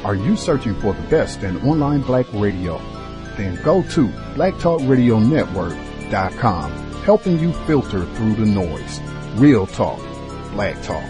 Are you searching for the best in online black radio? Then go to blacktalkradionetwork.com, helping you filter through the noise. Real talk, black talk.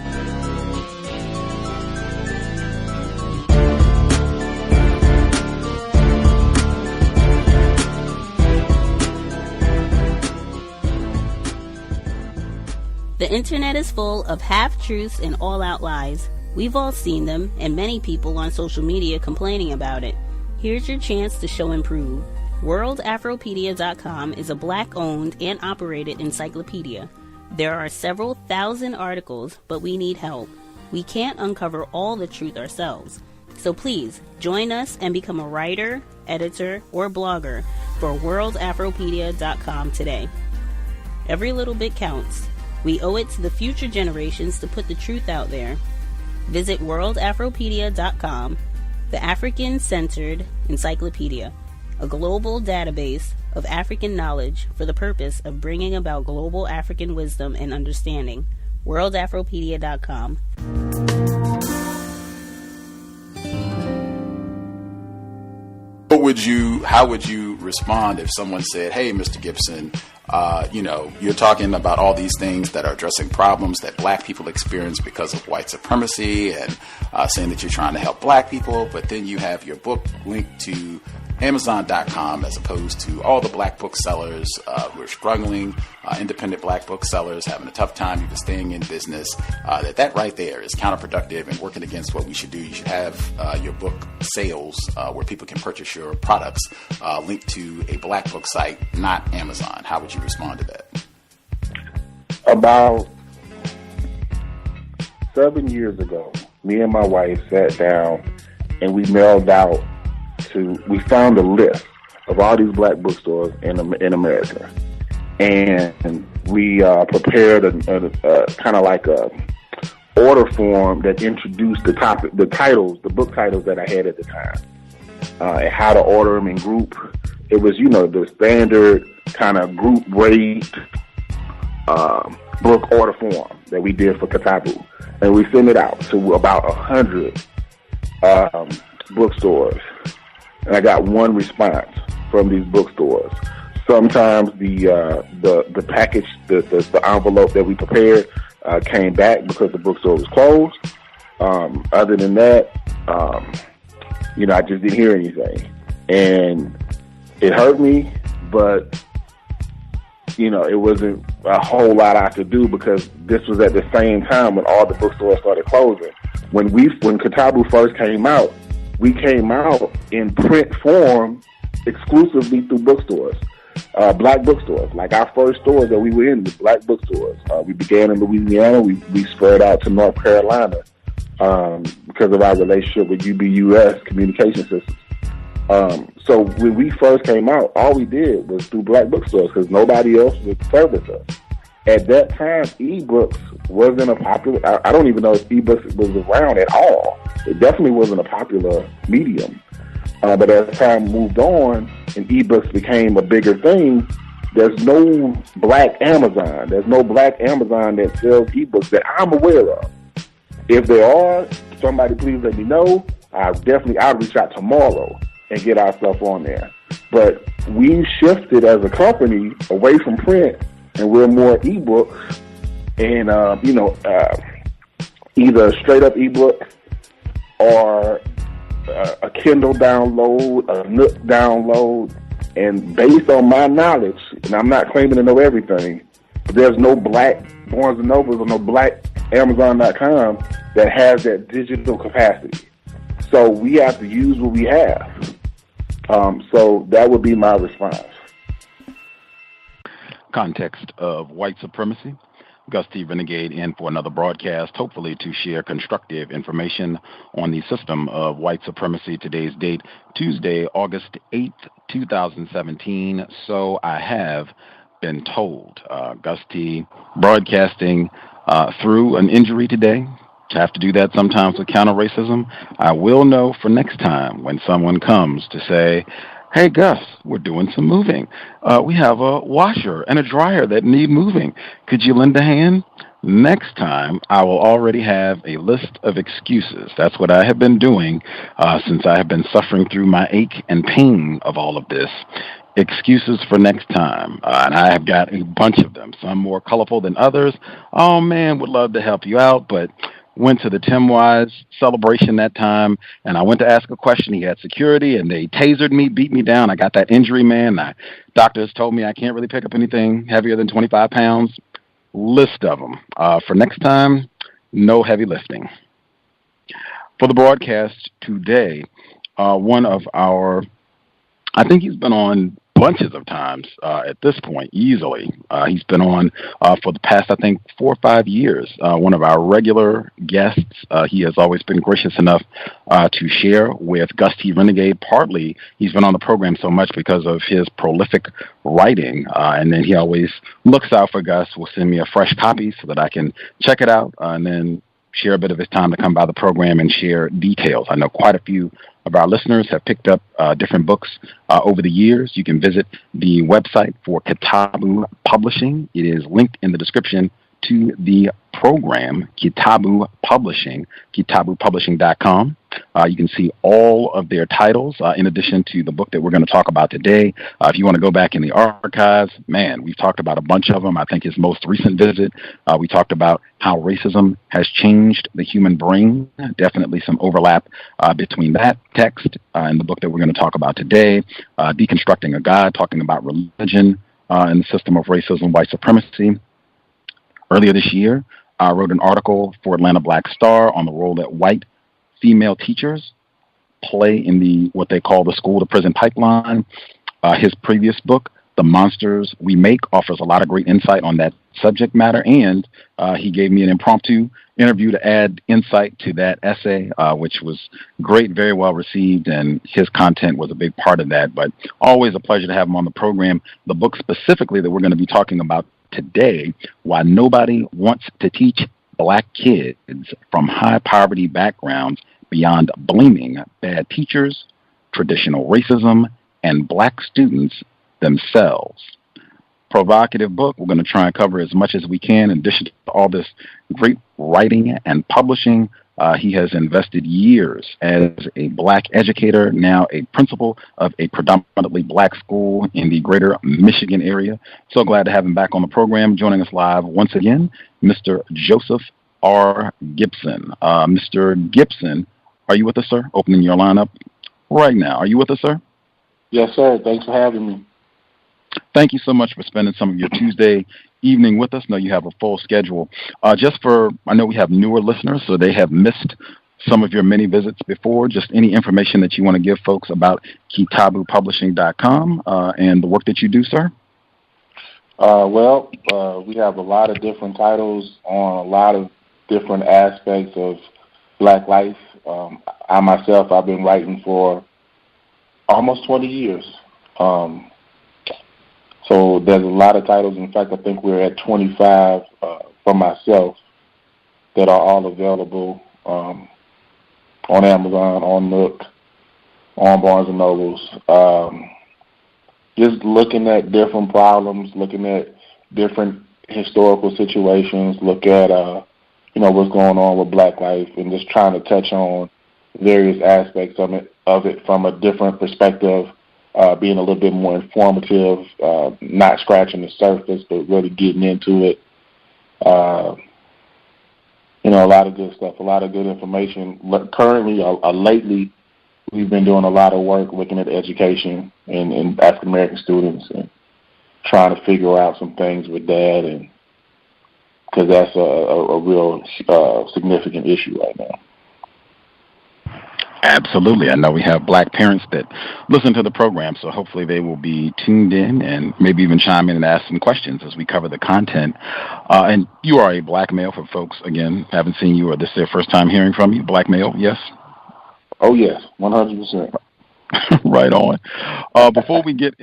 The internet is full of half-truths and all-out lies. We've all seen them, and many people on social media complaining about it. Here's your chance to show and prove. WorldAfropedia.com is a black-owned and operated encyclopedia. There are several thousand articles, but we need help. We can't uncover all the truth ourselves. So please, join us and become a writer, editor, or blogger for WorldAfropedia.com today. Every little bit counts. We owe it to the future generations to put the truth out there. Visit WorldAfropedia.com, the African-centered encyclopedia, a global database of African knowledge for the purpose of bringing about global African wisdom and understanding. WorldAfropedia.com. How would you respond if someone said, "Hey, Mr. Gibson, you're talking about all these things that are addressing problems that black people experience because of white supremacy and saying that you're trying to help black people, but then you have your book linked to Amazon.com as opposed to all the black booksellers who are struggling, independent black booksellers having a tough time even staying in business, that right there is counterproductive and working against what we should do. You should have your book sales where people can purchase your products linked to a black book site, not Amazon." How would you respond to that? About 7 years ago, me and my wife sat down and we we found a list of all these black bookstores in America, and we prepared a kind of like a order form that introduced the book titles that I had at the time, and how to order them in group. It was, the standard kind of group rate book order form that we did for KITABU, and we sent it out to about 100 bookstores. And I got one response from these bookstores. Sometimes the package, the envelope that we prepared came back because the bookstore was closed. Other than that, I just didn't hear anything. And it hurt me, but, it wasn't a whole lot I could do because this was at the same time when all the bookstores started closing. When KITABU first came out, we came out in print form exclusively through bookstores, black bookstores. Like our first stores that we were in, the black bookstores. We began in Louisiana. We spread out to North Carolina because of our relationship with UBUS Communication Systems. So when we first came out, all we did was through black bookstores because nobody else would service us. At that time, ebooks wasn't a popular. I don't even know if ebooks was around at all. It definitely wasn't a popular medium. But as time moved on and ebooks became a bigger thing, there's no black Amazon. There's no black Amazon that sells ebooks that I'm aware of. If there are, somebody please let me know. I'd reach out tomorrow and get our stuff on there. But we shifted as a company away from print, and we're more ebooks and, either a straight up ebook or a Kindle download, a Nook download. And based on my knowledge, and I'm not claiming to know everything, but there's no black Barnes & Nobles or no black Amazon.com that has that digital capacity. So we have to use what we have. So that would be my response. Context of White Supremacy. Gus T Renegade in for another broadcast, hopefully to share constructive information on the system of white supremacy. Today's date, Tuesday, August 8th, 2017. So I have been told. Gus T broadcasting through an injury today. Have to do that sometimes with counter racism. I will know for next time when someone comes to say, "Hey, Gus, we're doing some moving. We have a washer and a dryer that need moving. Could you lend a hand?" Next time, I will already have a list of excuses. That's what I have been doing since I have been suffering through my ache and pain of all of this. Excuses for next time. And I have got a bunch of them, some more colorful than others. Oh, man, would love to help you out, but went to the Tim Wise celebration that time, and I went to ask a question. He had security, and they tasered me, beat me down. I got that injury, man. Doctors told me I can't really pick up anything heavier than 25 pounds. List of them. For next time, no heavy lifting. For the broadcast today, one of our, I think he's been on bunches of times at this point, easily. He's been on for the past, I think, 4 or 5 years. One of our regular guests. He has always been gracious enough to share with Gus T Renegade. Partly, he's been on the program so much because of his prolific writing, and then he always looks out for Gus, will send me a fresh copy so that I can check it out, and then share a bit of his time to come by the program and share details. I know quite a few of our listeners have picked up different books over the years. You can visit the website for KITABU Publishing. It is linked in the description to the program, KITABU Publishing, KITABUpublishing.com. You can see all of their titles in addition to the book that we're going to talk about today. If you want to go back in the archives, man, we've talked about a bunch of them. I think his most recent visit, we talked about how racism has changed the human brain. Definitely some overlap between that text and the book that we're going to talk about today. Deconstructing a God, talking about religion and the system of racism, white supremacy. Earlier this year, I wrote an article for Atlanta Black Star on the role that white female teachers play in the what they call the school to prison pipeline. His previous book, The Monsters We Make, offers a lot of great insight on that subject matter, and he gave me an impromptu interview to add insight to that essay, which was great, very well received, and his content was a big part of that. But always a pleasure to have him on the program. The book specifically that we're going to be talking about today, Why Nobody Wants to Teach Black Kids from High Poverty Backgrounds Beyond Blaming Bad Teachers, Traditional Racism, and Black Students Themselves. Provocative book. We're going to try and cover as much as we can. In addition to all this great writing and publishing, he has invested years as a black educator, now a principal of a predominantly black school in the greater Michigan area. So glad to have him back on the program. Joining us live once again, Mr. Joseph R. Gibson. Mr. Gibson, are you with us, sir? Opening your line up right now. Are you with us, sir? Yes, sir. Thanks for having me. Thank you so much for spending some of your Tuesday evening with us. I know you have a full schedule. I know we have newer listeners, so they have missed some of your many visits before. Just any information that you want to give folks about KITABUpublishing.com and the work that you do, sir? We have a lot of different titles on a lot of different aspects of Black life. I myself, I've been writing for almost 20 years. So there's a lot of titles. In fact, I think we're at 25 for myself that are all available on Amazon, on Nook, on Barnes & Nobles. Just looking at different problems, looking at different historical situations, look at what's going on with Black life, and just trying to touch on various aspects of it from a different perspective. Being a little bit more informative, not scratching the surface, but really getting into it. A lot of good stuff, a lot of good information. Currently, lately, we've been doing a lot of work looking at education and African American students and trying to figure out some things with that, and because that's a real significant issue right now. Absolutely. I know we have black parents that listen to the program, so hopefully they will be tuned in and maybe even chime in and ask some questions as we cover the content. And you are a black male for folks, again, haven't seen you or this is their first time hearing from you. Black male, yes? Oh, yes, 100%. Right on. Before we get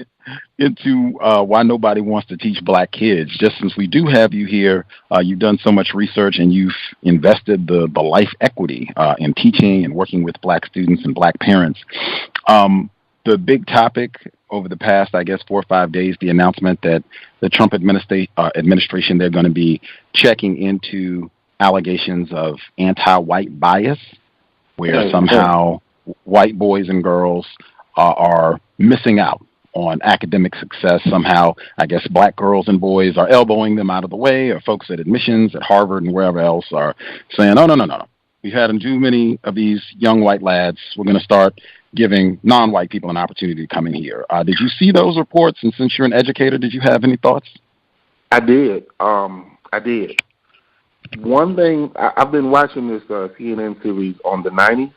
into why nobody wants to teach black kids, just since we do have you here, you've done so much research and you've invested the life equity in teaching and working with black students and black parents. the big topic over the past, I guess, 4 or 5 days, the announcement that the Trump administration, they're going to be checking into allegations of anti-white bias, where somehow white boys and girls are missing out on academic success. Somehow, I guess, black girls and boys are elbowing them out of the way, or folks at admissions at Harvard and wherever else are saying, oh, no. We've had too many of these young white lads. We're going to start giving non-white people an opportunity to come in here. Did you see those reports? And since you're an educator, did you have any thoughts? I did. I did. One thing, I've been watching this CNN series on the 90s,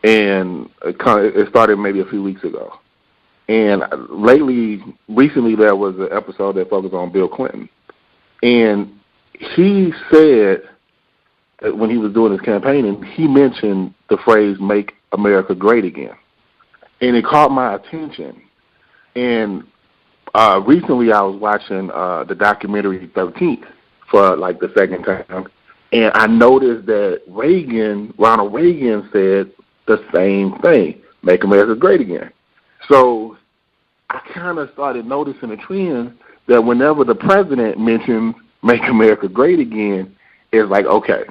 and it started maybe a few weeks ago. And recently there was an episode that focused on Bill Clinton. And he said that when he was doing his campaigning, he mentioned the phrase, "Make America Great Again." And it caught my attention. And recently I was watching the documentary 13th for like the second time. And I noticed that Ronald Reagan said the same thing, "Make America Great Again." So I kind of started noticing a trend that whenever the president mentions "Make America Great Again," it's like, okay,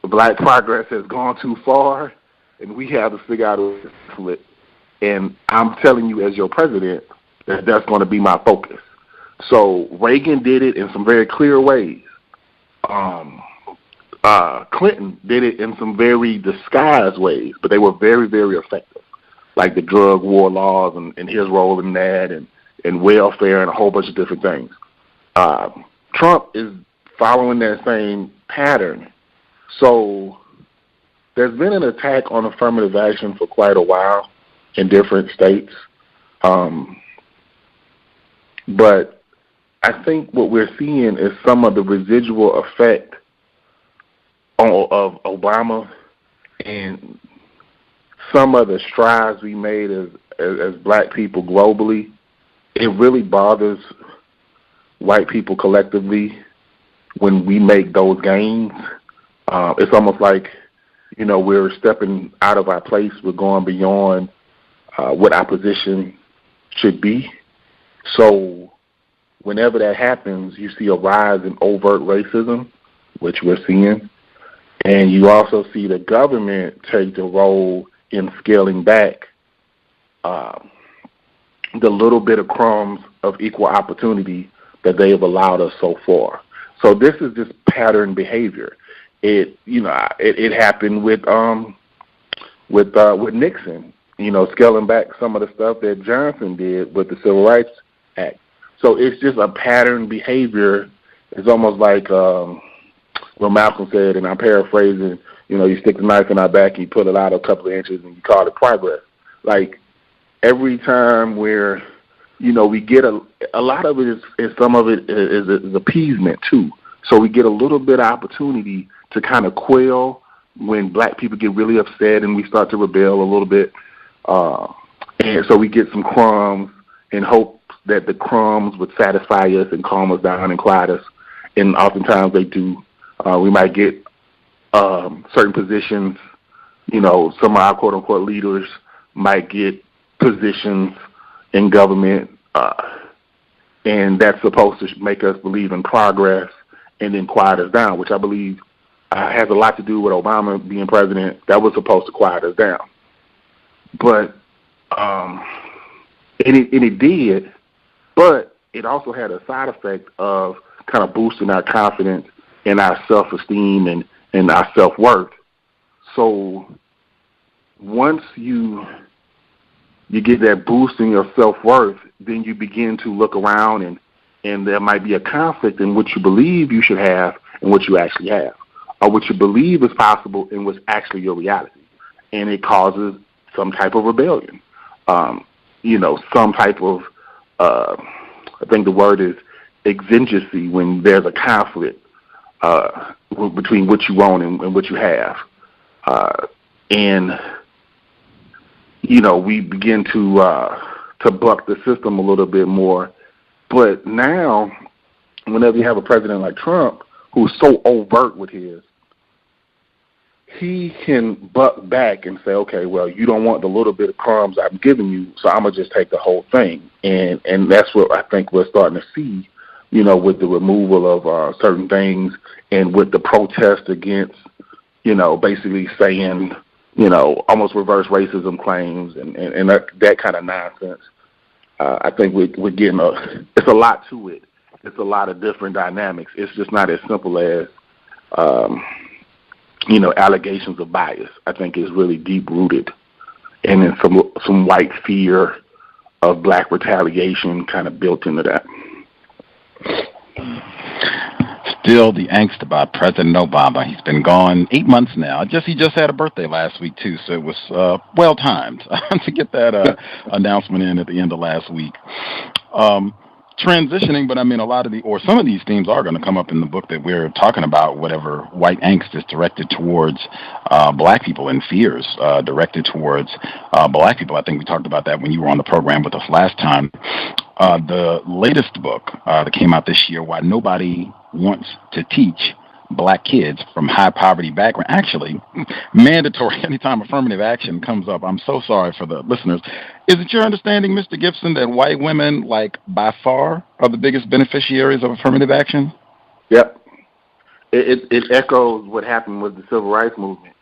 black progress has gone too far, and we have to figure out a way to tackle it. And I'm telling you, as your president, that's going to be my focus. So Reagan did it in some very clear ways. Clinton did it in some very disguised ways, but they were very, very effective, like the drug war laws and his role in that, and welfare and a whole bunch of different things. Trump is following that same pattern. So there's been an attack on affirmative action for quite a while in different states. But I think what we're seeing is some of the residual effect of Obama and some of the strides we made as black people globally. It really bothers white people collectively when we make those gains. It's almost like, we're stepping out of our place. We're going beyond what our position should be. So whenever that happens, you see a rise in overt racism, which we're seeing. And you also see the government take the role in scaling back the little bit of crumbs of equal opportunity that they have allowed us so far. So this is just pattern behavior. It happened with Nixon, scaling back some of the stuff that Johnson did with the Civil Rights Act. So it's just a pattern behavior. It's almost like what Malcolm said, and I'm paraphrasing, you stick the knife in our back and you pull it out a couple of inches and you call it progress. Like every time where, we get a lot of it is some of it is appeasement too. So we get a little bit of opportunity to kind of quell when black people get really upset and we start to rebel a little bit. And so we get some crumbs and hope that the crumbs would satisfy us and calm us down and quiet us. And oftentimes they do. We might get certain positions, some of our quote-unquote leaders might get positions in government, and that's supposed to make us believe in progress and then quiet us down, which I believe has a lot to do with Obama being president. That was supposed to quiet us down. But, and it did, but it also had a side effect of kind of boosting our confidence and our self-esteem and our self-worth. So once you get that boost in your self-worth, then you begin to look around and there might be a conflict in what you believe you should have and what you actually have, or what you believe is possible and what's actually your reality. And it causes some type of rebellion, some type of, I think the word is exigency, when there's a conflict between what you want and what you have. We begin to buck the system a little bit more. But now, whenever you have a president like Trump, who's so overt with he can buck back and say, okay, well, you don't want the little bit of crumbs I'm giving you, so I'm going to just take the whole thing. And that's what I think we're starting to see, with the removal of certain things and with the protest against, basically saying, almost reverse racism claims and that kind of nonsense. I think we're getting it's a lot to it. It's a lot of different dynamics. It's just not as simple as, allegations of bias. I think it's really deep rooted, and then some white fear of black retaliation kind of built into that. Still the angst about President Obama. He's been gone 8 months now. He just had a birthday last week too, so it was well timed to get that announcement in at the end of last week. Transitioning, but I mean, some of these themes are going to come up in the book that we're talking about. Whatever white angst is directed towards black people and fears directed towards black people. I think we talked about that when you were on the program with us last time. The latest book that came out this year, Why Nobody Wants to Teach Black Kids from High Poverty Background. Actually, mandatory anytime affirmative action comes up. I'm so sorry for the listeners. Is it your understanding, Mr. Gibson, that white women, by far, are the biggest beneficiaries of affirmative action? Yep. It echoes what happened with the Civil Rights Movement.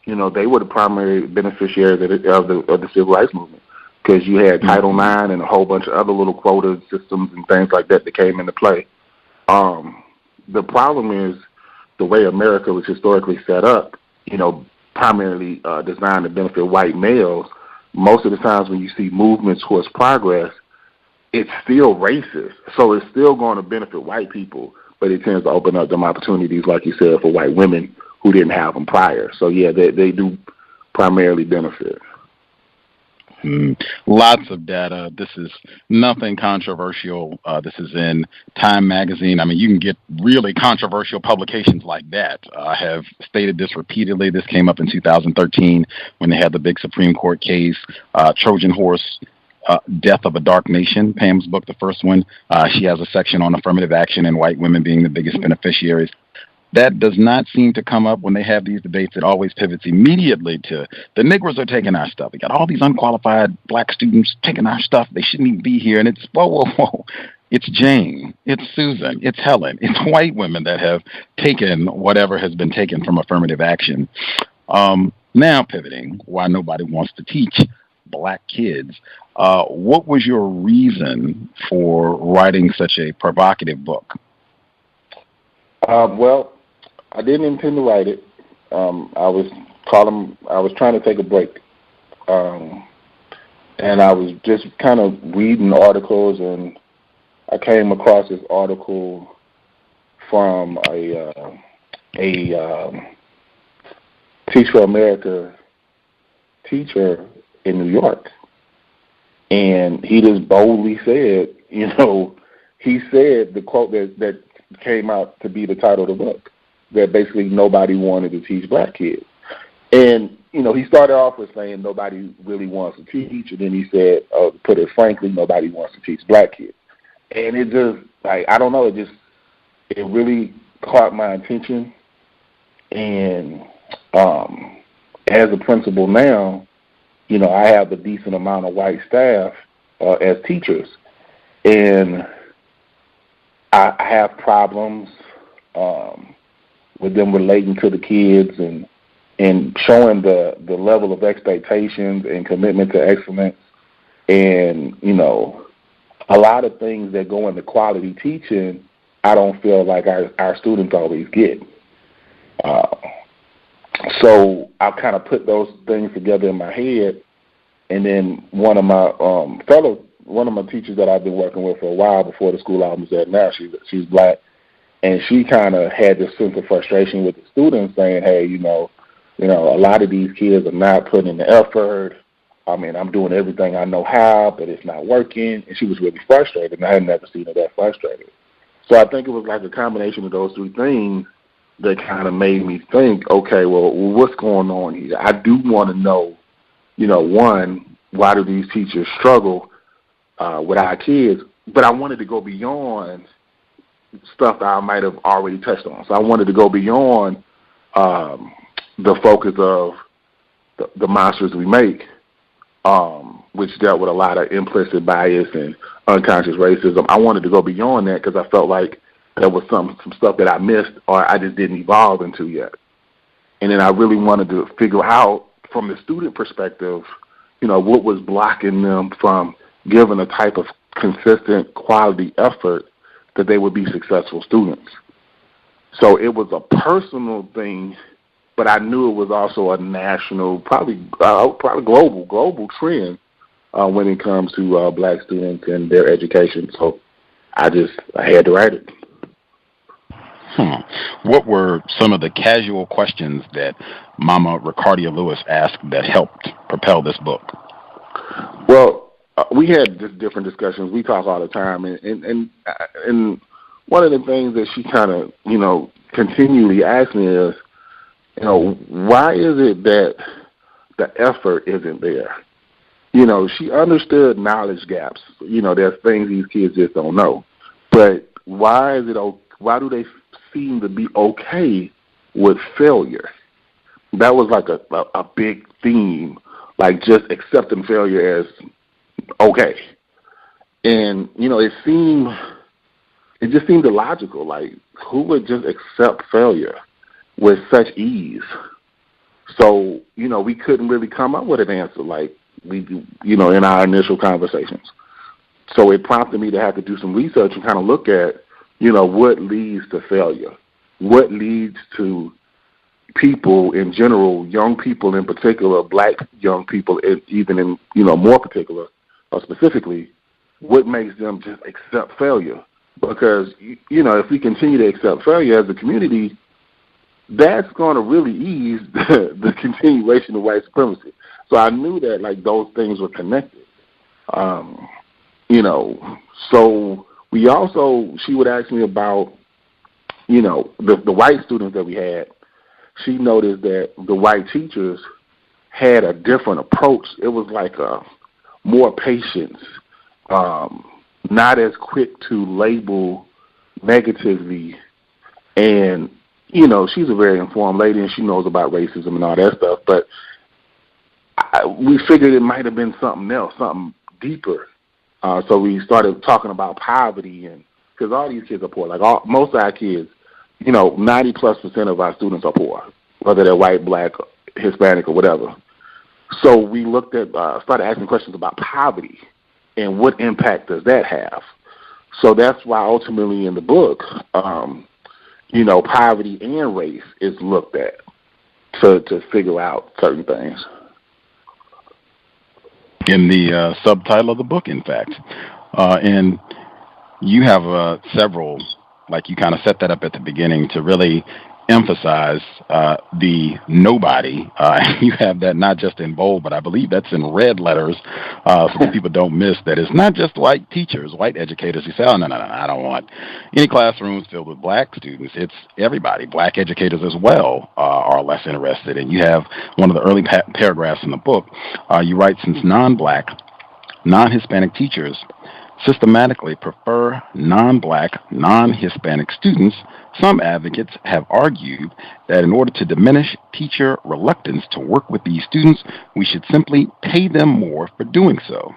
They were the primary beneficiaries of the Civil Rights Movement, because you had Title IX and a whole bunch of other little quota systems and things like that came into play. The problem is the way America was historically set up, primarily designed to benefit white males. Most of the times when you see movements towards progress, it's still racist. So it's still going to benefit white people, but it tends to open up them opportunities, like you said, for white women who didn't have them prior. So, yeah, they do primarily benefit. Lots of data. This is nothing controversial. This is in Time magazine. I mean, you can get really controversial publications like that. I have stated this repeatedly. This came up in 2013 when they had the big Supreme Court case, Trojan Horse, Death of a Dark Nation, Pam's book, the first one. She has a section on affirmative action and white women being the biggest beneficiaries. That does not seem to come up when they have these debates. It always pivots immediately to the Negroes are taking our stuff. We got all these unqualified black students taking our stuff. They shouldn't even be here. And it's, whoa. It's Jane. It's Susan. It's Helen. It's white women that have taken whatever has been taken from affirmative action. Now pivoting, why nobody wants to teach black kids. What was your reason for writing such a provocative book? Well, I didn't intend to write it. I was trying to take a break, and I was just kind of reading articles, and I came across this article from a Teach for America teacher in New York, and he just boldly said, he said the quote that came out to be the title of the book, that basically nobody wanted to teach black kids. And, he started off with saying nobody really wants to teach, and then he said, put it frankly, nobody wants to teach black kids. And it just, I don't know, it really caught my attention. And as a principal now, I have a decent amount of white staff as teachers. And I have problems with them relating to the kids and showing the level of expectations and commitment to excellence, and a lot of things that go into quality teaching, I don't feel like our students always get. So I kind of put those things together in my head, and then one of my teachers that I've been working with for a while before the school I was at now, she's black, and she kind of had this sense of frustration with the students, saying, hey, a lot of these kids are not putting in the effort. I mean, I'm doing everything I know how, but it's not working. And she was really frustrated, and I had never seen her that frustrated. So I think it was like a combination of those three things that kind of made me think, okay, well, what's going on here? I do want to know, one, why do these teachers struggle with our kids? But I wanted to go beyond stuff that I might have already touched on. So I wanted to go beyond, the focus of the monsters we make, which dealt with a lot of implicit bias and unconscious racism. I wanted to go beyond that because I felt like there was some stuff that I missed or I just didn't evolve into yet. And then I really wanted to figure out from the student perspective, what was blocking them from giving a type of consistent quality effort that they would be successful students. So it was a personal thing, but I knew it was also a national, probably global trend when it comes to black students and their education. So I had to write it. What were some of the casual questions that Mama Ricardia Lewis asked that helped propel this book? Well, we had just different discussions. We talk all the time, and one of the things that she kind of, continually asks me is, why is it that the effort isn't there? She understood knowledge gaps. There's things these kids just don't know. But why do they seem to be okay with failure? That was like a big theme, like just accepting failure as okay. And, it just seemed illogical. Like, who would just accept failure with such ease? So, we couldn't really come up with an answer like we do, in our initial conversations. So it prompted me to have to do some research and kind of look at, what leads to failure? What leads to people in general, young people in particular, black young people, even in, more particular or specifically, what makes them just accept failure? Because, if we continue to accept failure as a community, that's going to really ease the continuation of white supremacy. So I knew that, like, those things were connected. So we also, she would ask me about, the white students that we had. She noticed that the white teachers had a different approach. It was like more patience, not as quick to label negatively. And, she's a very informed lady and she knows about racism and all that stuff. But we figured it might have been something else, something deeper. So we started talking about poverty, and because all these kids are poor. Like most of our kids, 90+% of our students are poor, whether they're white, black, Hispanic, or whatever. So we looked at, started asking questions about poverty and what impact does that have. So that's why ultimately in the book, poverty and race is looked at to figure out certain things. In the subtitle of the book, in fact. And you have several, like you kind of set that up at the beginning to really emphasize the nobody. You have that not just in bold, but I believe that's in red letters, so that people don't miss that it's not just white teachers, white educators who say, oh, no, I don't want any classrooms filled with black students. It's everybody. Black educators as well are less interested. And you have one of the early paragraphs in the book, you write, since non-black, non-Hispanic teachers systematically prefer non-black, non-Hispanic students, some advocates have argued that in order to diminish teacher reluctance to work with these students, we should simply pay them more for doing so.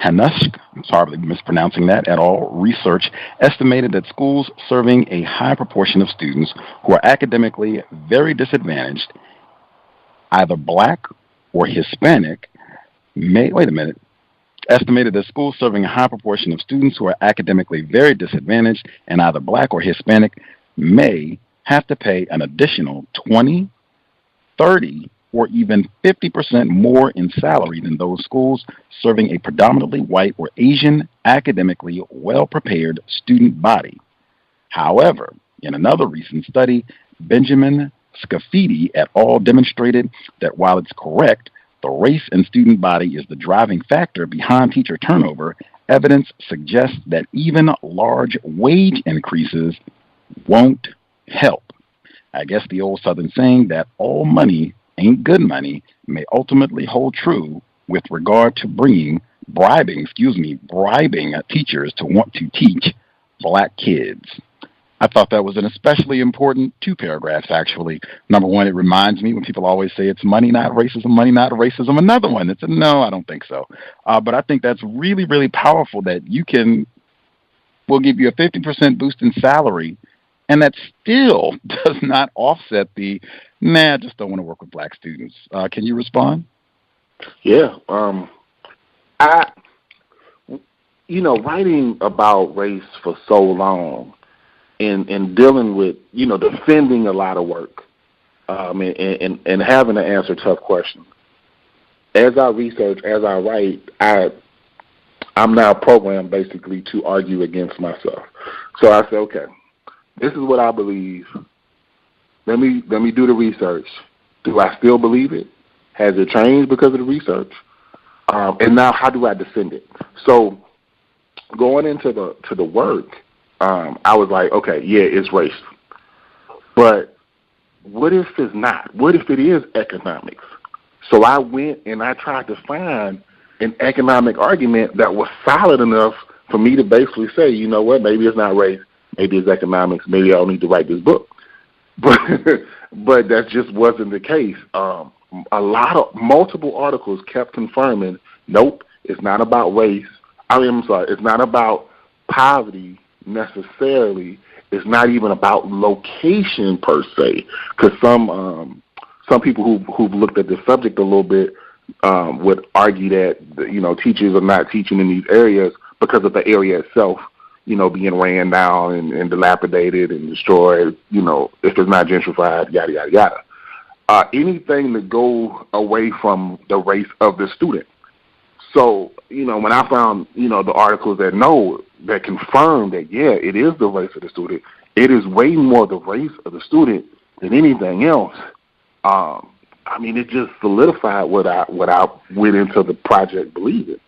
Hanushk, I'm sorry for mispronouncing that at all, research estimated that schools serving a high proportion of students who are academically very disadvantaged, either black or Hispanic, estimated that schools serving a high proportion of students who are academically very disadvantaged and either black or Hispanic may have to pay an additional 20, 30, or even 50% more in salary than those schools serving a predominantly white or Asian, academically well-prepared student body. However, in another recent study, Benjamin Scafidi et al. Demonstrated that while it's correct the race and student body is the driving factor behind teacher turnover, evidence suggests that even large wage increases won't help. I guess the old Southern saying that all money ain't good money may ultimately hold true with regard to bribing teachers to want to teach black kids. I thought that was an especially important 2 paragraphs, actually. Number one, it reminds me when people always say it's money, not racism, money, not racism. Another one, it's a no, I don't think so. But I think that's really, really powerful that we'll give you a 50% boost in salary, and that still does not offset I just don't want to work with black students. Can you respond? Yeah. Writing about race for so long and dealing with, defending a lot of work and having to answer tough questions. As I research, as I write, I'm now programmed basically to argue against myself. So I say, okay, this is what I believe. Let me do the research. Do I still believe it? Has it changed because of the research? And now how do I defend it? So going into the work, I was like, okay, yeah, it's race. But what if it's not? What if it is economics? So I went and I tried to find an economic argument that was solid enough for me to basically say, you know what, maybe it's not race, maybe it's economics, maybe I don't need to write this book. But that just wasn't the case. Multiple articles kept confirming, nope, it's not about race. It's not about poverty necessarily. It's not even about location per se, because some people who've looked at this subject a little bit would argue that teachers are not teaching in these areas because of the area itself, being ran down and dilapidated and destroyed. If it's not gentrified, yada yada yada. Anything to go away from the race of the student. So, when I found, the articles that confirm that, yeah, it is the race of the student, it is way more the race of the student than anything else. It just solidified what I went into the project believing,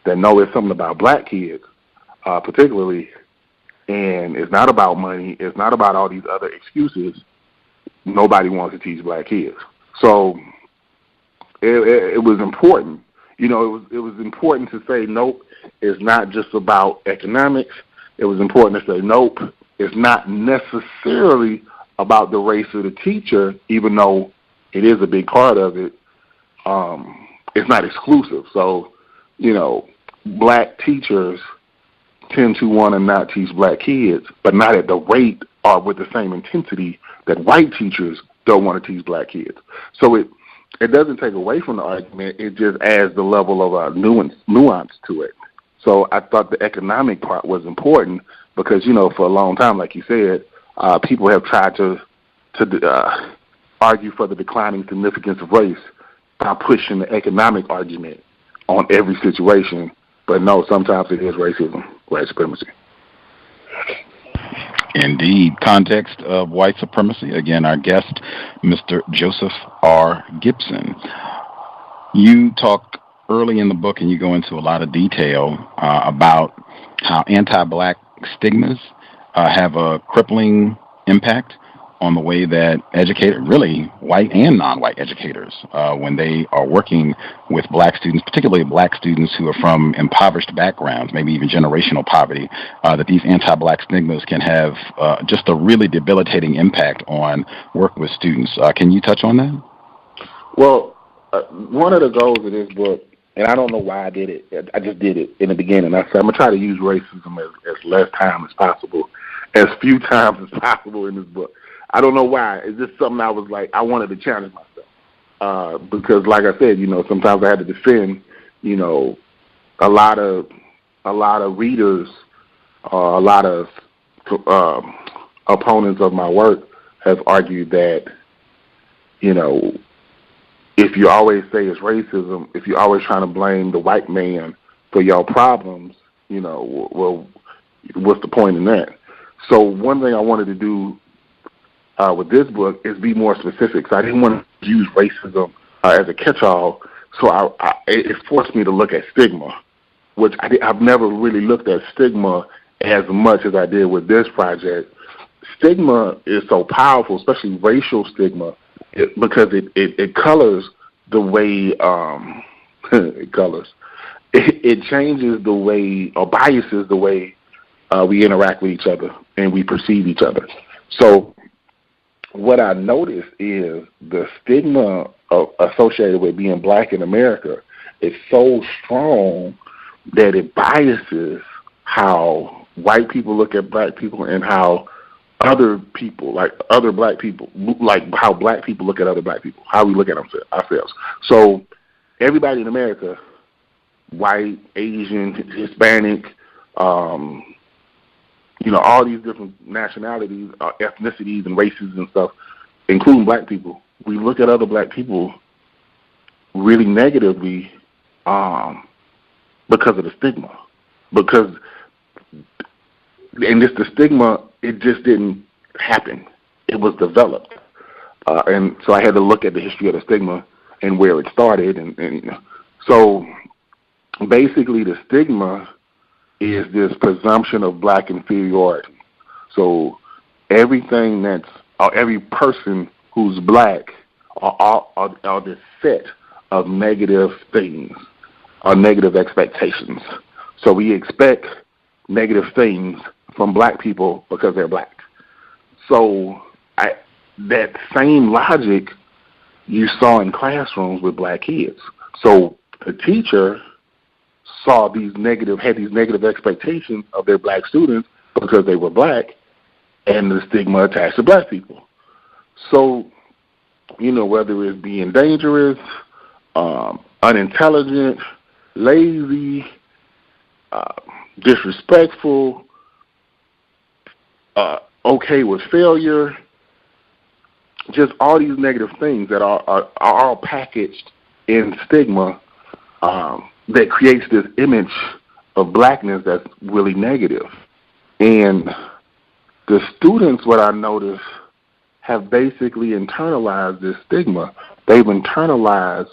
that no, it's something about black kids, particularly, and it's not about money, it's not about all these other excuses. Nobody wants to teach black kids. So it was important. It was important to say, nope, it's not just about economics. It was important to say, nope, it's not necessarily about the race of the teacher, even though it is a big part of it. It's not exclusive. So, black teachers tend to want to not teach black kids, but not at the rate or with the same intensity that white teachers don't want to teach black kids. So it doesn't take away from the argument. It just adds the level of nuance to it. So I thought the economic part was important because, for a long time, like you said, people have tried to argue for the declining significance of race by pushing the economic argument on every situation. But no, sometimes it is racism, white supremacy. Indeed. Context of White Supremacy. Again, our guest, Mr. Joseph R. Gibson. You talk early in the book, and you go into a lot of detail about how anti-black stigmas have a crippling impact on the way that educators, really white and non-white educators, when they are working with black students, particularly black students who are from impoverished backgrounds, maybe even generational poverty, that these anti-black stigmas can have just a really debilitating impact on work with students. Can you touch on that? Well, one of the goals of this book, and I don't know why I did it, I just did it in the beginning. I said I'm going to try to use racism as less time as possible, as few times as possible in this book. I don't know why. It's just something I was like, I wanted to challenge myself. Because like I said, sometimes I had to defend, a lot of readers, a lot of opponents of my work have argued that, if you always say it's racism, if you're always trying to blame the white man for your problems, well, what's the point in that? So one thing I wanted to do with this book is be more specific. So I didn't want to use racism as a catch-all. So it forced me to look at stigma, which I've never really looked at stigma as much as I did with this project. Stigma is so powerful, especially racial stigma, because it colors the way it changes the way, or biases the way we interact with each other and we perceive each other. So what I noticed is the stigma associated with being black in America is so strong that it biases how white people look at black people and how other people, like other black people, like how black people look at other black people, how we look at ourselves. So everybody in America, white, Asian, Hispanic, all these different nationalities, ethnicities and races and stuff, including black people, we look at other black people really negatively because of the stigma. The stigma, it just didn't happen. It was developed. And so I had to look at the history of the stigma and where it started. And so basically the stigma is this presumption of black inferiority. So every person who's black are this set of negative things or negative expectations. So we expect negative things from black people because they're black. So that same logic you saw in classrooms with black kids. So the teacher had these negative expectations of their black students because they were black, and the stigma attached to black people. So, whether it's being dangerous, unintelligent, lazy, disrespectful, okay with failure, just all these negative things that are all packaged in stigma that creates this image of blackness that's really negative. And the students, what I noticed, have basically internalized this stigma. They've internalized,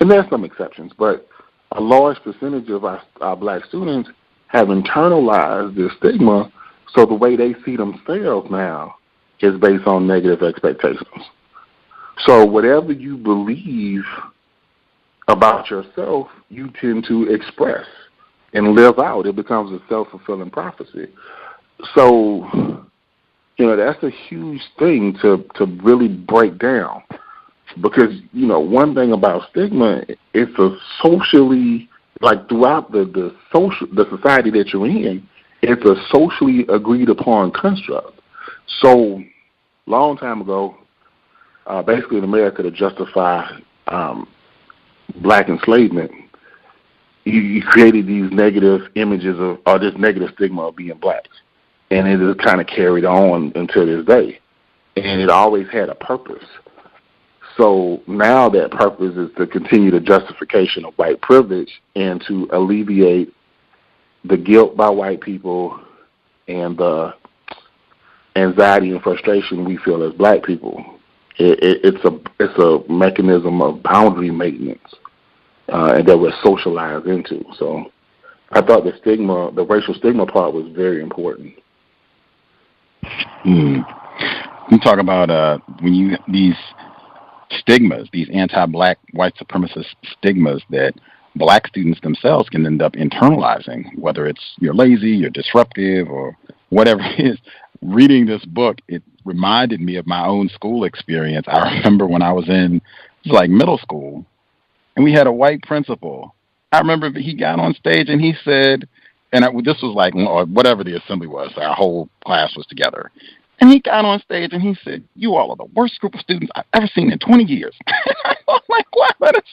and there's some exceptions, but a large percentage of our black students have internalized this stigma, so the way they see themselves now is based on negative expectations. So whatever you believe about yourself, you tend to express and live out. It becomes a self-fulfilling prophecy. So, that's a huge thing to really break down, because, one thing about stigma, it's a socially, like throughout the society that you're in, it's a socially agreed upon construct. So, long time ago, basically in America, to justify black enslavement, you created these negative images or this negative stigma of being black. And it is kind of carried on until this day. And it always had a purpose. So now that purpose is to continue the justification of white privilege and to alleviate the guilt by white people and the anxiety and frustration we feel as black people. It's a mechanism of boundary maintenance and that we're socialized into. So I thought the racial stigma part was very important. You talk about these stigmas, these anti-black white supremacist stigmas that black students themselves can end up internalizing, whether it's you're lazy, you're disruptive, or whatever it is. Reading this book, it reminded me of my own school experience. I remember when I was in middle school, and we had a white principal. I remember he got on stage and he said, this was or whatever the assembly was, our whole class was together. And he got on stage and he said, "You all are the worst group of students I've ever seen in 20 years. I was like, what? That is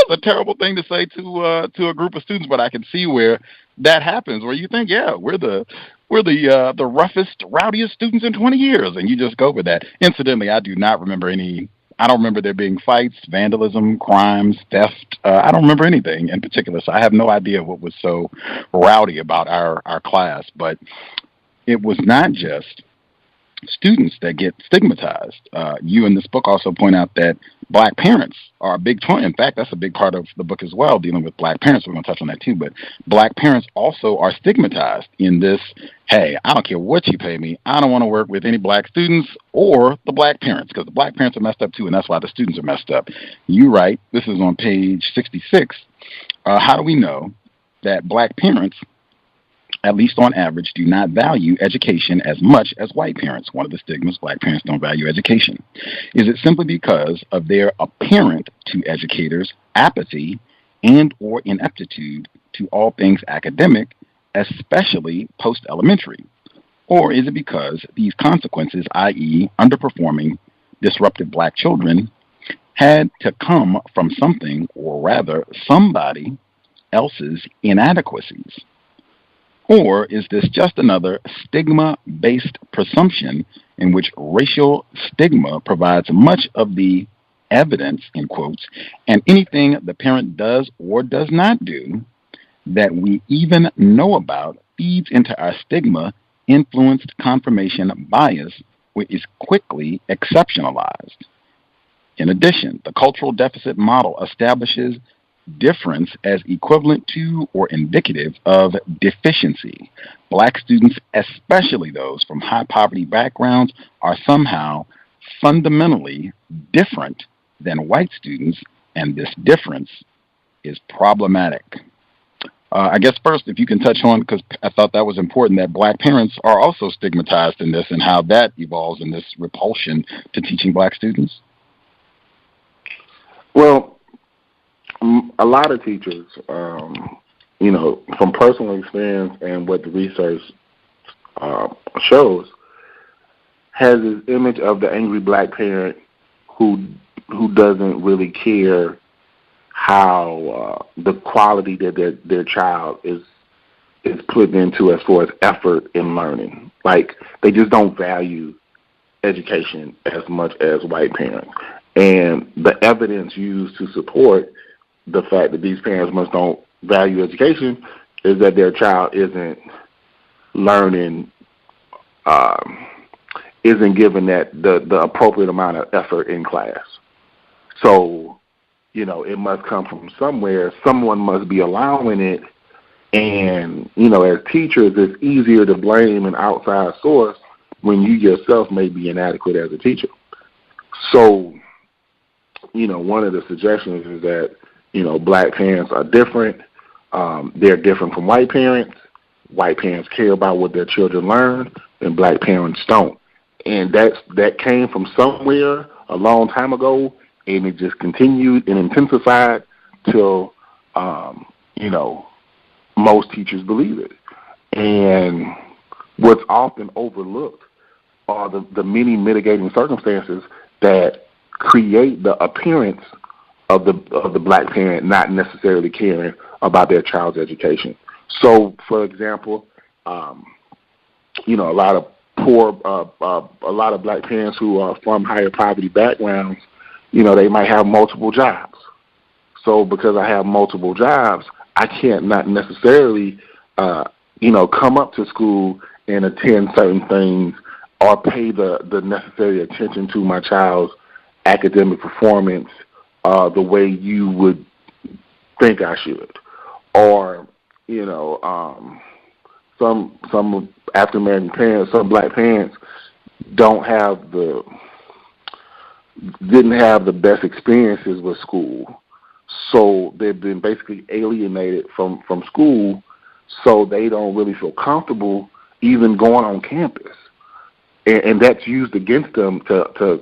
a terrible thing to say to a group of students, but I can see where that happens, where you think, yeah, we're the roughest, rowdiest students in 20 years, and you just go with that. Incidentally, I don't remember there being fights, vandalism, crimes, theft. I don't remember anything in particular, so I have no idea what was so rowdy about our class. But it was not just students that get stigmatized. You in this book also point out that black parents are a big point. In fact, that's a big part of the book as well, dealing with black parents. We're going to touch on that too. But black parents also are stigmatized in this, hey, I don't care what you pay me. I don't want to work with any black students or the black parents, because the black parents are messed up too, and that's why the students are messed up. You write, this is on page 66, how do we know that black parents at least on average, do not value education as much as white parents. One of the stigmas, black parents don't value education. Is it simply because of their apparent to educators apathy and or ineptitude to all things academic, especially post-elementary? Or is it because these consequences, i.e. underperforming, disruptive black children, had to come from something, or rather somebody else's inadequacies? Or is this just another stigma-based presumption in which racial stigma provides much of the evidence, in quotes, and anything the parent does or does not do that we even know about feeds into our stigma-influenced confirmation bias, which is quickly exceptionalized? In addition, the cultural deficit model establishes difference as equivalent to or indicative of deficiency. Black students, especially those from high poverty backgrounds, are somehow fundamentally different than white students, and this difference is problematic. I guess first, if you can touch on, because I thought that was important, that black parents are also stigmatized in this and how that evolves in this repulsion to teaching black students. Well, a lot of teachers, from personal experience and what the research shows, has this image of the angry black parent who doesn't really care how the quality that their child is put into as far as effort in learning. Like, they just don't value education as much as white parents. And the evidence used to support the fact that these parents must don't value education is that their child isn't learning, isn't given that the appropriate amount of effort in class. So, it must come from somewhere. Someone must be allowing it. And, as teachers, it's easier to blame an outside source when you yourself may be inadequate as a teacher. So, one of the suggestions is that, black parents are different. They're different from white parents. White parents care about what their children learn, and black parents don't. And that came from somewhere a long time ago, and it just continued and intensified till, most teachers believe it. And what's often overlooked are the many mitigating circumstances that create the appearance of the black parent not necessarily caring about their child's education. So, for example, a lot of a lot of black parents who are from higher poverty backgrounds, they might have multiple jobs. So, because I have multiple jobs, I can't not necessarily, come up to school and attend certain things or pay the necessary attention to my child's academic performance the way you would think I should. Or, some African American parents, some black parents didn't have the best experiences with school. So they've been basically alienated from school, so they don't really feel comfortable even going on campus. And that's used against them to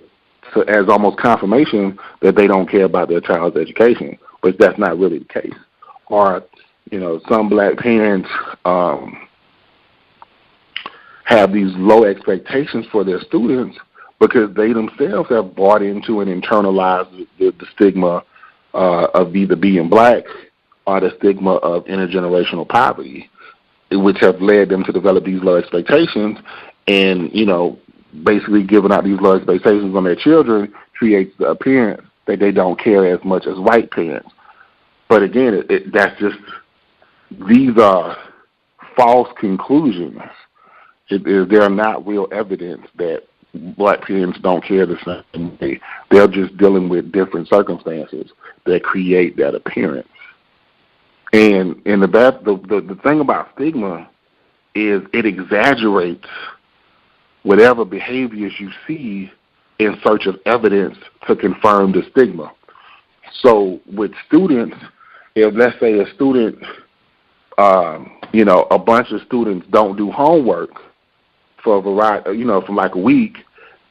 as almost confirmation that they don't care about their child's education, but that's not really the case. Or, some black parents have these low expectations for their students because they themselves have bought into and internalized the stigma of either being black or the stigma of intergenerational poverty, which have led them to develop these low expectations. And, basically giving out these low expectations on their children creates the appearance that they don't care as much as white parents. But again, these are false conclusions. They're not real evidence that black parents don't care the same way. They're just dealing with different circumstances that create that appearance. And the thing about stigma is it exaggerates whatever behaviors you see in search of evidence to confirm the stigma. So with students, if let's say a student a bunch of students don't do homework for a variety, for like a week,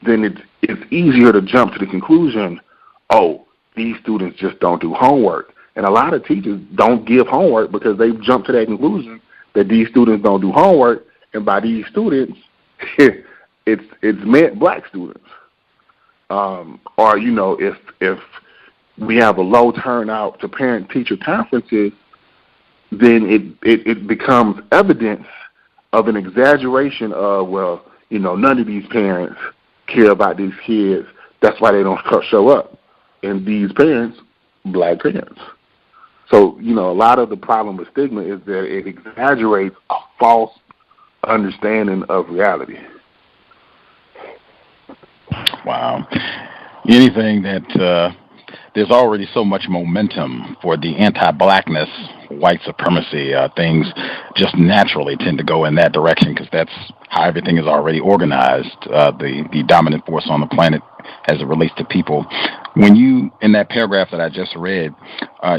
then it's easier to jump to the conclusion, oh, these students just don't do homework. And a lot of teachers don't give homework because they jump to that conclusion that these students don't do homework, and by these students, it's meant black students. If we have a low turnout to parent-teacher conferences, then it becomes evidence of an exaggeration of, none of these parents care about these kids. That's why they don't show up. And these parents, black parents. So, a lot of the problem with stigma is that it exaggerates a false understanding of reality. Wow. Anything that there's already so much momentum for the anti-blackness, white supremacy, things just naturally tend to go in that direction because that's how everything is already organized, the dominant force on the planet as it relates to people. When you, in that paragraph that I just read,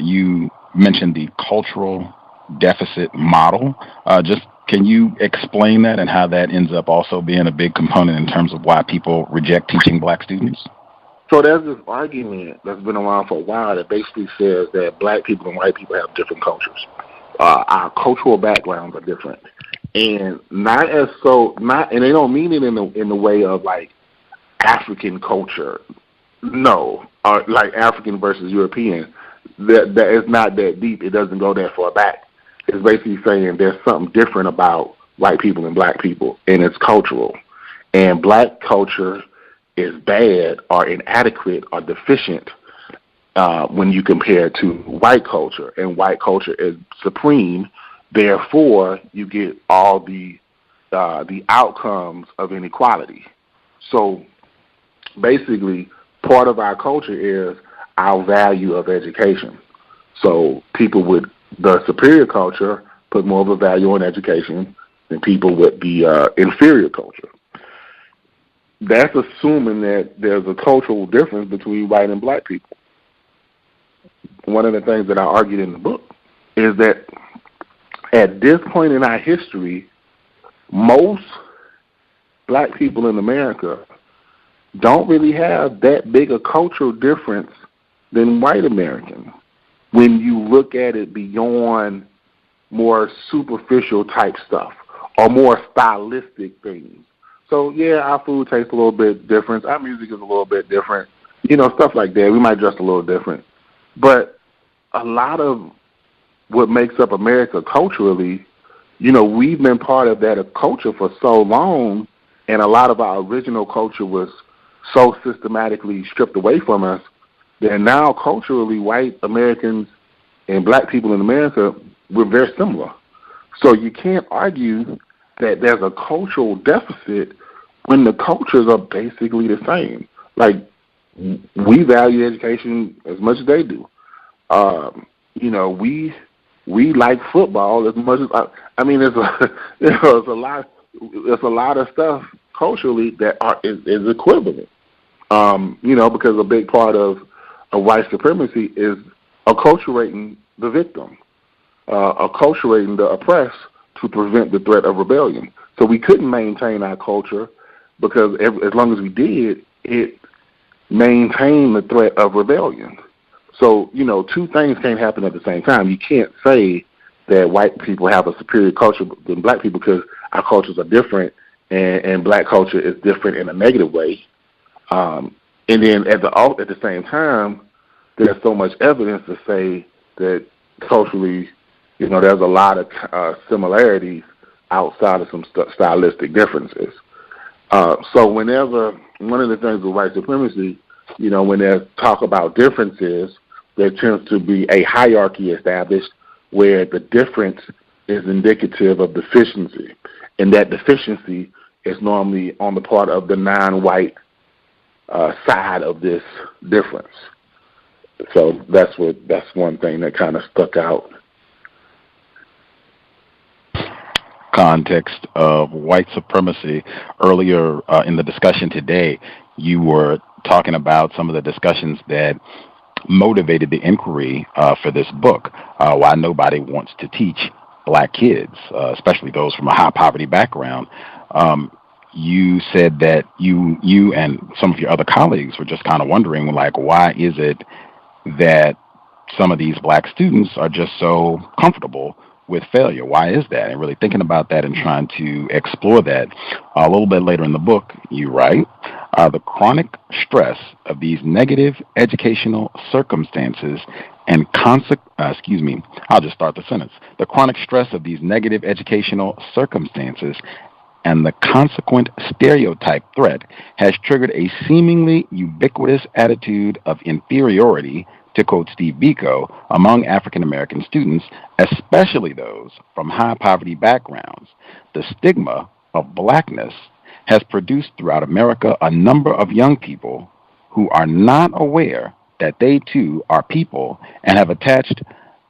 you mentioned the cultural deficit model. Can you explain that and how that ends up also being a big component in terms of why people reject teaching black students? So there's this argument that's been around for a while that basically says that black people and white people have different cultures. Our cultural backgrounds are different, and and they don't mean it in the way of like African culture. No, like African versus European. That is not that deep. It doesn't go that far back. It's basically saying there's something different about white people and black people, and it's cultural. And black culture is bad or inadequate or deficient when you compare to white culture, and white culture is supreme. Therefore, you get all the outcomes of inequality. So, basically, part of our culture is our value of education. So, people with the superior culture put more of a value on education than people with the inferior culture. That's assuming that there's a cultural difference between white and black people. One of the things that I argued in the book is that at this point in our history, most black people in America don't really have that big a cultural difference than white Americans when you look at it beyond more superficial type stuff or more stylistic things. So, yeah, our food tastes a little bit different. Our music is a little bit different. Stuff like that. We might dress a little different. But a lot of what makes up America culturally, we've been part of that culture for so long, and a lot of our original culture was so systematically stripped away from us that now culturally white Americans and black people in America, we're very similar. So you can't argue that there's a cultural deficit when the cultures are basically the same. Like, we value education as much as they do. We like football as much as there's a lot of stuff culturally that is equivalent. Because a big part of white supremacy is acculturating the victim, acculturating the oppressed to prevent the threat of rebellion. So we couldn't maintain our culture because as long as we did, it maintained the threat of rebellion. So, two things can't happen at the same time. You can't say that white people have a superior culture than black people because our cultures are different and black culture is different in a negative way. And then at the same time, there's so much evidence to say that culturally, there's a lot of similarities outside of some stylistic differences. So whenever, one of the things with white supremacy, when there's talk about differences, there tends to be a hierarchy established where the difference is indicative of deficiency. And that deficiency is normally on the part of the non-white side of this difference. So that's one thing that kind of stuck out. Context of white supremacy. Earlier in the discussion today, you were talking about some of the discussions that motivated the inquiry for this book, Why Nobody Wants to Teach black kids, especially those from a high poverty background. You said that you and some of your other colleagues were just kind of wondering, like, why is it that some of these black students are just so comfortable with failure? Why is that? And really thinking about that and trying to explore that. A little bit later in the book, you write, the chronic stress of these negative educational circumstances and I'll just start the sentence. The chronic stress of these negative educational circumstances and the consequent stereotype threat has triggered a seemingly ubiquitous attitude of inferiority, to quote Steve Biko, among African American students, especially those from high poverty backgrounds. The stigma of blackness has produced throughout America a number of young people who are not aware that they too are people and have attached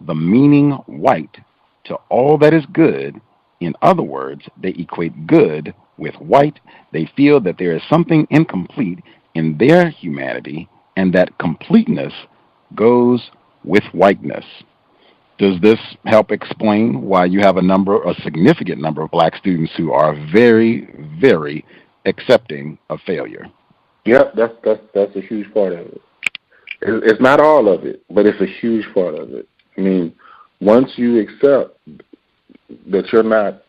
the meaning white to all that is good. In other words, they equate good with white. They feel that there is something incomplete in their humanity and that completeness goes with whiteness. Does this help explain why you have a significant number of black students who are very, very accepting of failure? Yep, that's a huge part of it. It's not all of it, but it's a huge part of it. I mean, once you accept that you're not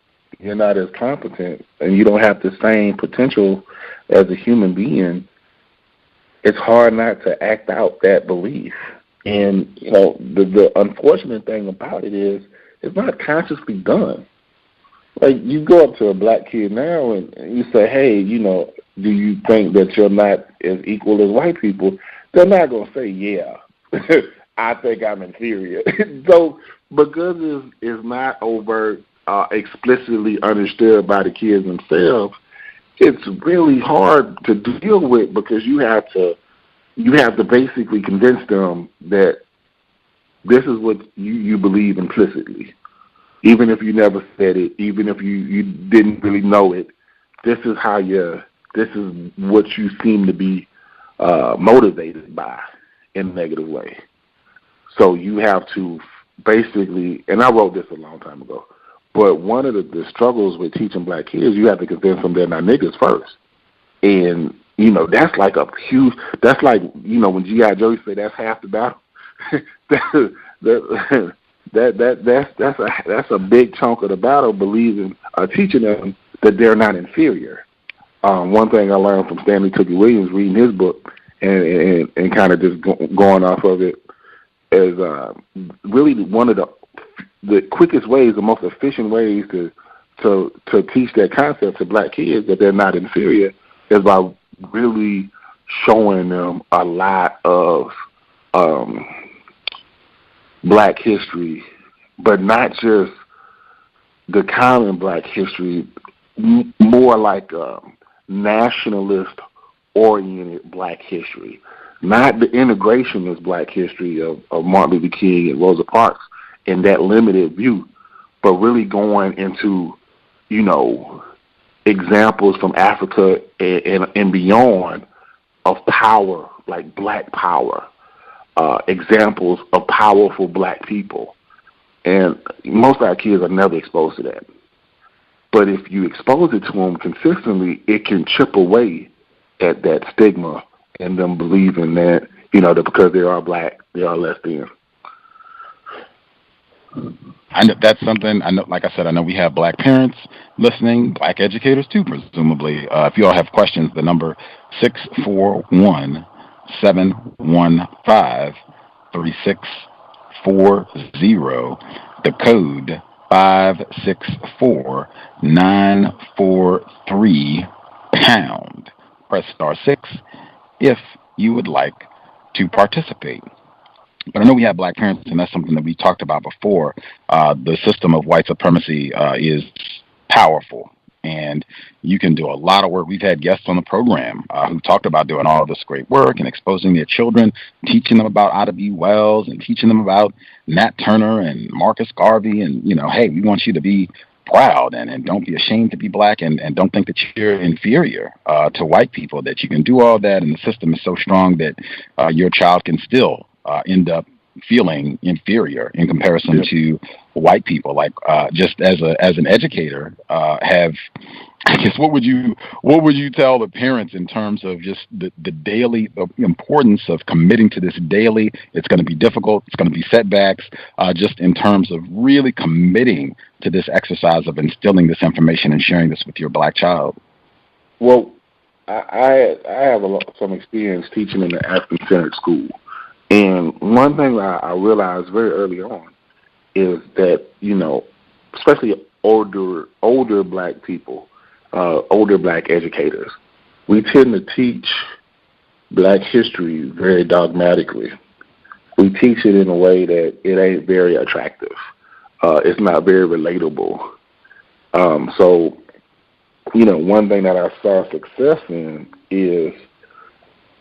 as competent and you don't have the same potential as a human being, it's hard not to act out that belief. And, you know, the unfortunate thing about it is it's not consciously done. Like, you go up to a black kid now and you say, hey, you know, do you think that you're not as equal as white people? They're not going to say, yeah, I think I'm inferior. So because it's not overt, explicitly understood by the kids themselves, it's really hard to deal with because you have to basically convince them that this is what you believe implicitly. Even if you never said it, even if you didn't really know it, this is what you seem to be motivated by in a negative way. So you have to basically, and I wrote this a long time ago, but one of the struggles with teaching black kids, you have to convince them they're not niggas first. And, you know, that's like, you know, when G.I. Joe say that's half the battle. That's a big chunk of the battle, teaching them that they're not inferior. One thing I learned from Stanley Tookie Williams reading his book and kind of just going off of it is really one of the quickest ways, the most efficient ways to teach that concept to black kids that they're not inferior is by really showing them a lot of black history, but not just the common black history, more like nationalist-oriented black history, not the integrationist black history of Martin Luther King and Rosa Parks in that limited view, but really going into, you know, examples from Africa and beyond of power, like black power, examples of powerful black people. And most of our kids are never exposed to that. But if you expose it to them consistently, it can chip away at that stigma and them believing that, you know, that because they are black, they are less than. I know that's something. I know, like I said, I know we have black parents listening, black educators too, presumably. If you all have questions, the number 641-715-3640, the code 564-943#. Press *6 if you would like to participate. But I know we have black parents, and that's something that we talked about before. The system of white supremacy is powerful, and you can do a lot of work. We've had guests on the program who talked about doing all of this great work and exposing their children, teaching them about Ida B. Wells and teaching them about Nat Turner and Marcus Garvey. And, you know, hey, we want you to be proud and don't be ashamed to be black and don't think that you're inferior to white people, that you can do all that. And the system is so strong that your child can still end up feeling inferior in comparison to white people? Like, just as an educator, I guess what would you tell the parents in terms of just the importance of committing to this daily? It's going to be difficult. It's going to be setbacks. Just in terms of really committing to this exercise of instilling this information and sharing this with your Black child. Well, I have some experience teaching in the African-centered school, and one thing I realized very early on is that, especially older Black people, older Black educators, we tend to teach Black history very dogmatically. We teach it in a way that it ain't very attractive. It's not very relatable. So, one thing that I saw success in is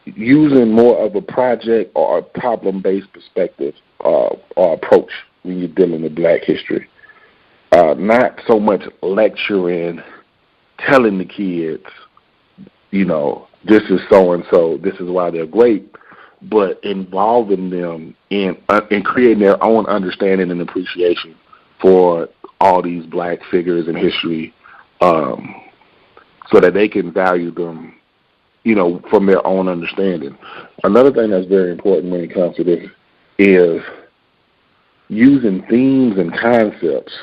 using more of a project or a problem-based perspective or approach when you're dealing with Black history. Not so much lecturing, telling the kids, this is so-and-so, this is why they're great, but involving them in creating their own understanding and appreciation for all these Black figures in history, so that they can value them, from their own understanding. Another thing that's very important when it comes to this is using themes and concepts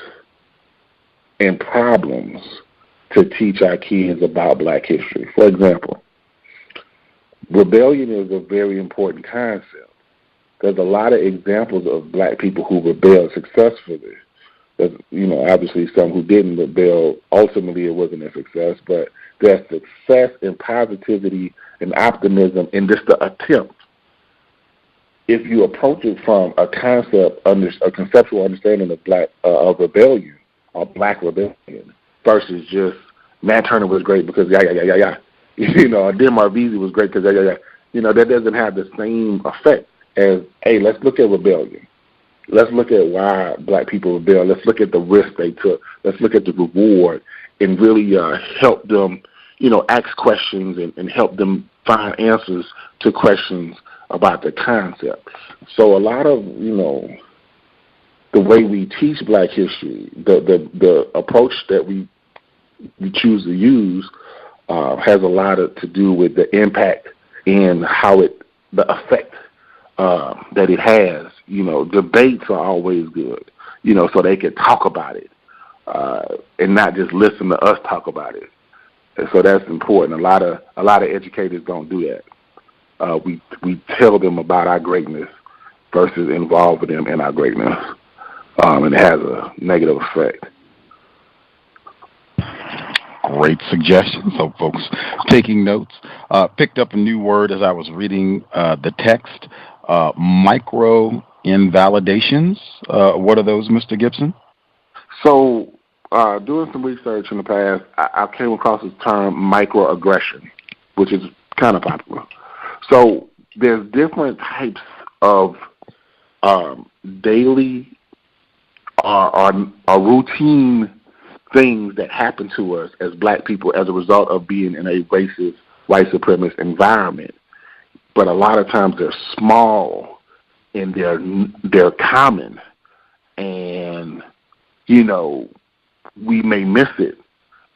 and problems to teach our kids about Black history. For example, rebellion is a very important concept. There's a lot of examples of Black people who rebelled successfully. There's, obviously some who didn't rebel. Ultimately, it wasn't a success, but there's success and positivity and optimism in just the attempt. If you approach it from a conceptual understanding of rebellion or Black rebellion versus just Nat Turner was great because Demar Vesey was great because that doesn't have the same effect as, hey, let's look at rebellion. Let's look at why Black people rebel. Let's look at the risk they took. Let's look at the reward and really help them, ask questions and help them find answers to questions about the concept. So a lot of, the way we teach Black history, the approach that we choose to use has a lot to do with the impact and the effect that it has. Debates are always good, so they can talk about it and not just listen to us talk about it. And so that's important. A lot of educators don't do that. We tell them about our greatness versus involving them in our greatness, and it has a negative effect. Great suggestions. So folks taking notes. Picked up a new word as I was reading the text, micro invalidations. What are those, Mr. Gibson? So doing some research in the past, I came across this term microaggression, which is kind of popular. So there's different types of daily or routine things that happen to us as Black people as a result of being in a racist, white supremacist environment. But a lot of times they're small and they're common, and we may miss it,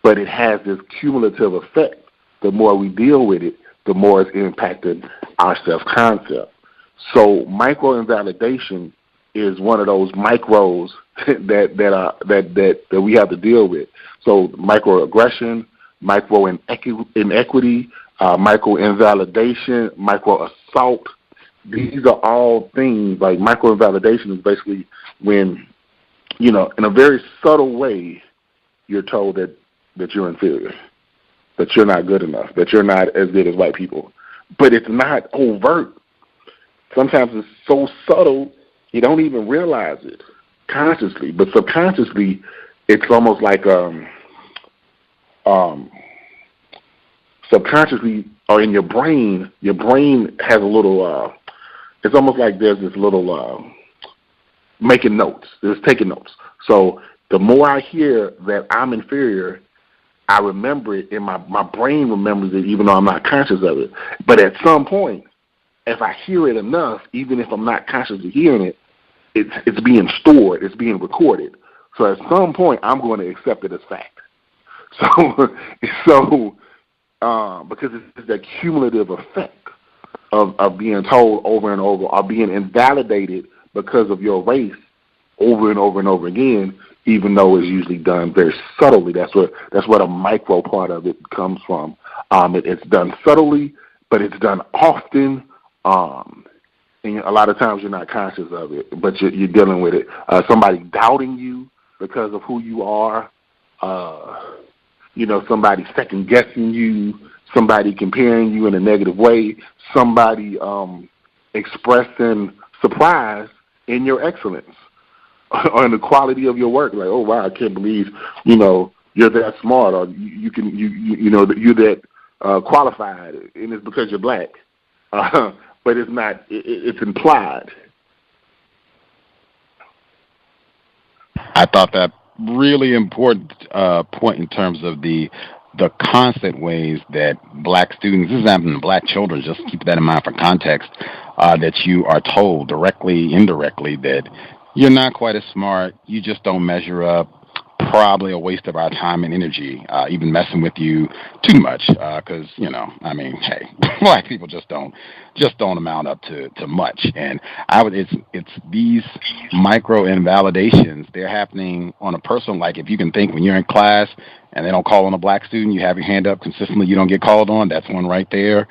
but it has this cumulative effect. The more we deal with it, the more it's impacted our self-concept. So micro-invalidation is one of those micros that we have to deal with. So microaggression, micro-inequity, micro-invalidation, micro-assault, these are all things, like micro-invalidation is basically when, in a very subtle way, you're told that you're inferior, that you're not good enough, that you're not as good as white people. But it's not overt. Sometimes it's so subtle, you don't even realize it consciously. But subconsciously, it's almost like subconsciously or in your brain has a little, it's almost like there's this little making notes. There's taking notes. So the more I hear that I'm inferior, I remember it, and my brain remembers it even though I'm not conscious of it. But at some point, if I hear it enough, even if I'm not consciously hearing it, it's being stored, it's being recorded. So at some point, I'm going to accept it as fact. So because it's the cumulative effect of being told over and over, or being invalidated because of your race over and over and over again, even though it's usually done very subtly. That's what a micro part of it comes from. It's done subtly, but it's done often. And a lot of times you're not conscious of it, but you're dealing with it. Somebody doubting you because of who you are. Somebody second guessing you. Somebody comparing you in a negative way. Somebody expressing surprise in your excellence or in the quality of your work. Like, oh wow, I can't believe you're that smart, or you're that qualified, and it's because you're black. But it's not. It's implied. I thought that really important point in terms of the constant ways that black students, this is happening to black children, just keep that in mind for context, that you are told directly, indirectly, that you're not quite as smart, you just don't measure up, probably a waste of our time and energy, even messing with you too much, because, hey, black people just don't amount up to much. And it's these micro invalidations, they're happening on a personal, like if you can think when you're in class and they don't call on a black student, you have your hand up consistently, you don't get called on, that's one right there.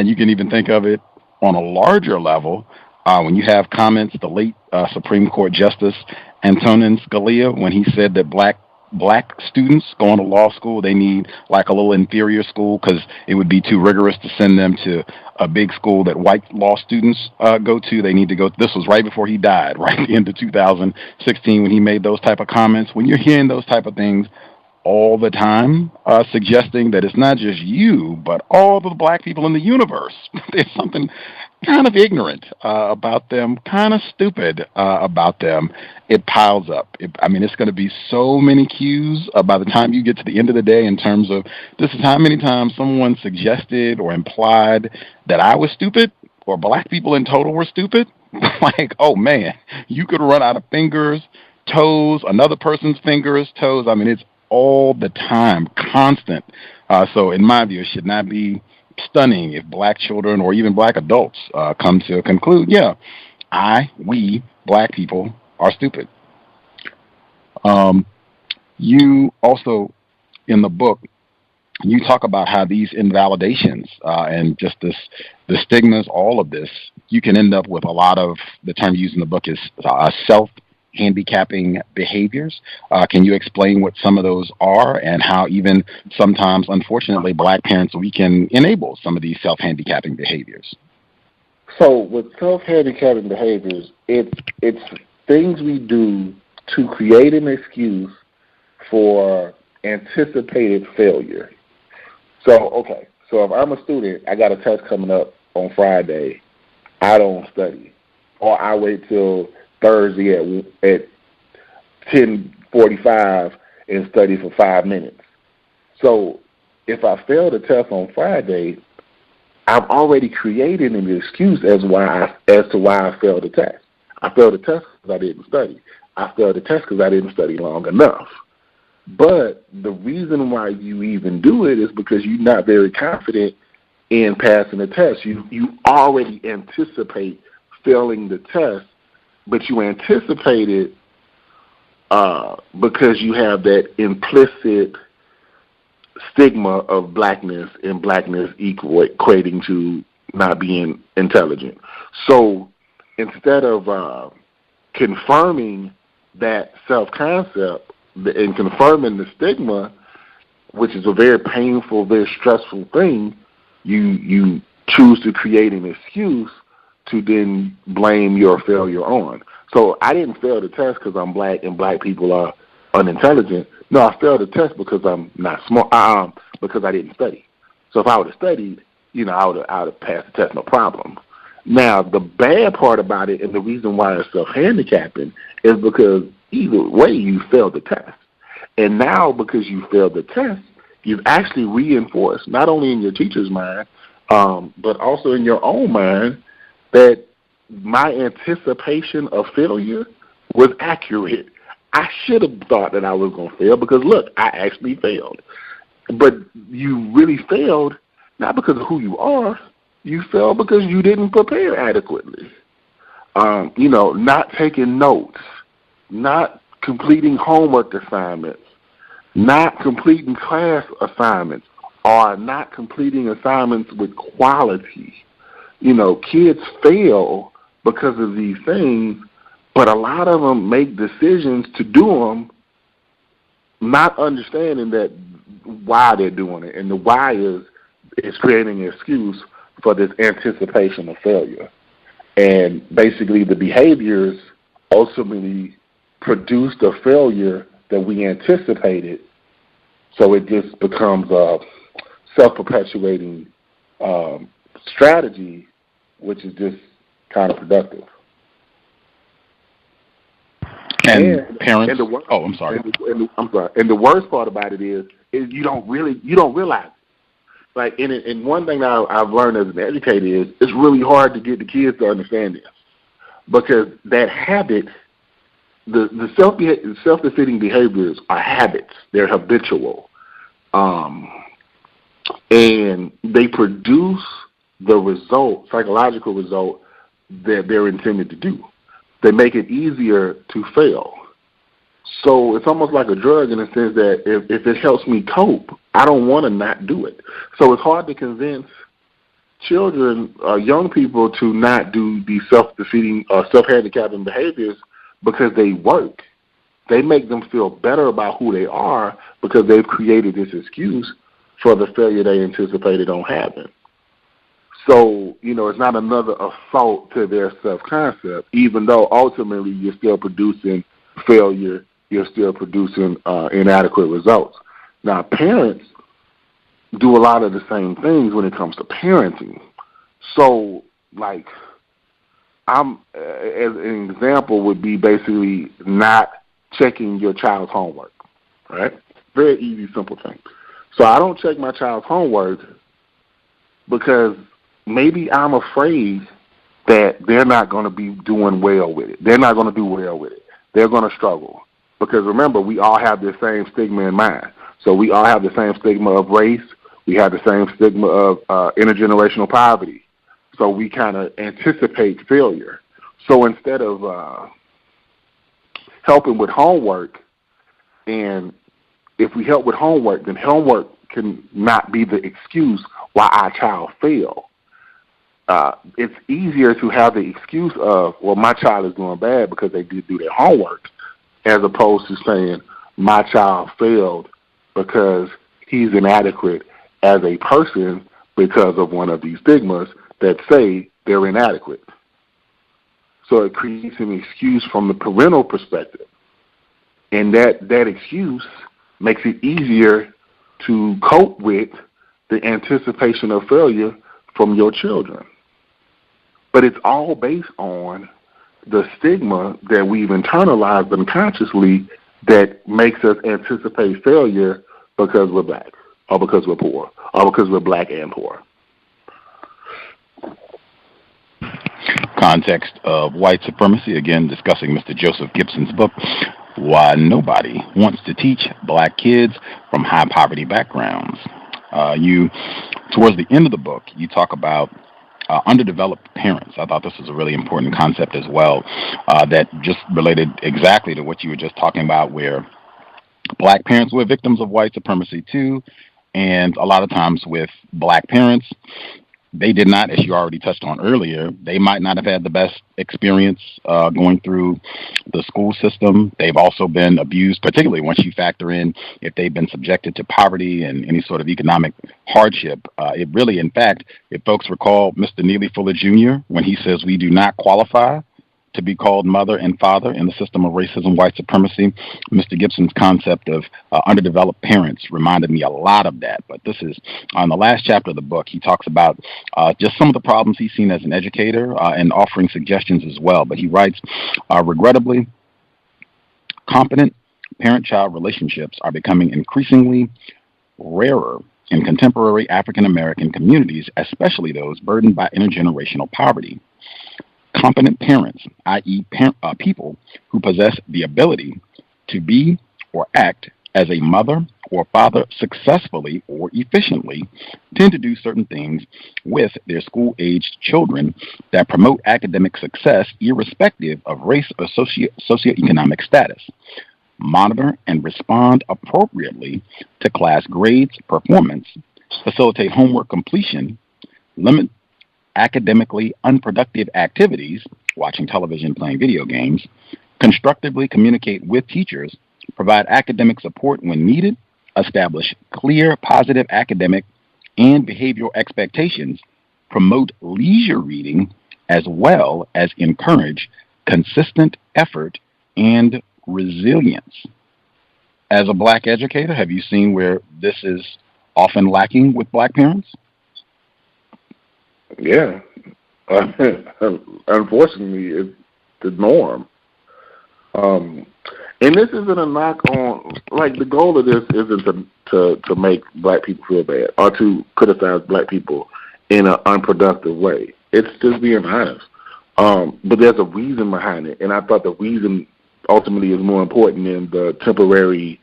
You can even think of it on a larger level when you have comments, the late Supreme Court Justice Antonin Scalia, when he said that black students going to law school, they need like a little inferior school because it would be too rigorous to send them to a big school that white law students go to. They need to go. This was right before he died, right at the end of 2016 when he made those type of comments. When you're hearing those type of things all the time, suggesting that it's not just you, but all the black people in the universe. There's something kind of ignorant about them, kind of stupid about them. It piles up. It's going to be so many cues by the time you get to the end of the day in terms of this is how many times someone suggested or implied that I was stupid or black people in total were stupid. Like, oh man, you could run out of fingers, toes, another person's fingers, toes. It's all the time, constant. So in my view, it should not be stunning if black children or even black adults come to conclude, we black people are stupid. You also, in the book, you talk about how these invalidations and just the stigmas, all of this, you can end up with a lot of, the term used in the book is self-handicapping behaviors. Can you explain what some of those are and how even sometimes, unfortunately, black parents, we can enable some of these self-handicapping behaviors? So with self-handicapping behaviors, it's things we do to create an excuse for anticipated failure. So if I'm a student, I got a test coming up on Friday, I don't study, or I wait till Thursday at 10:45 and study for 5 minutes. So if I fail the test on Friday, I've already created an excuse as to why I failed the test. I failed the test because I didn't study. I failed the test because I didn't study long enough. But the reason why you even do it is because you're not very confident in passing the test. You already anticipate failing the test, but you anticipate it because you have that implicit stigma of blackness and blackness equating to not being intelligent. So instead of confirming that self-concept and confirming the stigma, which is a very painful, very stressful thing, you choose to create an excuse to then blame your failure on. So I didn't fail the test because I'm black and black people are unintelligent. No, I failed the test because I'm not smart, because I didn't study. So if I would have studied, I would have passed the test, no problem. Now, the bad part about it and the reason why it's self-handicapping is because either way you failed the test. And now because you failed the test, you've actually reinforced, not only in your teacher's mind, but also in your own mind, that my anticipation of failure was accurate. I should have thought that I was going to fail because, look, I actually failed. But you really failed not because of who you are. You failed because you didn't prepare adequately. Not taking notes, not completing homework assignments, not completing class assignments, or not completing assignments with quality. Kids fail because of these things, but a lot of them make decisions to do them not understanding that why they're doing it. And the why is creating an excuse for this anticipation of failure. And basically the behaviors ultimately produce the failure that we anticipated, so it just becomes a self-perpetuating strategy, which is just counterproductive. And parents. I'm sorry. And the worst part about it is you don't realize it. Like, and one thing I've learned as an educator is it's really hard to get the kids to understand this, because that habit, the self-defeating behaviors are habits. They're habitual, and they produce the psychological result that they're intended to do. They make it easier to fail. So it's almost like a drug in the sense that if it helps me cope, I don't want to not do it. So it's hard to convince children, young people, to not do these self-defeating or self-handicapping behaviors because they work. They make them feel better about who they are because they've created this excuse for the failure they anticipated on having. So, it's not another assault to their self-concept, even though ultimately you're still producing failure, you're still producing inadequate results. Now, parents do a lot of the same things when it comes to parenting. So, like, as an example would be basically not checking your child's homework, right? Very easy, simple thing. So I don't check my child's homework because maybe I'm afraid that they're not going to be doing well with it. They're not going to do well with it. They're going to struggle. Because remember, we all have the same stigma in mind. So we all have the same stigma of race. We have the same stigma of intergenerational poverty. So we kind of anticipate failure. So instead of helping with homework, and if we help with homework, then homework can not be the excuse why our child failed. It's easier to have the excuse of, well, my child is doing bad because they did do their homework, as opposed to saying my child failed because he's inadequate as a person because of one of these stigmas that say they're inadequate. So it creates an excuse from the parental perspective. And that excuse makes it easier to cope with the anticipation of failure from your children. But it's all based on the stigma that we've internalized unconsciously that makes us anticipate failure because we're black, or because we're poor, or because we're black and poor. Context of White Supremacy, again discussing Mr. Joseph Gibson's book, Why Nobody Wants to Teach Black Kids from High Poverty Backgrounds. Towards the end of the book, you talk about underdeveloped parents. I thought this was a really important concept as well, that just related exactly to what you were just talking about, where black parents were victims of white supremacy too, and a lot of times with black parents, they did not, as you already touched on earlier, they might not have had the best experience going through the school system. They've also been abused, particularly once you factor in if they've been subjected to poverty and any sort of economic hardship. It really, in fact, if folks recall Mr. Neely Fuller Jr., when he says we do not qualify to be called mother and father in the system of racism, white supremacy, Mr. Gibson's concept of underdeveloped parents reminded me a lot of that. But this is on the last chapter of the book. He talks about just some of the problems he's seen as an educator and offering suggestions as well. But he writes, regrettably, competent parent-child relationships are becoming increasingly rarer in contemporary African-American communities, especially those burdened by intergenerational poverty. competent parents, i.e. people who possess the ability to be or act as a mother or father successfully or efficiently, tend to do certain things with their school-aged children that promote academic success irrespective of race or socioeconomic status. Monitor and respond appropriately to class grades, performance, facilitate homework completion, limit academically unproductive activities, watching television, playing video games, constructively communicate with teachers, provide academic support when needed, establish clear, positive academic and behavioral expectations, promote leisure reading, as well as encourage consistent effort and resilience. As a Black educator, have you seen where this is often lacking with Black parents? Yeah. Unfortunately, it's the norm. And this isn't a knock on, like, the goal of this isn't to make Black people feel bad or to criticize Black people in an unproductive way. It's just being honest. But there's a reason behind it, and I thought the reason ultimately is more important than the temporary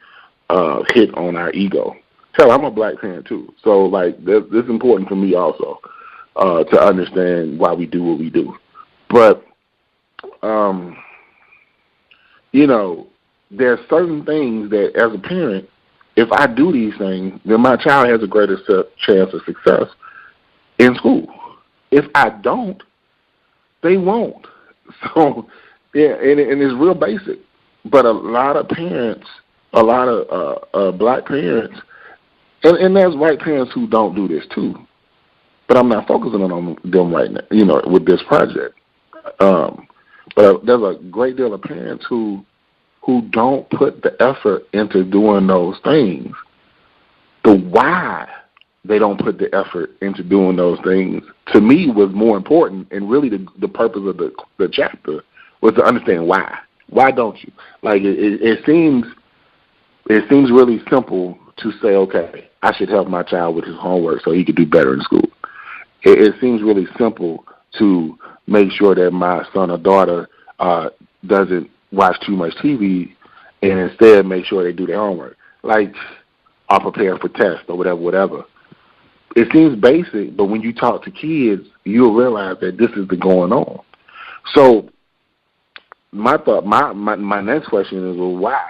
hit on our ego. Hell, I'm a Black parent too, so like this is important for me also to understand why we do what we do. But you know, there are certain things that, as a parent, if I do these things, then my child has a greater chance of success in school. If I don't, they won't. So, yeah, and it's real basic. But a lot of parents, a lot of Black parents, and there's white parents who don't do this too. But I'm not focusing on them right now, you know, with this project. But there's a great deal of parents who don't put the effort into doing those things. The why they don't put the effort into doing those things, to me, was more important, and really the purpose of the chapter was to understand why. Why don't you? Like, it seems really simple to say, okay, I should help my child with his homework so he could do better in school. It seems really simple to make sure that my son or daughter doesn't watch too much TV and instead make sure they do their homework, like, are prepared for tests or whatever. It seems basic, but when you talk to kids, you'll realize that this is going on. So my next question is, well, why?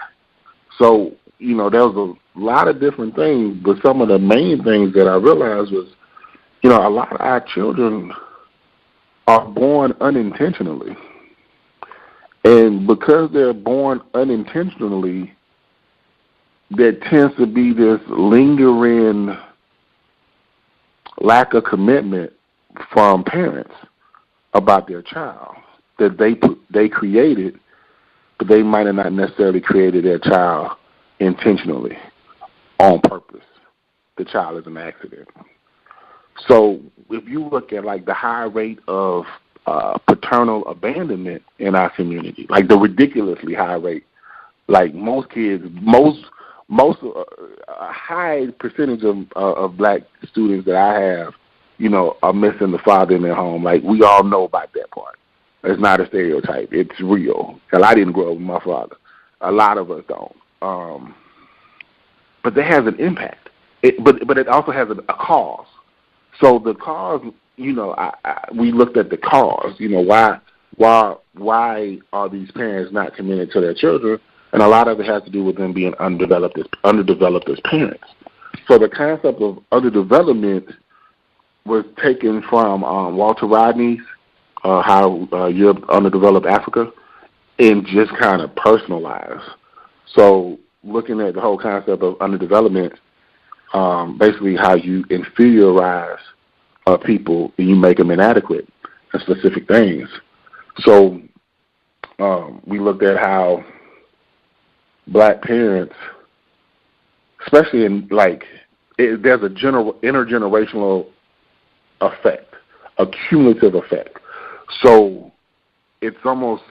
So, you know, there was a lot of different things, but some of the main things that I realized was, you know, a lot of our children are born unintentionally. And because they're born unintentionally, there tends to be this lingering lack of commitment from parents about their child that they created, but they might have not necessarily created their child intentionally, on purpose. The child is an accident. So if you look at, like, the high rate of paternal abandonment in our community, like the ridiculously high rate, like most kids, a high percentage of Black students that I have, you know, are missing the father in their home. Like, we all know about that part. It's not a stereotype. It's real. Hell, I didn't grow up with my father. A lot of us don't. But that has an impact. But it also has a cause. So the cause, you know, we looked at the cause. You know, why are these parents not committed to their children? And a lot of it has to do with them being underdeveloped as parents. So the concept of underdevelopment was taken from Walter Rodney's How Europe Underdeveloped Africa, and just kind of personalized. So looking at the whole concept of underdevelopment, basically how you inferiorize people and you make them inadequate in specific things. So we looked at how Black parents, especially in, like, there's a intergenerational effect, a cumulative effect. So it's almost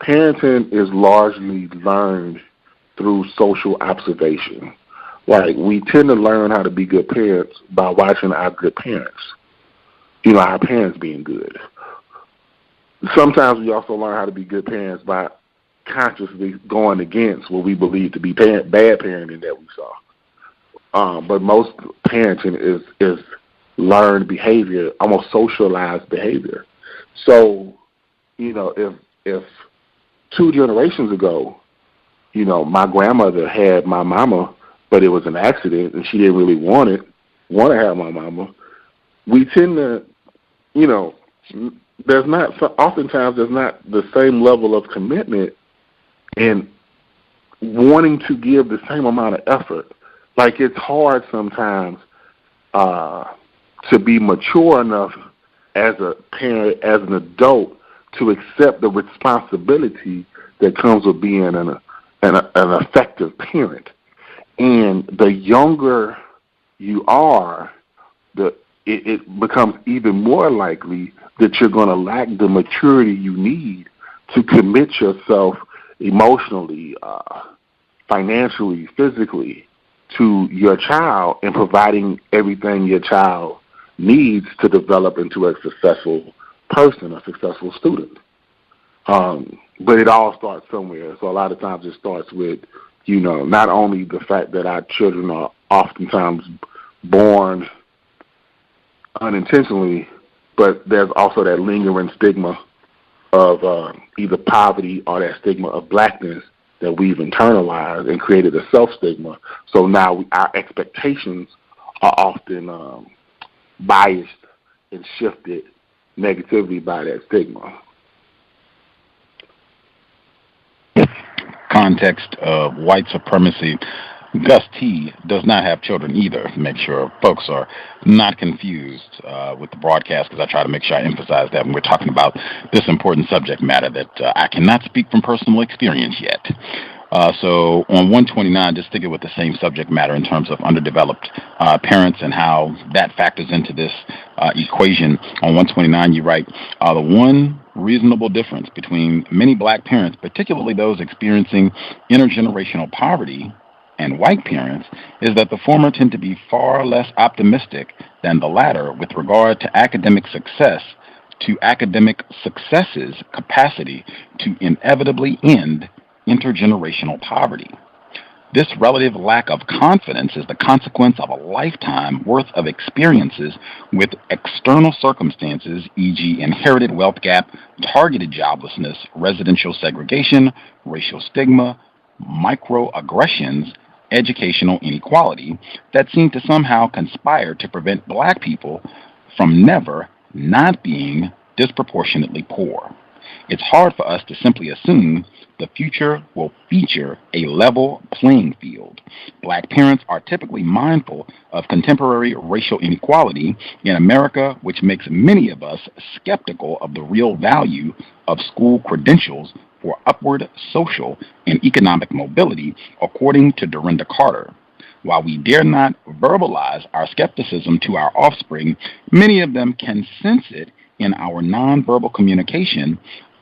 parenting is largely learned through social observation. Like, we tend to learn how to be good parents by watching our good parents. You know, our parents being good. sometimes we also learn how to be good parents by consciously going against what we believe to be bad parenting that we saw. But most parenting is learned behavior, almost socialized behavior. So, if 2 generations ago, my grandmother had my mama, but it was an accident and she didn't really want to have my mama, we tend to, oftentimes there's not the same level of commitment and wanting to give the same amount of effort. Like, it's hard sometimes to be mature enough as a parent, as an adult, to accept the responsibility that comes with being an effective parent. And the younger you are, it becomes even more likely that you're going to lack the maturity you need to commit yourself emotionally, financially, physically to your child and providing everything your child needs to develop into a successful person, a successful student. But it all starts somewhere. So a lot of times it starts with, not only the fact that our children are oftentimes born unintentionally, but there's also that lingering stigma of either poverty or that stigma of blackness that we've internalized and created a self-stigma. So now our expectations are often biased and shifted negatively by that stigma. Context of White Supremacy. Gus T does not have children either. Make sure folks are not confused with the broadcast, because I try to make sure I emphasize that when we're talking about this important subject matter that I cannot speak from personal experience yet. So on 129, just sticking with the same subject matter in terms of underdeveloped parents and how that factors into this equation. On 129, you write, the one reasonable difference between many black parents, particularly those experiencing intergenerational poverty, and white parents, is that the former tend to be far less optimistic than the latter with regard to academic success's capacity to inevitably end intergenerational poverty. This relative lack of confidence is the consequence of a lifetime worth of experiences with external circumstances, e.g. inherited wealth gap, targeted joblessness, residential segregation, racial stigma, microaggressions, educational inequality, that seem to somehow conspire to prevent black people from never not being disproportionately poor. It's hard for us to simply assume the future will feature a level playing field. Black parents are typically mindful of contemporary racial inequality in America, which makes many of us skeptical of the real value of school credentials for upward social and economic mobility, according to Dorinda Carter. While we dare not verbalize our skepticism to our offspring, many of them can sense it in our nonverbal communication,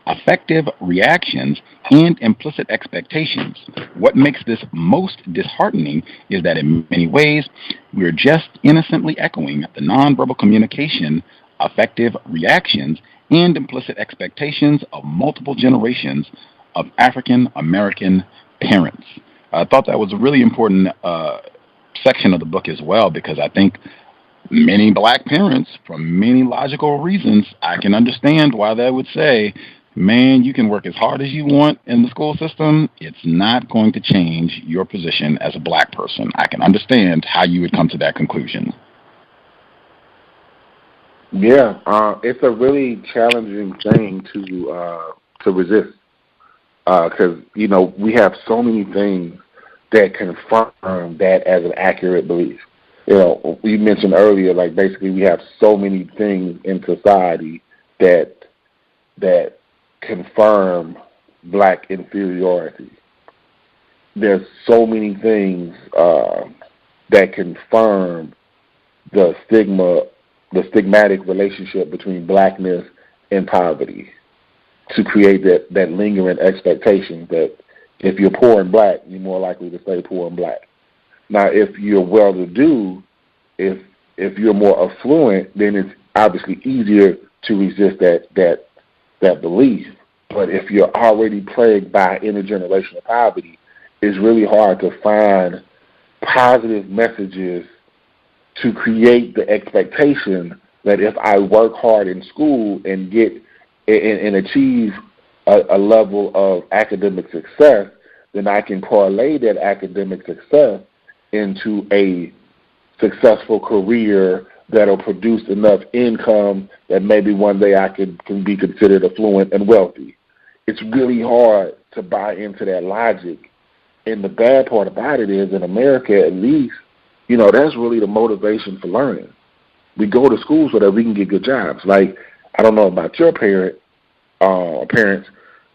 affective reactions, and implicit expectations. What makes this most disheartening is that in many ways, we're just innocently echoing the nonverbal communication, affective reactions, and implicit expectations of multiple generations of African American parents. I thought that was a really important section of the book as well, because I think many black parents, for many logical reasons, I can understand why they would say, man, you can work as hard as you want in the school system. It's not going to change your position as a black person. I can understand how you would come to that conclusion. Yeah, it's a really challenging thing to resist, because we have so many things that confirm that as an accurate belief. We mentioned earlier, like, basically we have so many things in society that confirm black inferiority. There's so many things that confirm the stigmatic relationship between blackness and poverty, to create that lingering expectation that if you're poor and black, you're more likely to stay poor and black. Now, if you're well-to-do, if you're more affluent, then it's obviously easier to resist that that belief. But if you're already plagued by intergenerational poverty, it's really hard to find positive messages to create the expectation that if I work hard in school and get and achieve a level of academic success, then I can parlay that academic success into a successful career that'll produce enough income that maybe one day I can be considered affluent and wealthy. It's really hard to buy into that logic. And the bad part about it is, in America at least, that's really the motivation for learning. We go to school so that we can get good jobs. Like, I don't know about your parents,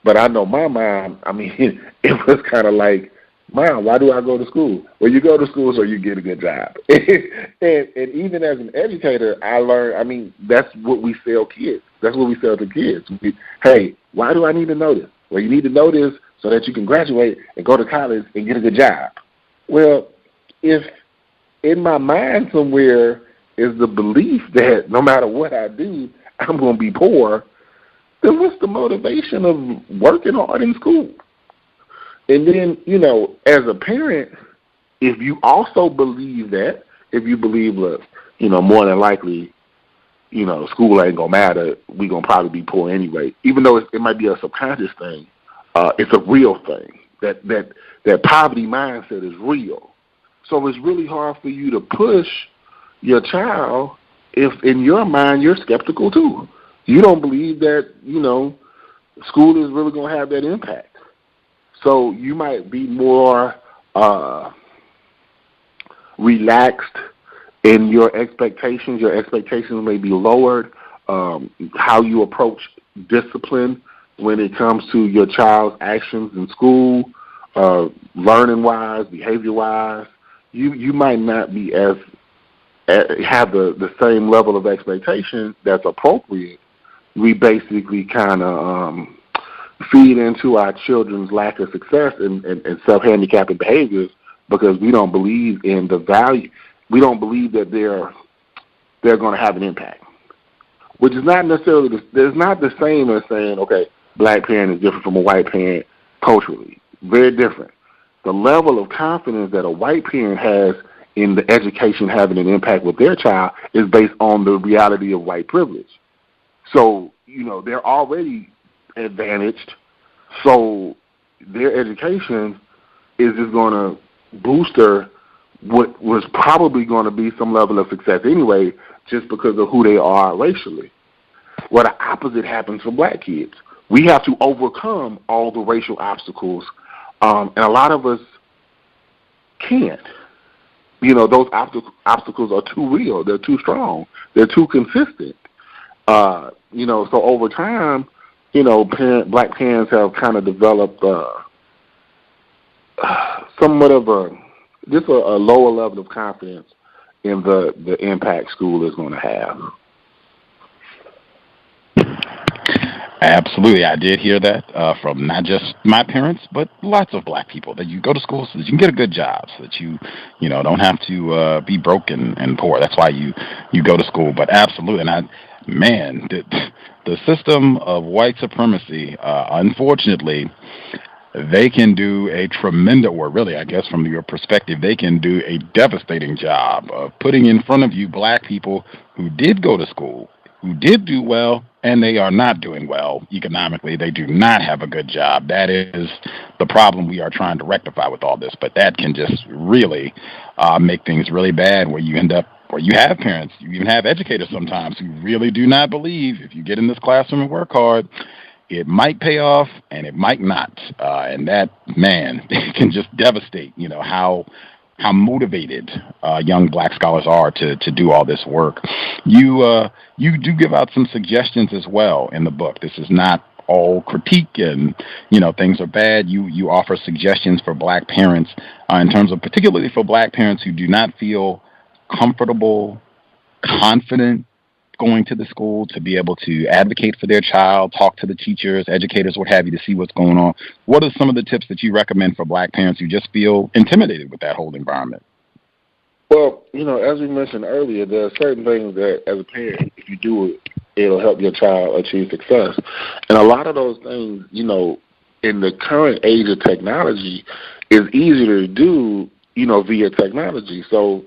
but I know my mom, it was kind of like, Mom, why do I go to school? Well, you go to school so you get a good job. and even as an educator, I learned, that's what we sell kids. That's what we sell to kids. Hey, why do I need to know this? Well, you need to know this so that you can graduate and go to college and get a good job. Well, if in my mind somewhere is the belief that no matter what I do, I'm going to be poor, then what's the motivation of working hard in school? And then, as a parent, if you also believe that, if you believe, look, more than likely, school ain't going to matter, we going to probably be poor anyway, even though it might be a subconscious thing, it's a real thing. That poverty mindset is real. So it's really hard for you to push your child if in your mind you're skeptical too. You don't believe that, school is really going to have that impact. So you might be more relaxed in your expectations. Your expectations may be lowered. How you approach discipline when it comes to your child's actions in school, learning-wise, behavior-wise, you might not be have the same level of expectation that's appropriate. We basically kind of feed into our children's lack of success and self-handicapping behaviors because we don't believe in the value. We don't believe that they're going to have an impact, which is not necessarily it's not the same as saying, okay, black parent is different from a white parent culturally. Very different. The level of confidence that a white parent has in the education having an impact with their child is based on the reality of white privilege. So, they're already advantaged, so their education is just going to booster what was probably going to be some level of success anyway, just because of who they are racially. Well, the opposite happens for black kids. We have to overcome all the racial obstacles, and a lot of us can't. Those obstacles are too real. They're too strong. They're too consistent. So over time, black parents have kind of developed somewhat of a lower level of confidence in the impact school is going to have. Absolutely. I did hear that from not just my parents, but lots of black people, that you go to school so that you can get a good job, so that you don't have to be broke and poor. That's why you go to school. But absolutely. And the system of white supremacy, unfortunately, they can do a tremendous, or really, I guess, from your perspective, they can do a devastating job of putting in front of you black people who did go to school, who did do well, and they are not doing well economically. They do not have a good job. That is the problem we are trying to rectify with all this. But that can just really make things really bad, where you end up, or you have parents, you even have educators sometimes who really do not believe if you get in this classroom and work hard, it might pay off and it might not. And that, man, it can just devastate, how motivated young black scholars are to do all this work. You do give out some suggestions as well in the book. This is not all critique and, things are bad. You offer suggestions for black parents in terms of, particularly for black parents who do not feel comfortable, confident going to the school to be able to advocate for their child, talk to the teachers, educators, what have you, to see what's going on. What are some of the tips that you recommend for black parents who just feel intimidated with that whole environment? Well, as we mentioned earlier, there are certain things that, as a parent, if you do it, it'll help your child achieve success. And a lot of those things, you know, in the current age of technology, is easier to do, you know, via technology. So,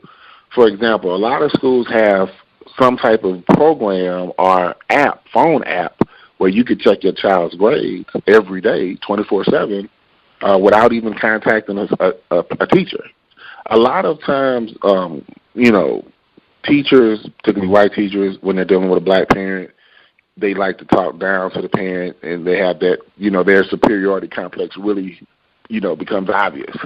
for example, a lot of schools have some type of program or app, phone app, where you could check your child's grades every day, 24/7, without even contacting a teacher. A lot of times, you know, teachers, particularly white teachers, when they're dealing with a black parent, they like to talk down to the parent, and they have that, you know, their superiority complex really, you know, becomes obvious.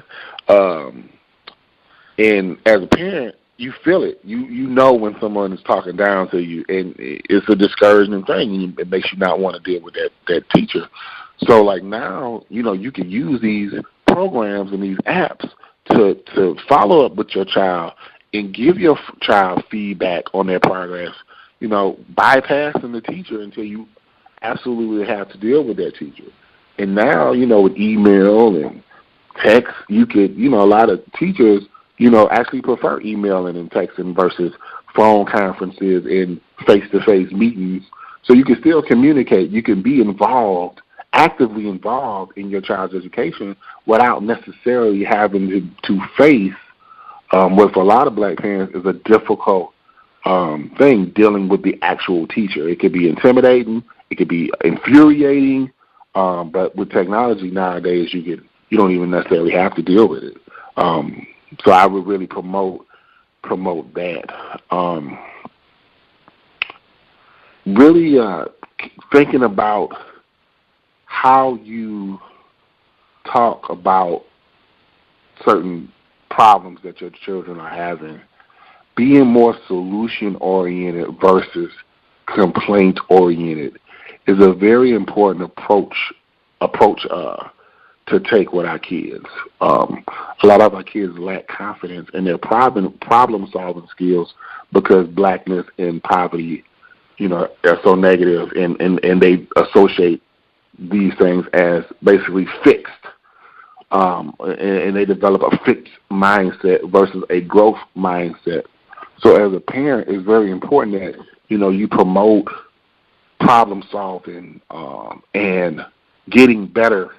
And as a parent, you feel it. You know when someone is talking down to you, and it's a discouraging thing, and it makes you not want to deal with that teacher. So, like, now, you know, you can use these programs and these apps to follow up with your child and give your child feedback on their progress, you know, bypassing the teacher until you absolutely have to deal with that teacher. And now, you know, with email and text, you could, you know, a lot of teachers, you know, actually prefer emailing and texting versus phone conferences and face-to-face meetings. So you can still communicate. You can be involved, actively involved in your child's education without necessarily having to face what for a lot of black parents is a difficult thing, dealing with the actual teacher. It could be intimidating. It could be infuriating. But with technology nowadays, you don't even necessarily have to deal with it. So I would really promote that. Really thinking about how you talk about certain problems that your children are having, being more solution-oriented versus complaint-oriented is a very important approach to take with our kids. A lot of our kids lack confidence in their problem-solving skills because blackness and poverty, you know, are so negative, and they associate these things as basically fixed. And they develop a fixed mindset versus a growth mindset. So as a parent, it's very important that, you know, you promote problem solving and getting better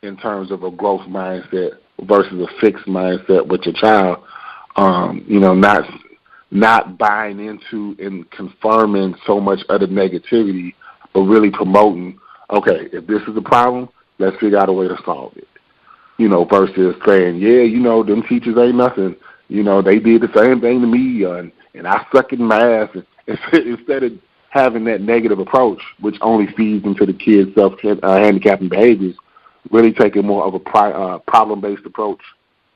in terms of a growth mindset versus a fixed mindset with your child. You know, not buying into and confirming so much of the negativity, but really promoting, okay, if this is a problem, let's figure out a way to solve it. You know, versus saying, yeah, you know, them teachers ain't nothing. You know, they did the same thing to me, and I suck in math. Instead of having that negative approach, which only feeds into the kids' self-handicapping behaviors, really taking more of a problem-based approach.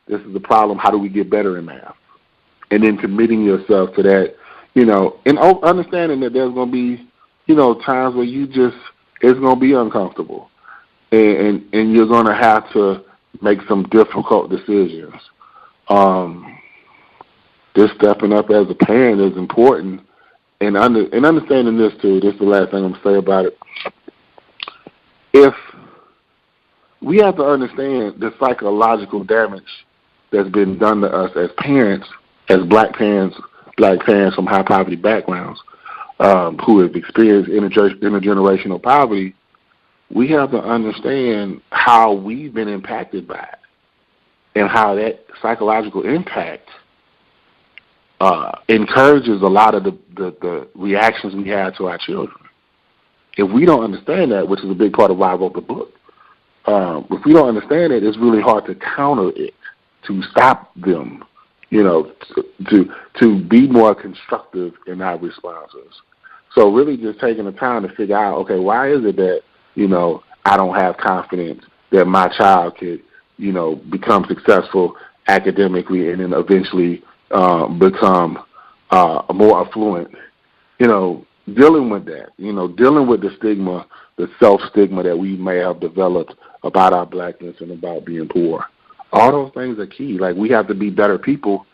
This is the problem. How do we get better in math? And then committing yourself to that, you know, and understanding that there's going to be, you know, times where it's going to be uncomfortable. And you're going to have to make some difficult decisions. Just stepping up as a parent is important. And understanding this, too, this is the last thing I'm going to say about it. If we have to understand the psychological damage that's been done to us as parents, as black parents from high poverty backgrounds, who have experienced intergenerational poverty, we have to understand how we've been impacted by it and how that psychological impact encourages a lot of the reactions we have to our children. If we don't understand that, which is a big part of why I wrote the book, if we don't understand it, it's really hard to counter it, to stop them, you know, to be more constructive in our responses. So really just taking the time to figure out, okay, why is it that, you know, I don't have confidence that my child could, you know, become successful academically and then eventually become more affluent, you know, dealing with that, you know, dealing with the stigma, the self-stigma that we may have developed about our blackness and about being poor. All those things are key. Like, we have to be better people.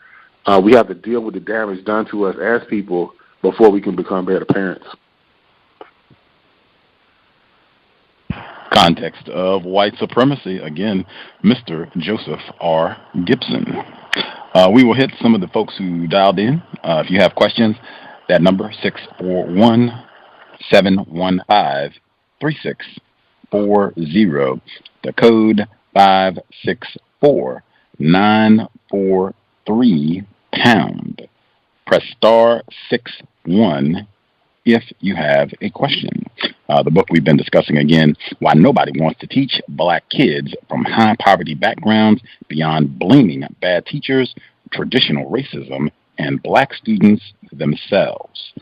We have to deal with the damage done to us as people before we can become better parents. Context of White Supremacy. Again, Mr. Joseph R. Gibson. We will hit some of the folks who dialed in. If you have questions, that number, 715-3640. The code 564-943#. Press star 61 if you have a question. The book we've been discussing again, Why Nobody Wants to Teach Black Kids from High Poverty Backgrounds Beyond Blaming Bad Teachers, Traditional Racism, and Black Students Themselves.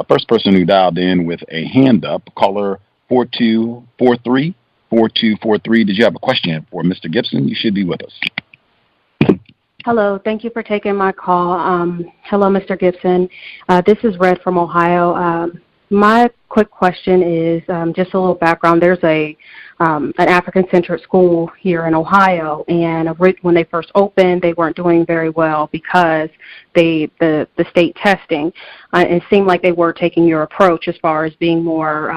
First person who dialed in with a hand up, caller 4243. 4243, did you have a question for Mr. Gibson? You should be with us. Hello, thank you for taking my call. Hello, Mr. Gibson. This is Red from Ohio. My quick question is just a little background. There's an African-centered school here in Ohio, and when they first opened, they weren't doing very well because the state testing. It seemed like they were taking your approach as far as being more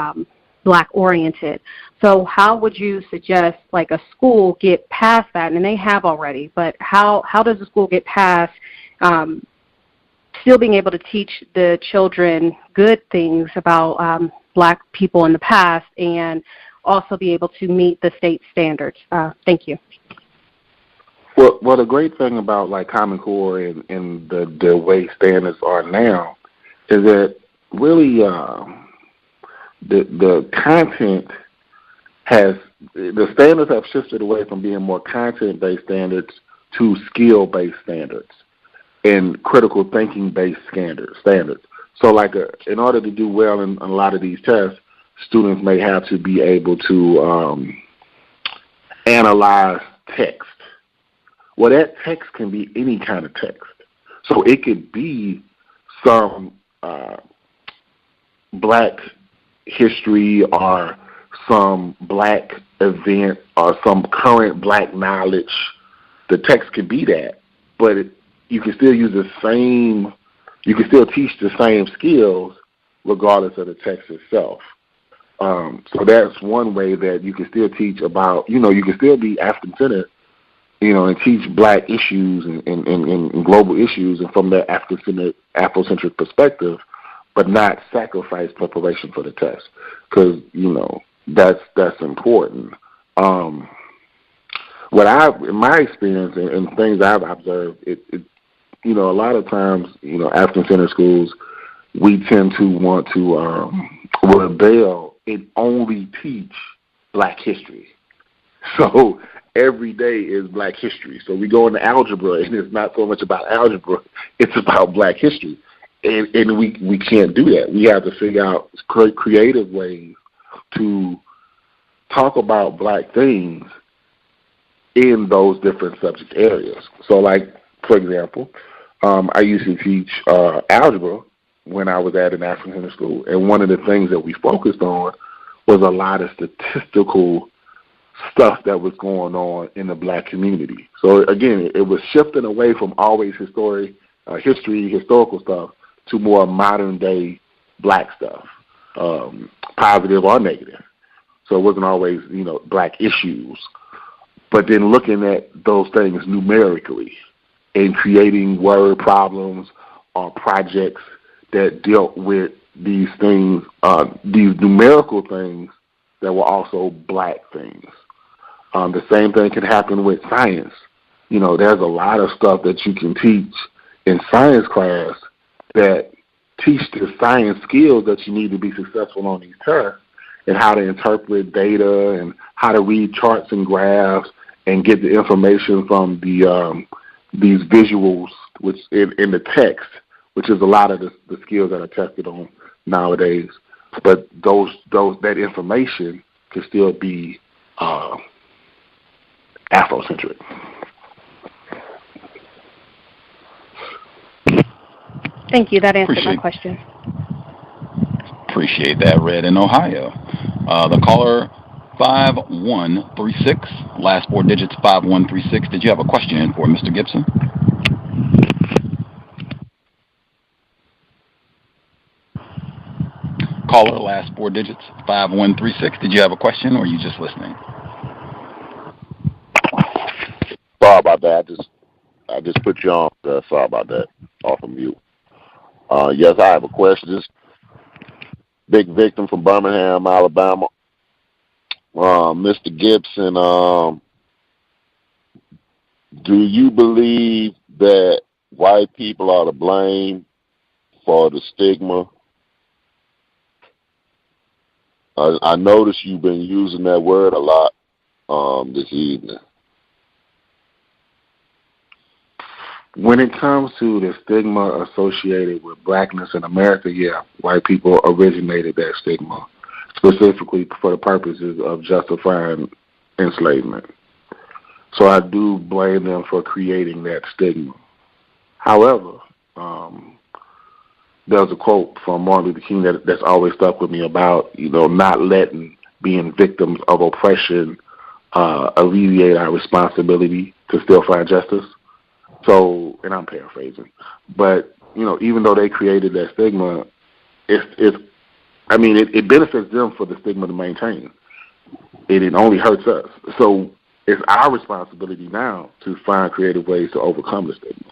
Black-oriented. So how would you suggest like a school get past that? And they have already, but how does the school get past still being able to teach the children good things about Black people in the past and also be able to meet the state standards? Thank you. Well, the great thing about like Common Core and the way standards are now is that really the content the standards have shifted away from being more content-based standards to skill-based standards and critical thinking-based standards. So like in order to do well in a lot of these tests, students may have to be able to analyze text. Well, that text can be any kind of text. So it could be some Black history or some Black event or some current Black knowledge. The text could be that, but you can still use you can still teach the same skills regardless of the text itself. So that's one way that you can still teach about, you can still be African-centered, and teach Black issues and global issues and from that Afrocentric perspective, but not sacrifice preparation for the test because, that's important. In my experience and things I've observed, a lot of times, African-centered schools, we tend to want to rebel and only teach Black history. So every day is Black history. So we go into algebra, and it's not so much about algebra, it's about Black history. And we can't do that. We have to figure out creative ways to talk about Black things in those different subject areas. So like, for example, I used to teach algebra when I was at an African school, and one of the things that we focused on was a lot of statistical stuff that was going on in the Black community. So again, it was shifting away from always historical stuff to more modern day Black stuff, positive or negative. So it wasn't always, Black issues, but then looking at those things numerically and creating word problems or projects that dealt with these things, these numerical things that were also Black things. The same thing can happen with science. There's a lot of stuff that you can teach in science class that teach the science skills that you need to be successful on these tests and how to interpret data and how to read charts and graphs and get the information from these visuals, which in the text, which is a lot of the skills that are tested on nowadays. But that information can still be Afrocentric. Thank you. That answered my question. Appreciate that, Red in Ohio. The caller 5136, last four digits 5136. Did you have a question for Mr. Gibson? Caller, last four digits 5136. Did you have a question, or are you just listening? Sorry about that. I just put you on. Sorry about that. Off of mute. Yes, I have a question. Big Victim from Birmingham, Alabama. Mr. Gibson, do you believe that white people are to blame for the stigma? I noticed you've been using that word a lot this evening. When it comes to the stigma associated with blackness in America, yeah, white people originated that stigma, specifically for the purposes of justifying enslavement. So I do blame them for creating that stigma. However, there's a quote from Martin Luther King that's always stuck with me about, not letting being victims of oppression alleviate our responsibility to still find justice. So, and I'm paraphrasing, but, even though they created that stigma, it benefits them for the stigma to maintain. It only hurts us. So it's our responsibility now to find creative ways to overcome the stigma.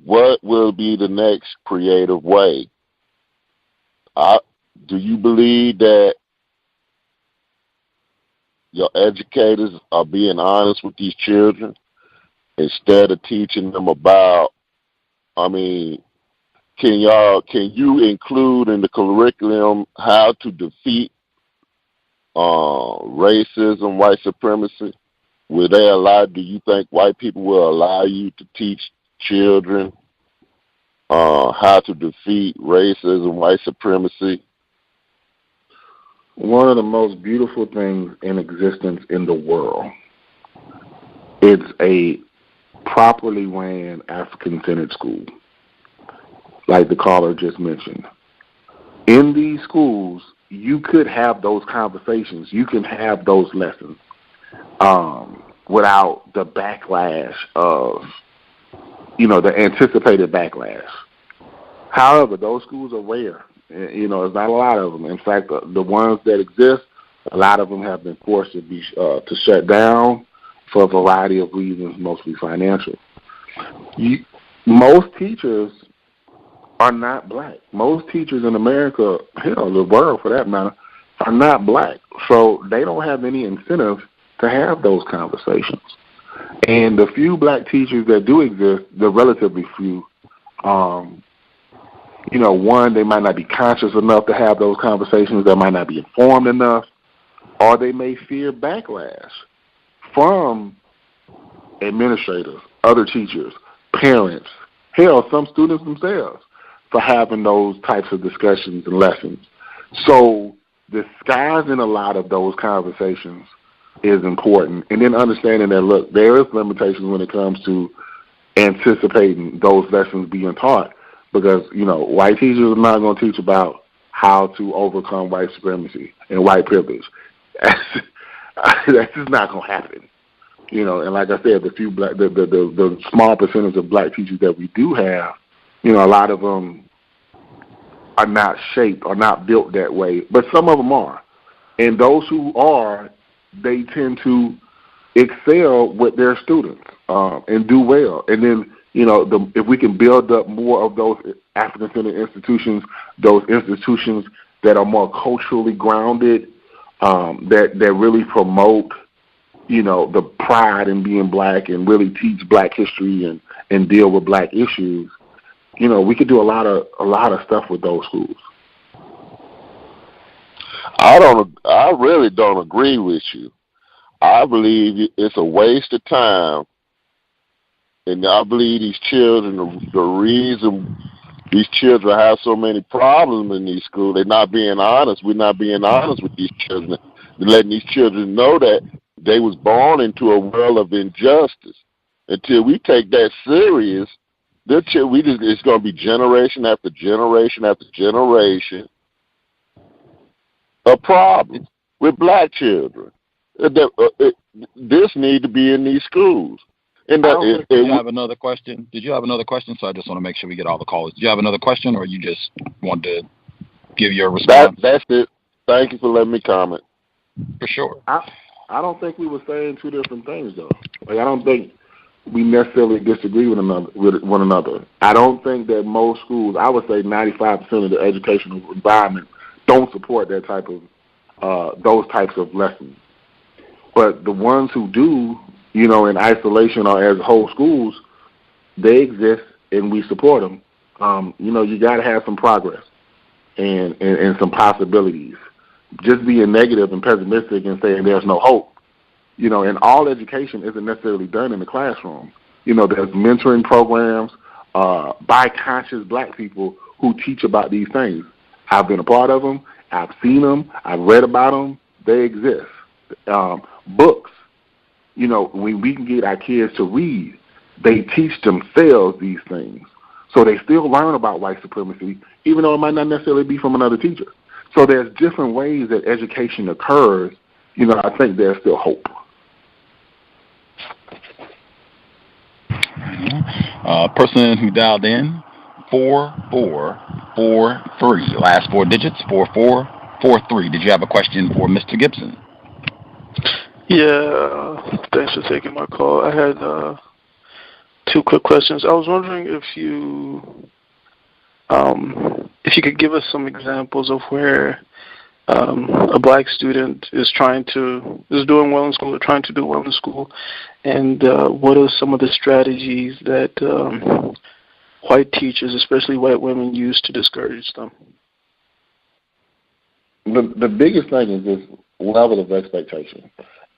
What will be the next creative way? Do you believe that your educators are being honest with these children instead of teaching them about, can you include in the curriculum how to defeat racism, white supremacy? Do you think white people will allow you to teach children how to defeat racism, white supremacy? One of the most beautiful things in existence in the world, it's a properly ran African-centered school, like the caller just mentioned. In these schools, you could have those conversations. You can have those lessons without the backlash of, the anticipated backlash. However, those schools are rare. There's not a lot of them. In fact, the ones that exist, a lot of them have been forced to shut down for a variety of reasons, mostly financial. Most teachers are not black. Most teachers in America, the world for that matter, are not black. So they don't have any incentive to have those conversations. And the few black teachers that do exist, they're relatively few. One, they might not be conscious enough to have those conversations. They might not be informed enough, or they may fear backlash from administrators, other teachers, parents, some students themselves, for having those types of discussions and lessons. So disguising a lot of those conversations is important. And then understanding that, look, there is limitations when it comes to anticipating those lessons being taught. Because, white teachers are not going to teach about how to overcome white supremacy and white privilege. That's just not going to happen. And like I said, the small percentage of black teachers that we do have, a lot of them are not shaped or not built that way, but some of them are. And those who are, they tend to excel with their students and do well. And then, if we can build up more of those African-centered institutions, those institutions that are more culturally grounded, that really promote, the pride in being black and really teach black history and deal with black issues, we could do a lot of stuff with those schools. I really don't agree with you. I believe it's a waste of time. And I believe these children, the reason these children have so many problems in these schools, they're not being honest. We're not being honest with these children. We're letting these children know that they was born into a world of injustice. Until we take that serious, it's going to be generation after generation after generation of problems with black children. This need to be in these schools. And did you have another question? So I just want to make sure we get all the callers. Did you have another question, or you just want to give your response? That's it. Thank you for letting me comment. For sure. I don't think we were saying two different things, though. I don't think we necessarily disagree with one another. I don't think that most schools, I would say 95% of the educational environment, don't support that type of those types of lessons. But the ones who do, you know, in isolation or as whole schools, they exist and we support them. You know, you got to have some progress and some possibilities. Just being negative and pessimistic and saying there's no hope, you know, and all education isn't necessarily done in the classroom. You know, there's mentoring programs by conscious black people who teach about these things. I've been a part of them. I've seen them. I've read about them. They exist. Books, you know, when we can get our kids to read, they teach themselves these things. So they still learn about white supremacy, even though it might not necessarily be from another teacher. So there's different ways that education occurs. You know, I think there's still hope. Person who dialed in, 4443. Last four digits, 4443. Did you have a question for Mr. Gibson? Yeah, thanks for taking my call. I had two quick questions. I was wondering if you could give us some examples of where a black student is doing well in school or trying to do well in school, and what are some of the strategies that white teachers, especially white women, use to discourage them? The biggest thing is this level of expectation.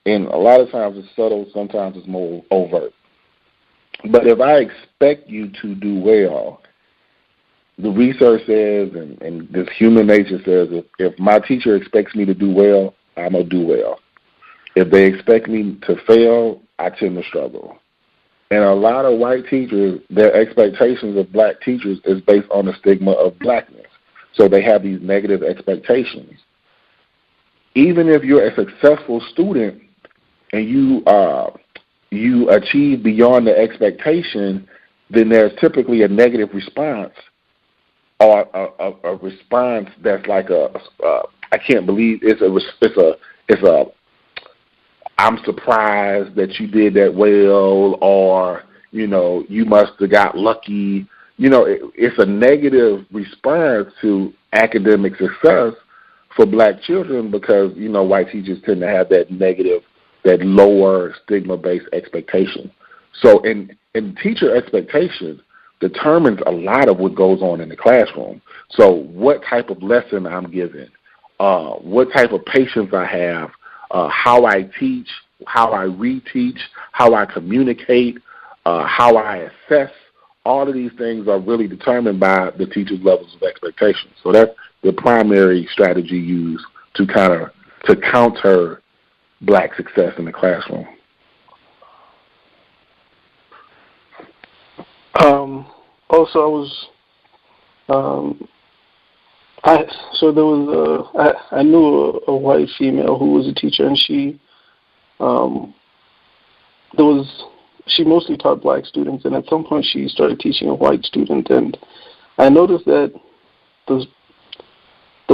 And a lot of times it's subtle, sometimes it's more overt. But if I expect you to do well, the research says, and this human nature says, if my teacher expects me to do well, I'm going to do well. If they expect me to fail, I tend to struggle. And a lot of white teachers, their expectations of black teachers is based on the stigma of blackness. So they have these negative expectations. Even if you're a successful student and you achieve beyond the expectation, then there's typically a negative response, or a response that's like I can't believe it's a I'm surprised that you did that well, or you know, you must have got lucky. You know, it's a negative response to academic success for black children because, you know, white teachers tend to have that negative, that lower stigma-based expectation. So in teacher expectation determines a lot of what goes on in the classroom. So what type of lesson I'm giving, what type of patience I have, how I teach, how I reteach, how I communicate, how I assess, all of these things are really determined by the teacher's levels of expectation. So that's the primary strategy used to counter black success in the classroom. Also, I knew a white female who was a teacher, and she mostly taught black students, and at some point she started teaching a white student, and I noticed that the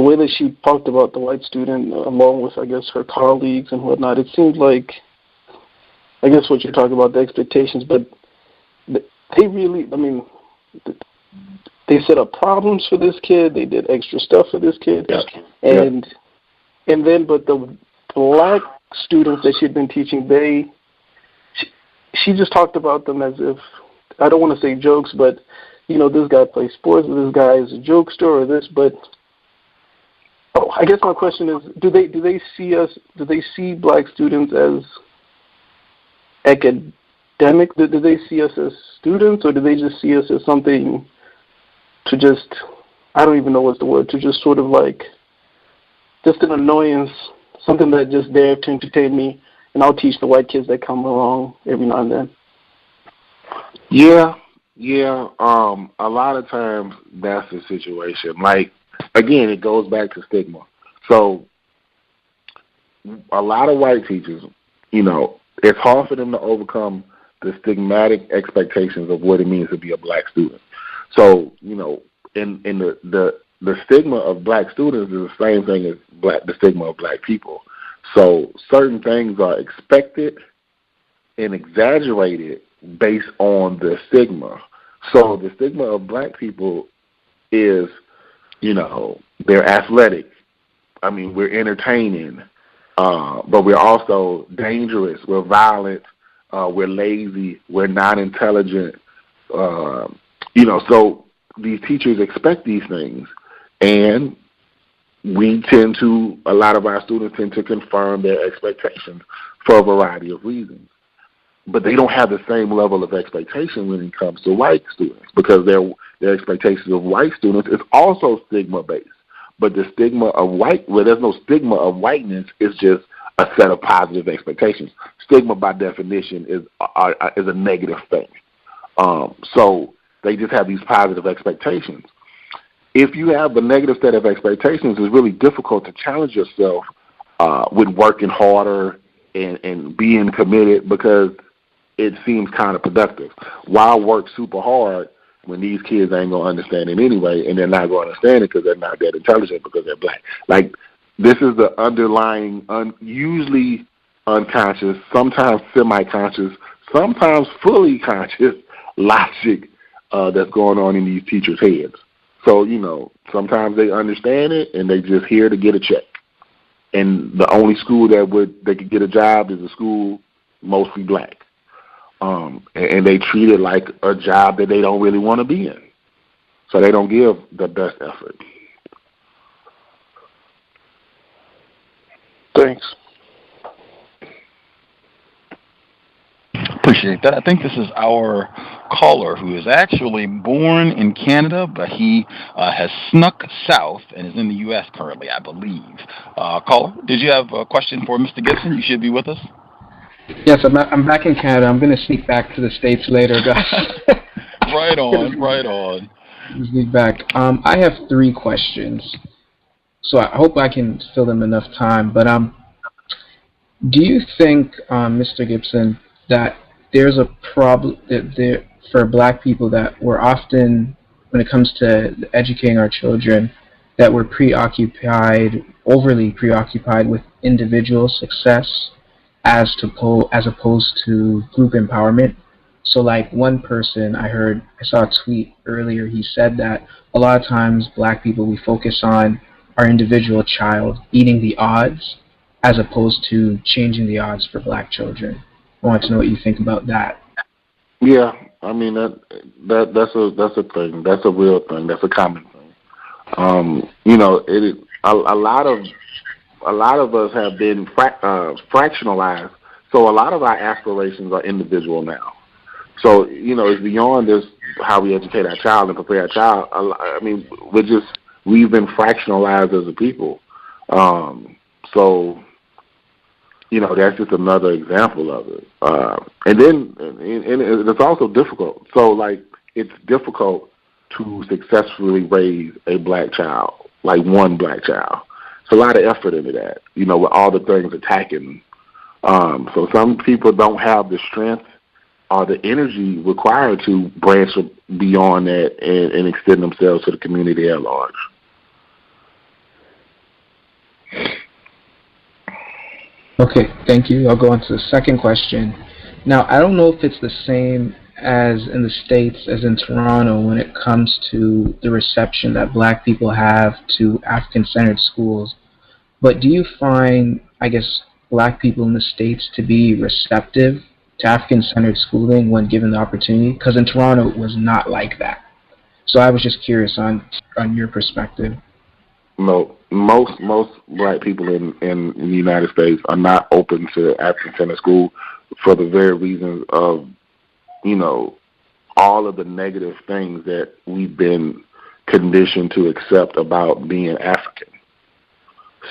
way that she talked about the white student, along with, I guess, her colleagues and whatnot, it seemed like, I guess what you're talking about, the expectations, but they really, I mean, they set up problems for this kid, they did extra stuff for this kid, and then, but the black students that she'd been teaching, she just talked about them as if, I don't want to say jokes, but, you know, this guy plays sports, this guy is a jokester or this, but I guess my question is, do they see black students as academic? Do they see us as students, or do they just see us as something to just, I don't even know what's the word, to just sort of like, just an annoyance, something that just there to entertain me, and I'll teach the white kids that come along every now and then? Yeah. A lot of times that's the situation. Like, again, it goes back to stigma. So a lot of white teachers, you know, it's hard for them to overcome the stigmatic expectations of what it means to be a black student. So, you know, in the stigma of black students is the same thing as the stigma of black people. So certain things are expected and exaggerated based on the stigma. So the stigma of black people is, they're athletic. I mean, we're entertaining, but we're also dangerous. We're violent. We're lazy. We're not intelligent. So these teachers expect these things, and a lot of our students tend to confirm their expectations for a variety of reasons. But they don't have the same level of expectation when it comes to white students, because their expectations of white students is also stigma-based. But the stigma of there's no stigma of whiteness, it's just a set of positive expectations. Stigma, by definition, is a negative thing. So they just have these positive expectations. If you have a negative set of expectations, it's really difficult to challenge yourself with working harder and being committed, because it seems counterproductive. Why work super hard when these kids ain't going to understand it anyway, and they're not going to understand it because they're not that intelligent, because they're black? Like, this is the underlying, usually unconscious, sometimes semi-conscious, sometimes fully conscious logic that's going on in these teachers' heads. So, sometimes they understand it and they just here to get a check. And the only school they could get a job is a school mostly black. And they treat it like a job that they don't really want to be in. So they don't give the best effort. Thanks. Appreciate that. I think this is our caller, who is actually born in Canada, but he has snuck south and is in the U.S. currently, I believe. Caller, did you have a question for Mr. Gibson? You should be with us. Yes, I'm back in Canada. I'm going to sneak back to the States later, guys. Right on. Sneak back. I have 3 questions, so I hope I can fill them enough time. But do you think, Mr. Gibson, that there's a problem for black people, that we're often, when it comes to educating our children, that we're overly preoccupied with individual success as opposed to group empowerment? So like one person I saw a tweet earlier, he said that a lot of times black people, we focus on our individual child beating the odds as opposed to changing the odds for black children. I want to know what you think about that. Yeah, I mean that's a thing. That's a real thing. That's a common thing. A lot of us have been fractionalized, so a lot of our aspirations are individual now. So, it's beyond just how we educate our child and prepare our child. I mean, we've been fractionalized as a people. So, that's just another example of it. And it's also difficult. So, like, it's difficult to successfully raise a black child, like one black child. It's a lot of effort into that, with all the things attacking. So some people don't have the strength or the energy required to branch beyond that and extend themselves to the community at large. Okay, thank you. I'll go on to the second question. Now, I don't know if it's the same as in the States as in Toronto when it comes to the reception that black people have to African-centered schools, but do you find, I guess, black people in the States to be receptive to African-centered schooling when given the opportunity? Because in Toronto it was not like that. So I was just curious on your perspective. No, most black people in the United States are not open to African-centered school for the very reasons of, all of the negative things that we've been conditioned to accept about being African.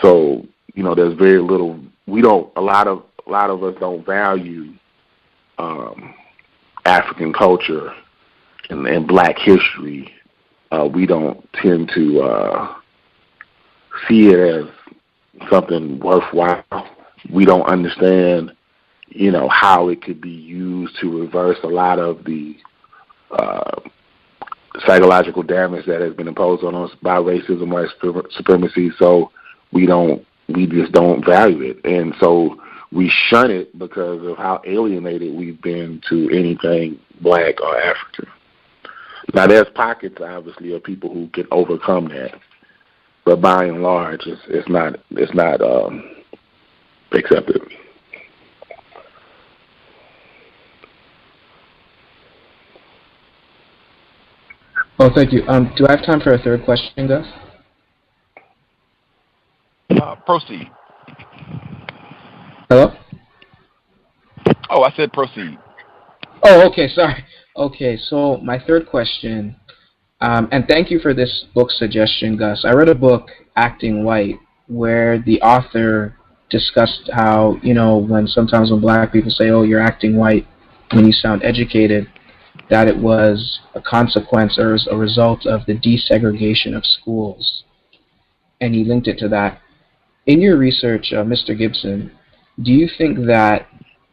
So, there's very little. A lot of us don't value African culture and black history. We don't tend to see it as something worthwhile. We don't understand, how it could be used to reverse a lot of the psychological damage that has been imposed on us by racism, white supremacy. So we just don't value it. And so we shun it because of how alienated we've been to anything black or African. Now, there's pockets, obviously, of people who can overcome that, but by and large, it's not accepted. Oh, thank you. Do I have time for a third question, Gus? Proceed. Hello? Oh, I said proceed. Oh, okay, sorry. Okay, so my third question, and thank you for this book suggestion, Gus. I read a book, Acting White, where the author discussed how, when sometimes when black people say, oh, you're acting white when you sound educated, that it was a consequence or a result of the desegregation of schools. And he linked it to that. In your research, Mr. Gibson, do you think that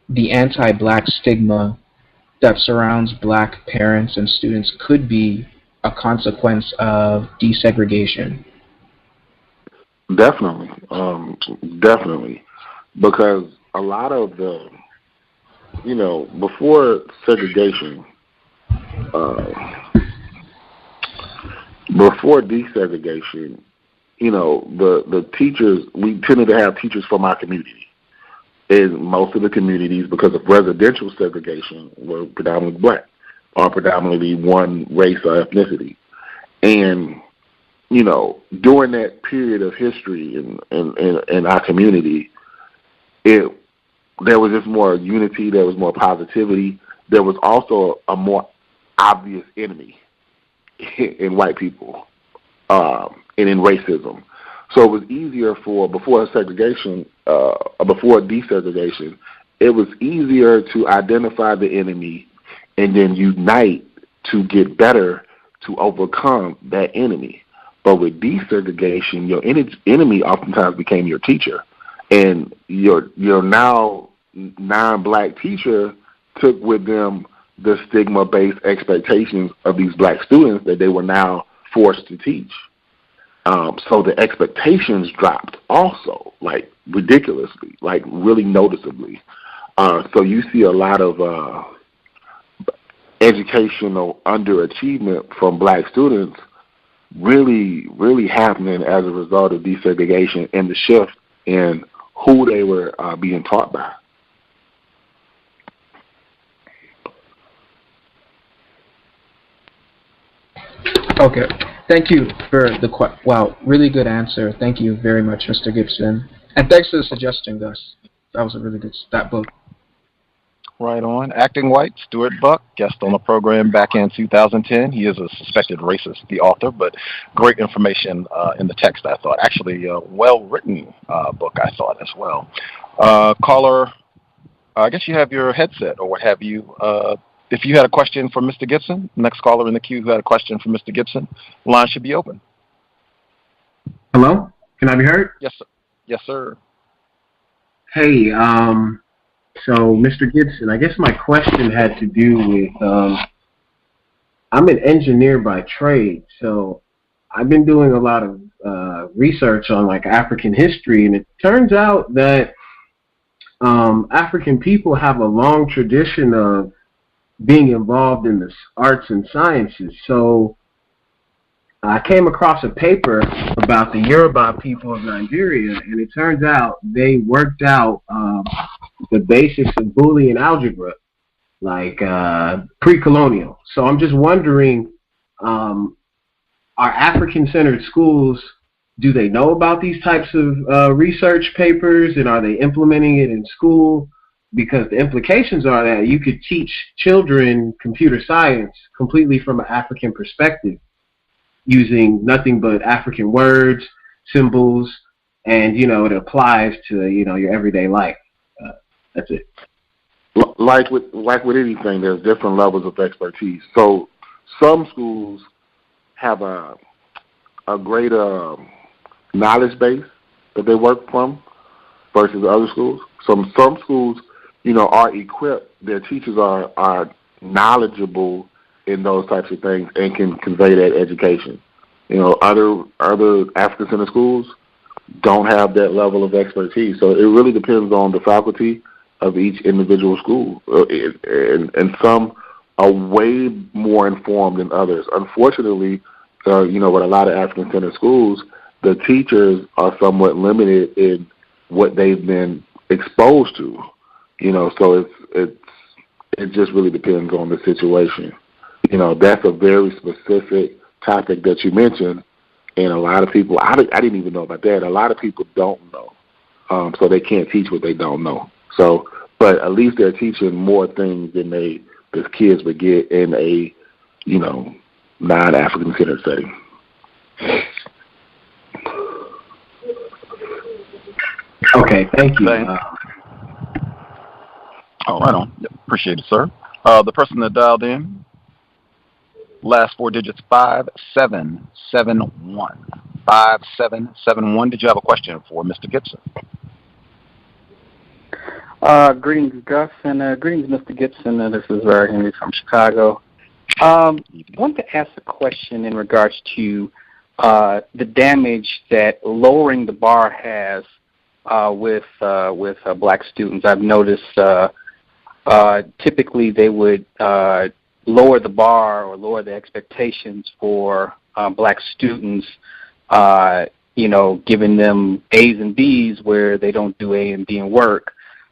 the anti-black stigma that surrounds black parents and students could be a consequence of desegregation? Definitely. Definitely. Because a lot of the, before segregation, before desegregation, the teachers, we tended to have teachers from our community. And most of the communities, because of residential segregation, were predominantly black or predominantly one race or ethnicity. And, during that period of history in our community, there was just more unity, there was more positivity. There was also a more obvious enemy in white people and in racism. So it was easier before segregation, before desegregation, it was easier to identify the enemy and then unite to get better to overcome that enemy. But with desegregation, your enemy oftentimes became your teacher. And your now non-black teacher took with them the stigma-based expectations of these black students that they were now forced to teach. So the expectations dropped also, like ridiculously, like really noticeably. So you see a lot of educational underachievement from black students really, really happening as a result of desegregation and the shift in who they were being taught by. Okay. Thank you for the really good answer. Thank you very much, Mr. Gibson. And thanks for the suggestion, Gus. That was a really good book. Right on. Acting White, Stuart Buck, guest on the program back in 2010. He is a suspected racist, the author, but great information in the text, I thought. Actually, a well-written book, I thought, as well. Caller, I guess you have your headset or what have you. If you had a question for Mr. Gibson, next caller in the queue who had a question for Mr. Gibson, the line should be open. Hello? Can I be heard? Yes, sir. Yes, sir. Hey, so Mr. Gibson, I guess my question had to do with, I'm an engineer by trade, so I've been doing a lot of research on like African history, and it turns out that African people have a long tradition of being involved in the arts and sciences. So I came across a paper about the Yoruba people of Nigeria, and it turns out they worked out the basics of Boolean algebra, like pre-colonial. So I'm just wondering, are African-centered schools, do they know about these types of research papers, and are they implementing it in school? Because the implications are that you could teach children computer science completely from an African perspective, using nothing but African words, symbols, and, it applies to, your everyday life. That's it. Like with anything, there's different levels of expertise. So some schools have a greater knowledge base that they work from versus other schools. Some schools, are equipped, their teachers are knowledgeable in those types of things and can convey that education. Other African-centered schools, don't have that level of expertise. So it really depends on the faculty of each individual school, and some are way more informed than others. Unfortunately, with a lot of African-centered schools, the teachers are somewhat limited in what they've been exposed to. So it just really depends on the situation. That's a very specific topic that you mentioned, and a lot of people, I didn't even know about that. A lot of people don't know, so they can't teach what they don't know. So, but at least they're teaching more things than the kids would get in a, non-African centered setting. Okay, thank you. Oh, right on. Yep, appreciate it, sir. The person that dialed in, last 4 digits, 5771. 5771. Did you have a question for Mr. Gibson? Greetings, Gus, and greetings, Mr. Gibson. This is Henry from Chicago. I wanted to ask a question in regards to the damage that lowering the bar has with black students. I've noticed typically they would lower the bar or lower the expectations for black students, giving them A's and B's where they don't do A and B in work.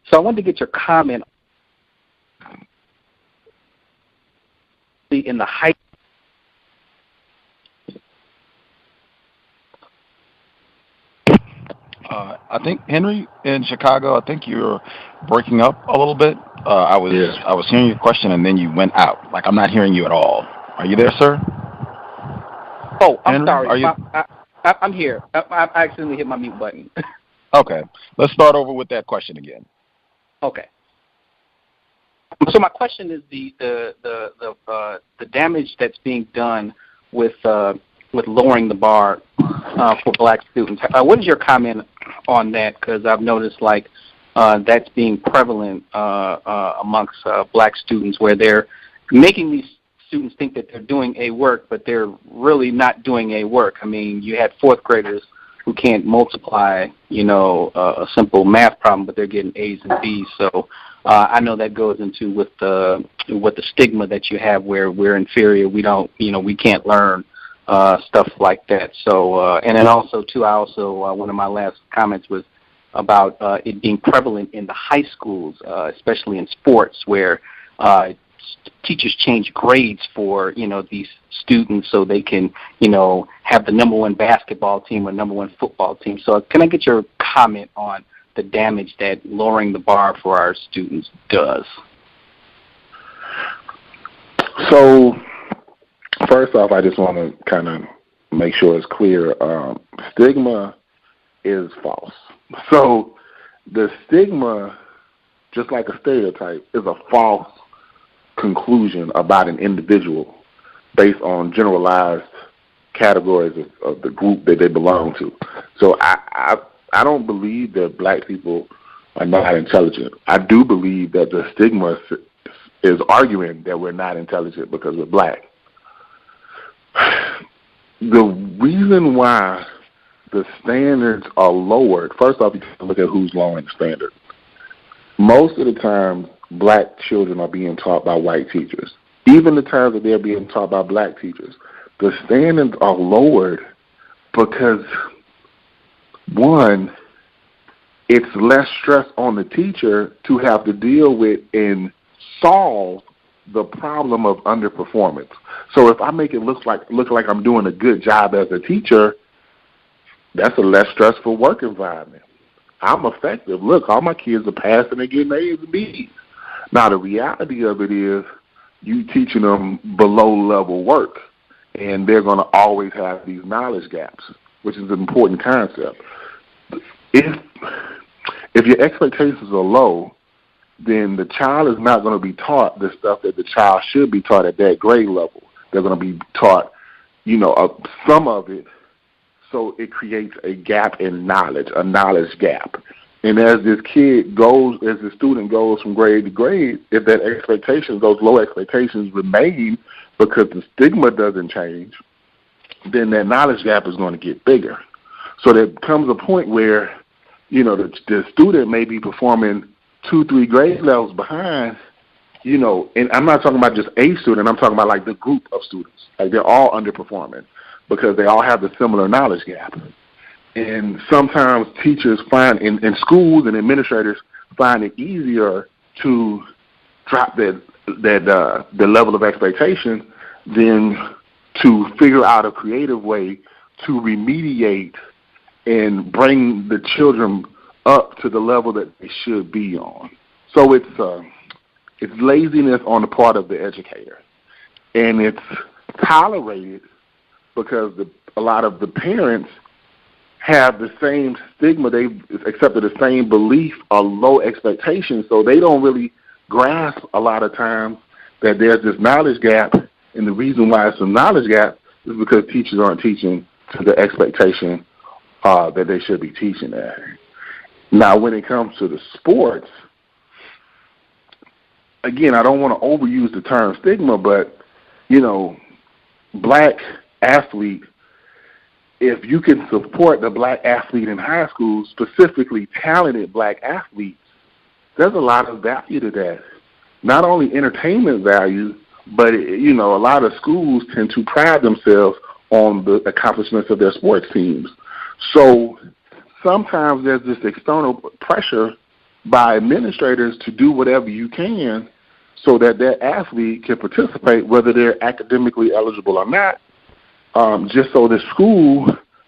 So I wanted to get your comment in the high. I think, Henry, in Chicago, I think you're breaking up a little bit. I was hearing your question and then you went out. Like I'm not hearing you at all. Are you there, sir? Oh, I'm Henry, sorry. are you? I'm here. I accidentally hit my mute button. Okay. Let's start over with that question again. Okay. So my question is the damage that's being done with lowering the bar for black students. What is your comment on that? Because I've noticed that's being prevalent amongst black students, where they're making these students think that they're doing A work, but they're really not doing A work. I mean, you had fourth graders who can't multiply, a simple math problem, but they're getting A's and B's. So I know that goes into with the stigma that you have, where we're inferior. We don't, we can't learn stuff like that. So and then also too, one of my last comments was about it being prevalent in the high schools, especially in sports, where teachers change grades for these students so they can have the #1 basketball team or #1 football team. So can I get your comment on the damage that lowering the bar for our students does? So first off, I just want to kind of make sure it's clear. Stigma is false. So the stigma, just like a stereotype, is a false conclusion about an individual based on generalized categories of the group that they belong to. So I don't believe that black people are not intelligent. I do believe that the stigma is arguing that we're not intelligent because we're black. The reason why the standards are lowered, first off, you can look at who's lowering the standard. Most of the time, black children are being taught by white teachers. Even the times that they're being taught by black teachers, the standards are lowered because, one, it's less stress on the teacher to have to deal with and solve the problem of underperformance. So if I make it look like I'm doing a good job as a teacher, that's a less stressful work environment. I'm effective. Look, all my kids are passing and getting A's and B's. Now, the reality of it is you teaching them below-level work, and they're going to always have these knowledge gaps, which is an important concept. If your expectations are low, then the child is not going to be taught the stuff that the child should be taught at that grade level. They're going to be taught, some of it, so it creates a gap in knowledge, a knowledge gap. And as the student goes from grade to grade, if those low expectations remain because the stigma doesn't change, then that knowledge gap is going to get bigger. So there comes a point where, the student may be performing 2-3 grade levels behind, and I'm not talking about just a student, I'm talking about like the group of students. Like they're all underperforming because they all have the similar knowledge gap. And sometimes teachers find, in schools and administrators find it easier to drop the level of expectation than to figure out a creative way to remediate and bring the children up to the level that they should be on. So it's laziness on the part of the educator, and it's tolerated because a lot of the parents have the same stigma. They've accepted the same belief or low expectations, so they don't really grasp a lot of times that there's this knowledge gap, and the reason why it's a knowledge gap is because teachers aren't teaching to the expectation that they should be teaching at. Now, when it comes to the sports, again, I don't want to overuse the term stigma, but, black athlete, if you can support the black athlete in high school, specifically talented black athletes, there's a lot of value to that. Not only entertainment value, but, a lot of schools tend to pride themselves on the accomplishments of their sports teams. So sometimes there's this external pressure by administrators to do whatever you can so that that athlete can participate, whether they're academically eligible or not, just so the school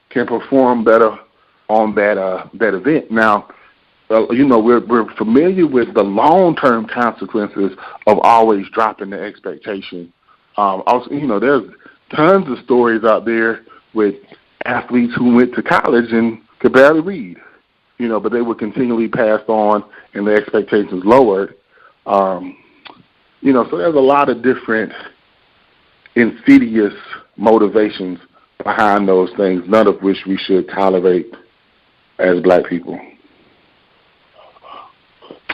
can perform better on that event. Now, we're familiar with the long-term consequences of always dropping the expectation. Also, there's tons of stories out there with athletes who went to college and could barely read, but they were continually passed on and the expectations lowered. So there's a lot of different insidious motivations behind those things, none of which we should tolerate as black people.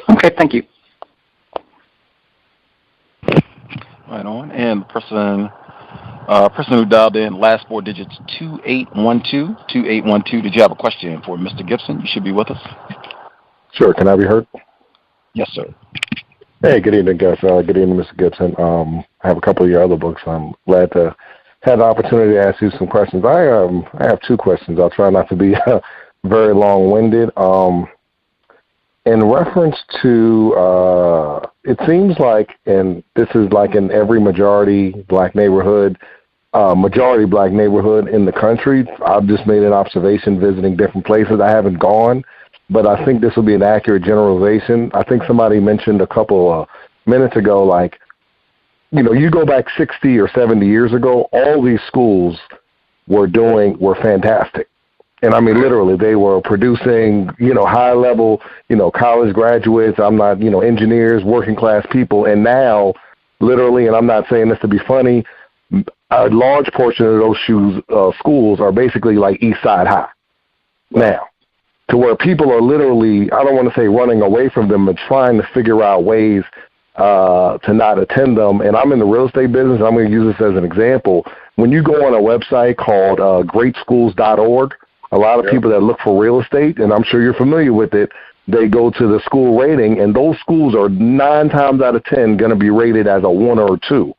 Okay, thank you. Right on. And the person who dialed in, last four digits, 2812. 2812. Did you have a question for Mr. Gibson? You should be with us. Sure. Can I be heard? Yes, sir. Hey, good evening, Gus. Good evening, Mr. Gibson. I have a couple of your other books. I'm glad to have the opportunity to ask you some questions. I have two questions. I'll try not to be very long-winded. In reference to, it seems like, and this is like in every majority black neighborhood in the country. I've just made an observation visiting different places. I haven't gone, but I think this will be an accurate generalization. I think somebody mentioned a couple of minutes ago, like, you go back 60 or 70 years ago, all these schools were fantastic. And I mean, literally, they were producing, high level, college graduates. I'm not, engineers, working class people. And now, literally, and I'm not saying this to be funny, a large portion of those schools are basically like East Side High now, to where people are literally, I don't want to say running away from them, but trying to figure out ways to not attend them. And I'm in the real estate business. I'm going to use this as an example. When you go on a website called greatschools.org, a lot of people that look for real estate, and I'm sure you're familiar with it, they go to the school rating, and those schools are 9 times out of 10 going to be rated as a 1 or a 2.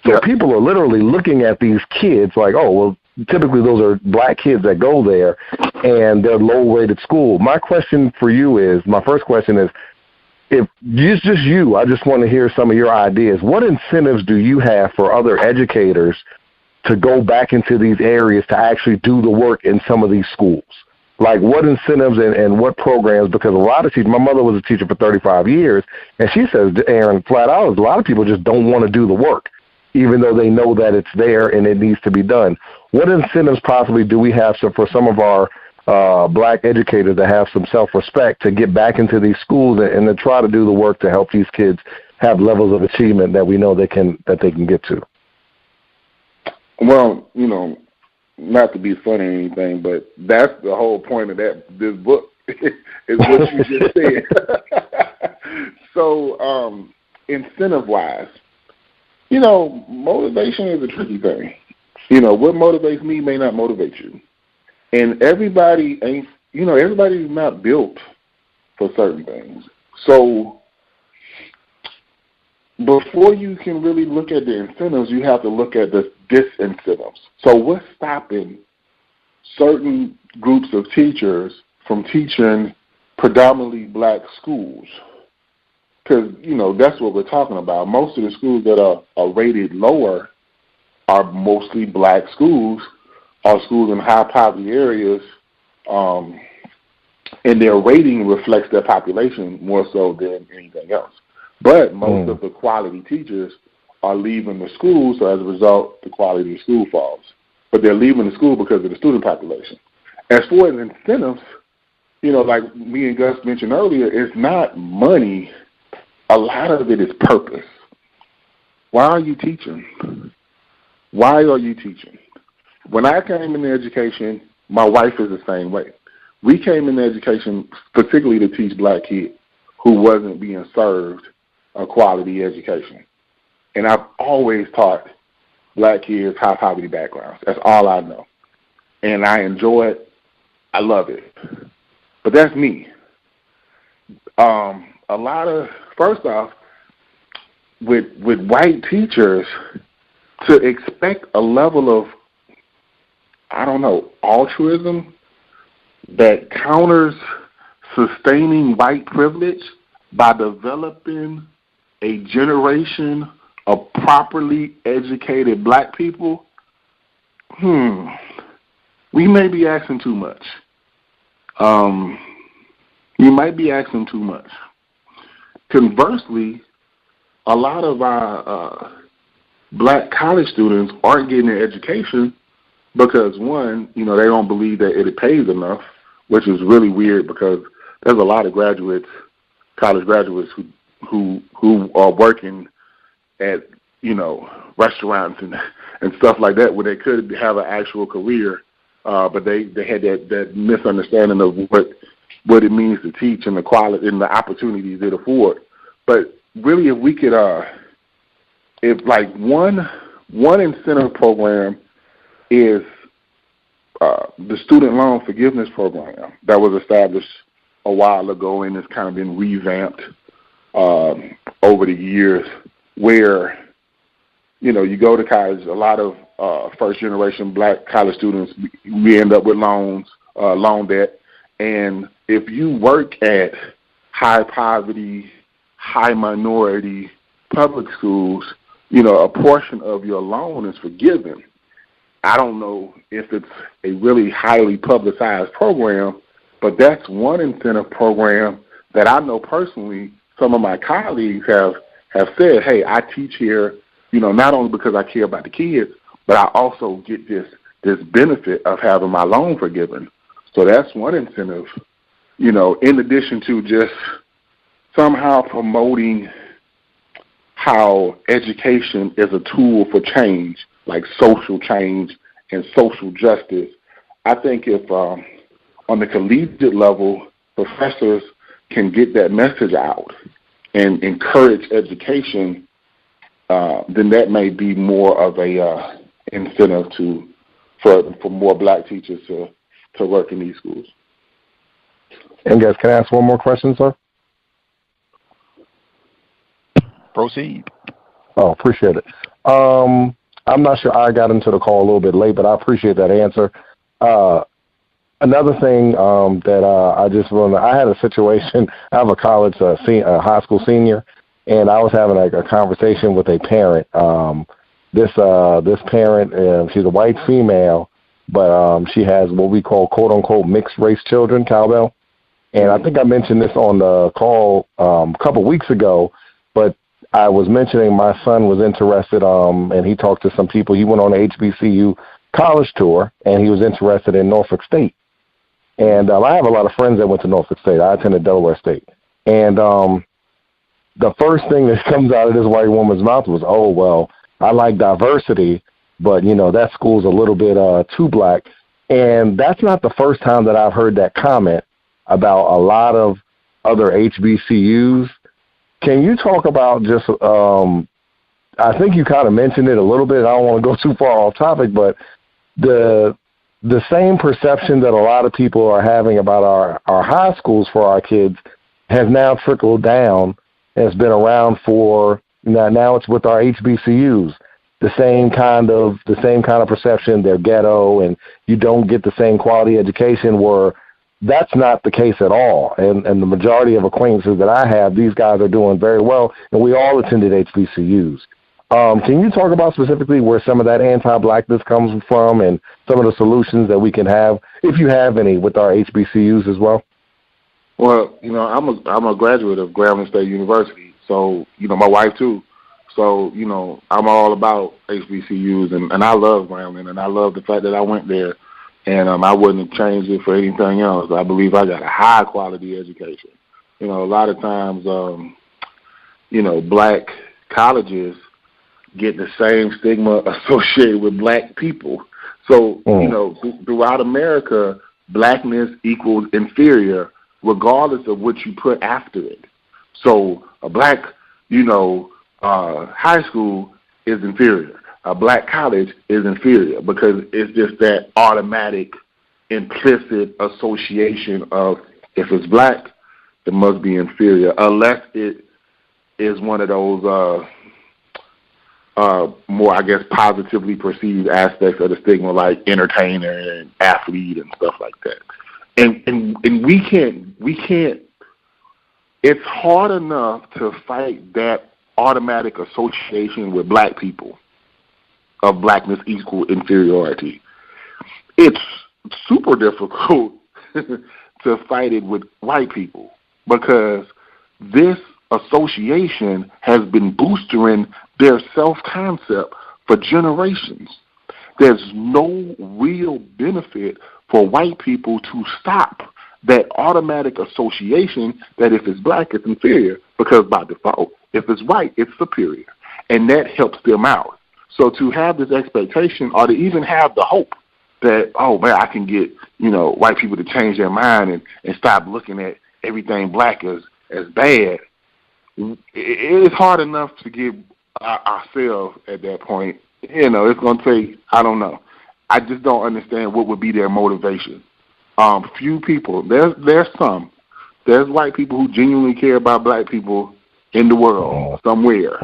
So people are literally looking at these kids like, oh, well, typically those are black kids that go there, and they're low-rated school. My first question is, if it's just you, I just want to hear some of your ideas. What incentives do you have for other educators to go back into these areas to actually do the work in some of these schools? Like, what incentives and what programs? Because a lot of teachers, my mother was a teacher for 35 years, and she says, Aaron, flat out, a lot of people just don't want to do the work, even though they know that it's there and it needs to be done. What incentives possibly do we have for some of our black educators to have some self-respect to get back into these schools and to try to do the work to help these kids have levels of achievement that we know they can get to? Well, not to be funny or anything, but that's the whole point of this book is what you just said. So, incentive-wise, motivation is a tricky thing. What motivates me may not motivate you. And everybody ain't, everybody's not built for certain things. So before you can really look at the incentives, you have to look at the disincentives. So what's stopping certain groups of teachers from teaching predominantly black schools? Because, that's what we're talking about. Most of the schools that are rated lower are mostly black schools, or schools in high poverty areas, and their rating reflects their population more so than anything else. But most of the quality teachers are leaving the school, so as a result, the quality of the school falls. But they're leaving the school because of the student population. As far as incentives, like me and Gus mentioned earlier, it's not money. A lot of it is purpose. Why are you teaching? Why are you teaching? When I came into education, my wife is the same way. We came into education particularly to teach black kids who wasn't being served a quality education. And I've always taught black kids high poverty backgrounds. That's all I know. And I enjoy it. I love it. But that's me. First off, with white teachers, to expect a level of, altruism that counters sustaining white privilege by developing a generation of properly educated black people, we may be asking too much. You might be asking too much. Conversely, a lot of our black college students aren't getting their education because, one, they don't believe that it pays enough, which is really weird because there's a lot of college graduates who are working at, restaurants and stuff like that where they could have an actual career, but they had that misunderstanding of what it means to teach and the quality and the opportunities it afford. But really, if we could, if like one incentive program is the student loan forgiveness program that was established a while ago and has kind of been revamped over the years, where you go to college. A lot of first generation black college students, we end up with loan debt, and if you work at high poverty, high minority public schools, a portion of your loan is forgiven. I don't know if it's a really highly publicized program, but that's one incentive program that I know personally some of my colleagues have said, hey, I teach here, not only because I care about the kids, but I also get this benefit of having my loan forgiven. So that's one incentive, in addition to just somehow promoting how education is a tool for change, like social change and social justice. I think if on the collegiate level, professors can get that message out and encourage education, then that may be more of a incentive for more black teachers to work in these schools. And guys, can I ask one more question, sir? Proceed. Oh, appreciate it. I'm not sure, I got into the call a little bit late, but I appreciate that answer. Another thing that I just want I had a situation. I have a high school senior, and I was having a conversation with a parent. This parent, she's a white female, but she has what we call quote unquote mixed race children, cowbell. And I think I mentioned this on the call a couple weeks ago, but I was mentioning my son was interested, and he talked to some people. He went on an HBCU college tour, and he was interested in Norfolk State. And I have a lot of friends that went to Norfolk State. I attended Delaware State. And the first thing that comes out of this white woman's mouth was, oh, well, I like diversity, but, that school's a little bit too black. And that's not the first time that I've heard that comment about a lot of other HBCUs. Can you talk about just, I think you kind of mentioned it a little bit. I don't want to go too far off topic, but the same perception that a lot of people are having about our high schools for our kids has now trickled down and has been around for now it's with our HBCUs. The same kind of perception, they're ghetto and you don't get the same quality education, where that's not the case at all. And the majority of acquaintances that I have, these guys are doing very well, and we all attended HBCUs. Can you talk about specifically where some of that anti-blackness comes from and some of the solutions that we can have, if you have any, with our HBCUs as well? Well, I'm a graduate of Grambling State University, so, my wife too. So, I'm all about HBCUs, and I love Grambling, and I love the fact that I went there, and I wouldn't have changed it for anything else. I believe I got a high-quality education. A lot of times, black colleges get the same stigma associated with black people. So, throughout America, blackness equals inferior regardless of what you put after it. So a black, high school is inferior. A black college is inferior because it's just that automatic, implicit association of if it's black, it must be inferior, unless it is one of those more, I guess, positively perceived aspects of the stigma, like entertainer and athlete and stuff like that. And we can't. It's hard enough to fight that automatic association with black people of blackness equal inferiority. It's super difficult to fight it with white people because this association has been boosting their self-concept for generations. There's no real benefit for white people to stop that automatic association that if it's black, it's inferior, because by default, if it's white, it's superior. And that helps them out. So to have this expectation or to even have the hope that, oh, man, I can get, white people to change their mind and stop looking at everything black as bad, it's hard enough to give ourselves at that point. It's going to take, I don't know. I just don't understand what would be their motivation. Few people, there's some. There's white people who genuinely care about black people in the world somewhere.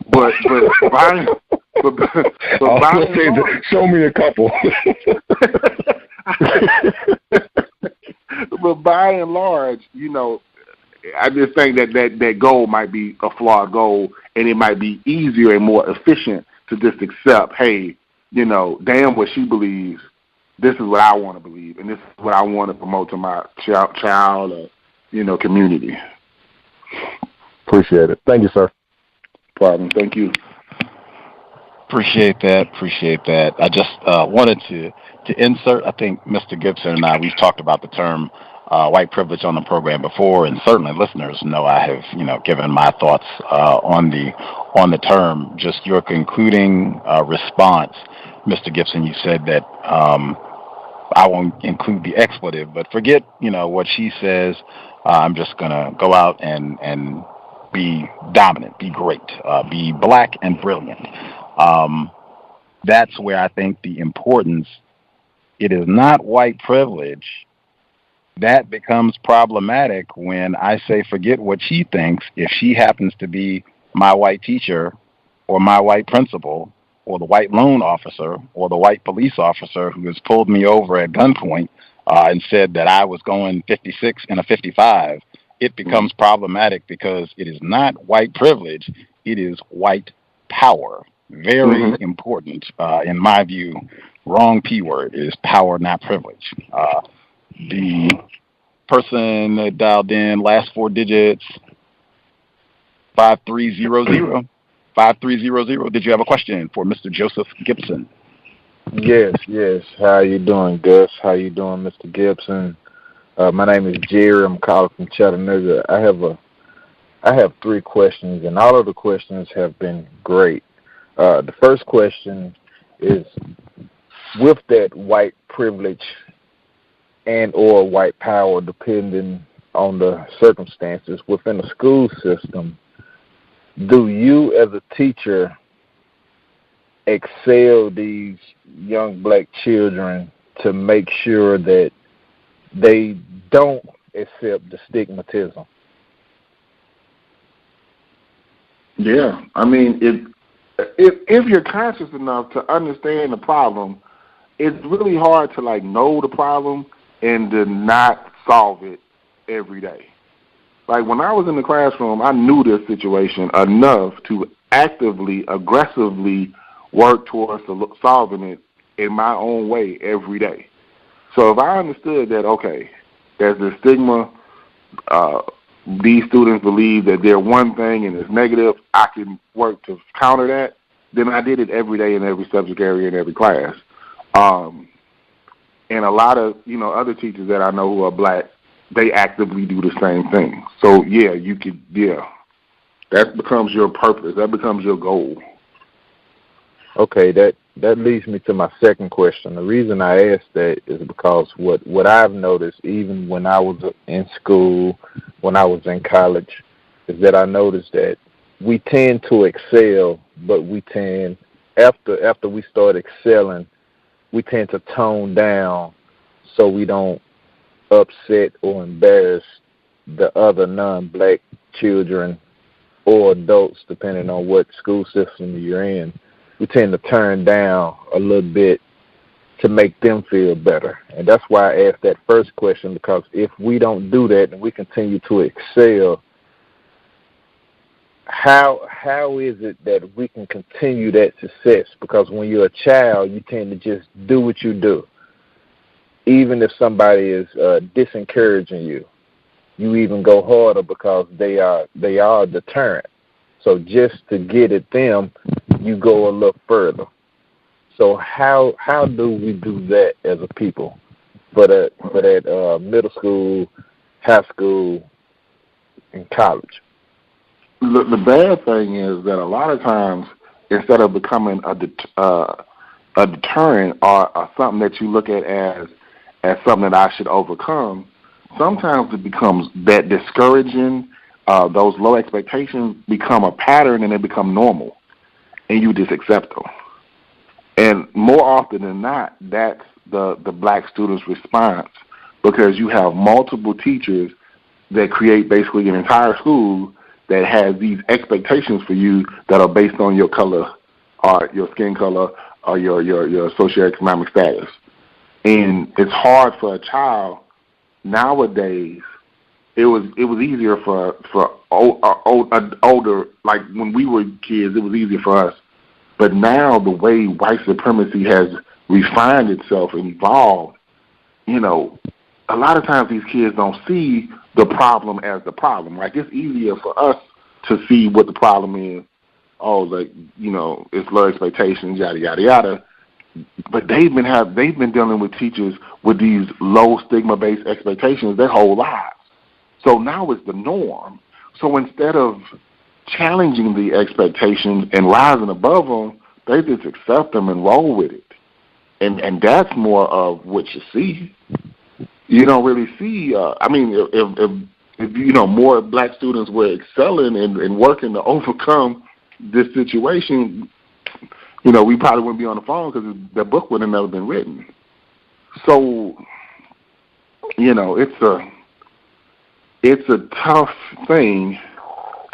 But by show me a couple. But by and large, I just think that goal might be a flawed goal, and it might be easier and more efficient to just accept, hey, damn what she believes. This is what I want to believe, and this is what I want to promote to my child or, community. Appreciate it. Thank you, sir. Problem. Thank you. Appreciate that. I just wanted to insert, I think Mr. Gibson and I, we've talked about the term white privilege on the program before, and certainly listeners know I have, given my thoughts on the term. Just your concluding response, Mr. Gibson, you said that I won't include the expletive, but forget, what she says. I'm just going to go out and be dominant, be great, be black and brilliant. That's where I think the importance, it is not white privilege. That becomes problematic when I say forget what she thinks. If she happens to be my white teacher or my white principal or the white loan officer or the white police officer who has pulled me over at gunpoint and said that I was going 56 in a 55, it becomes problematic because it is not white privilege. It is white power. Very important, in my view. Wrong P word. It is power, not privilege. The person that dialed in, last four digits, 5300. 5300. Did you have a question for Mr. Joseph Gibson? Yes. How you doing, Gus? How you doing, Mr. Gibson? My name is Jerry. I'm calling from Chattanooga. I have 3 questions, and all of the questions have been great. The first question is, with that white privilege and or white power, depending on the circumstances within the school system, do you as a teacher excel these young black children to make sure that they don't accept the stigmatism? Yeah, I mean, if you're conscious enough to understand the problem, it's really hard to like know the problem and to not solve it every day. Like when I was in the classroom, I knew this situation enough to actively, aggressively work towards solving it in my own way every day. So if I understood that, okay, there's this stigma, these students believe that they're one thing and it's negative, I can work to counter that, then I did it every day in every subject area in every class. And a lot of, other teachers that I know who are black, they actively do the same thing. So, that becomes your purpose. That becomes your goal. Okay, that leads me to my second question. The reason I asked that is because what I've noticed, even when I was in school, when I was in college, is that I noticed that we tend to excel, but we tend, after we start excelling, we tend to tone down so we don't upset or embarrass the other non-black children or adults, depending on what school system you're in. We tend to turn down a little bit to make them feel better. And that's why I asked that first question, because if we don't do that and we continue to excel, how is it that we can continue that success? Because when you're a child, you tend to just do what you do. Even if somebody is disencouraging you, you even go harder because they are a deterrent. So just to get at them, you go a little further. So how do we do that as a people for that middle school, high school, and college? The bad thing is that a lot of times, instead of becoming a deterrent or something that you look at as something that I should overcome, sometimes it becomes that discouraging. Those low expectations become a pattern and they become normal, and you just accept them. And more often than not, that's the black students' response, because you have multiple teachers that create basically an entire school that has these expectations for you that are based on your color or your skin color or your socioeconomic status. And it's hard for a child nowadays. It was easier for older, like when we were kids, it was easier for us. But now the way white supremacy has refined itself and evolved, a lot of times these kids don't see the problem as the problem. Like, it's easier for us to see what the problem is. Oh, it's low expectations, yada yada yada. But they've been dealing with teachers with these low stigma-based expectations their whole lives. So now it's the norm. So instead of challenging the expectations and rising above them, they just accept them and roll with it. And that's more of what you see. You don't really see. If more black students were excelling and working to overcome this situation, we probably wouldn't be on the phone because the book would have never been written. So, it's a tough thing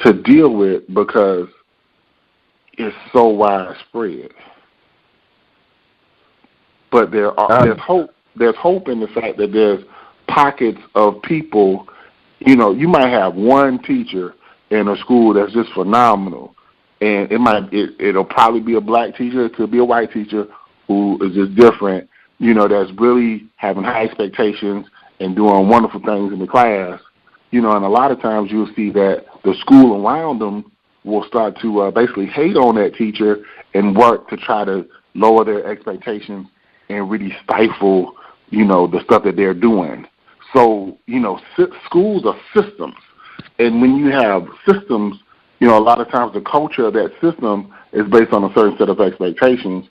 to deal with because it's so widespread. But there's hope. There's hope in the fact that there's pockets of people. You might have one teacher in a school that's just phenomenal, and it'll probably be a black teacher. It could be a white teacher who is just different. That's really having high expectations and doing wonderful things in the class. And a lot of times you'll see that the school around them will start to basically hate on that teacher and work to try to lower their expectations and really stifle, the stuff that they're doing. So, schools are systems. And when you have systems, a lot of times the culture of that system is based on a certain set of expectations,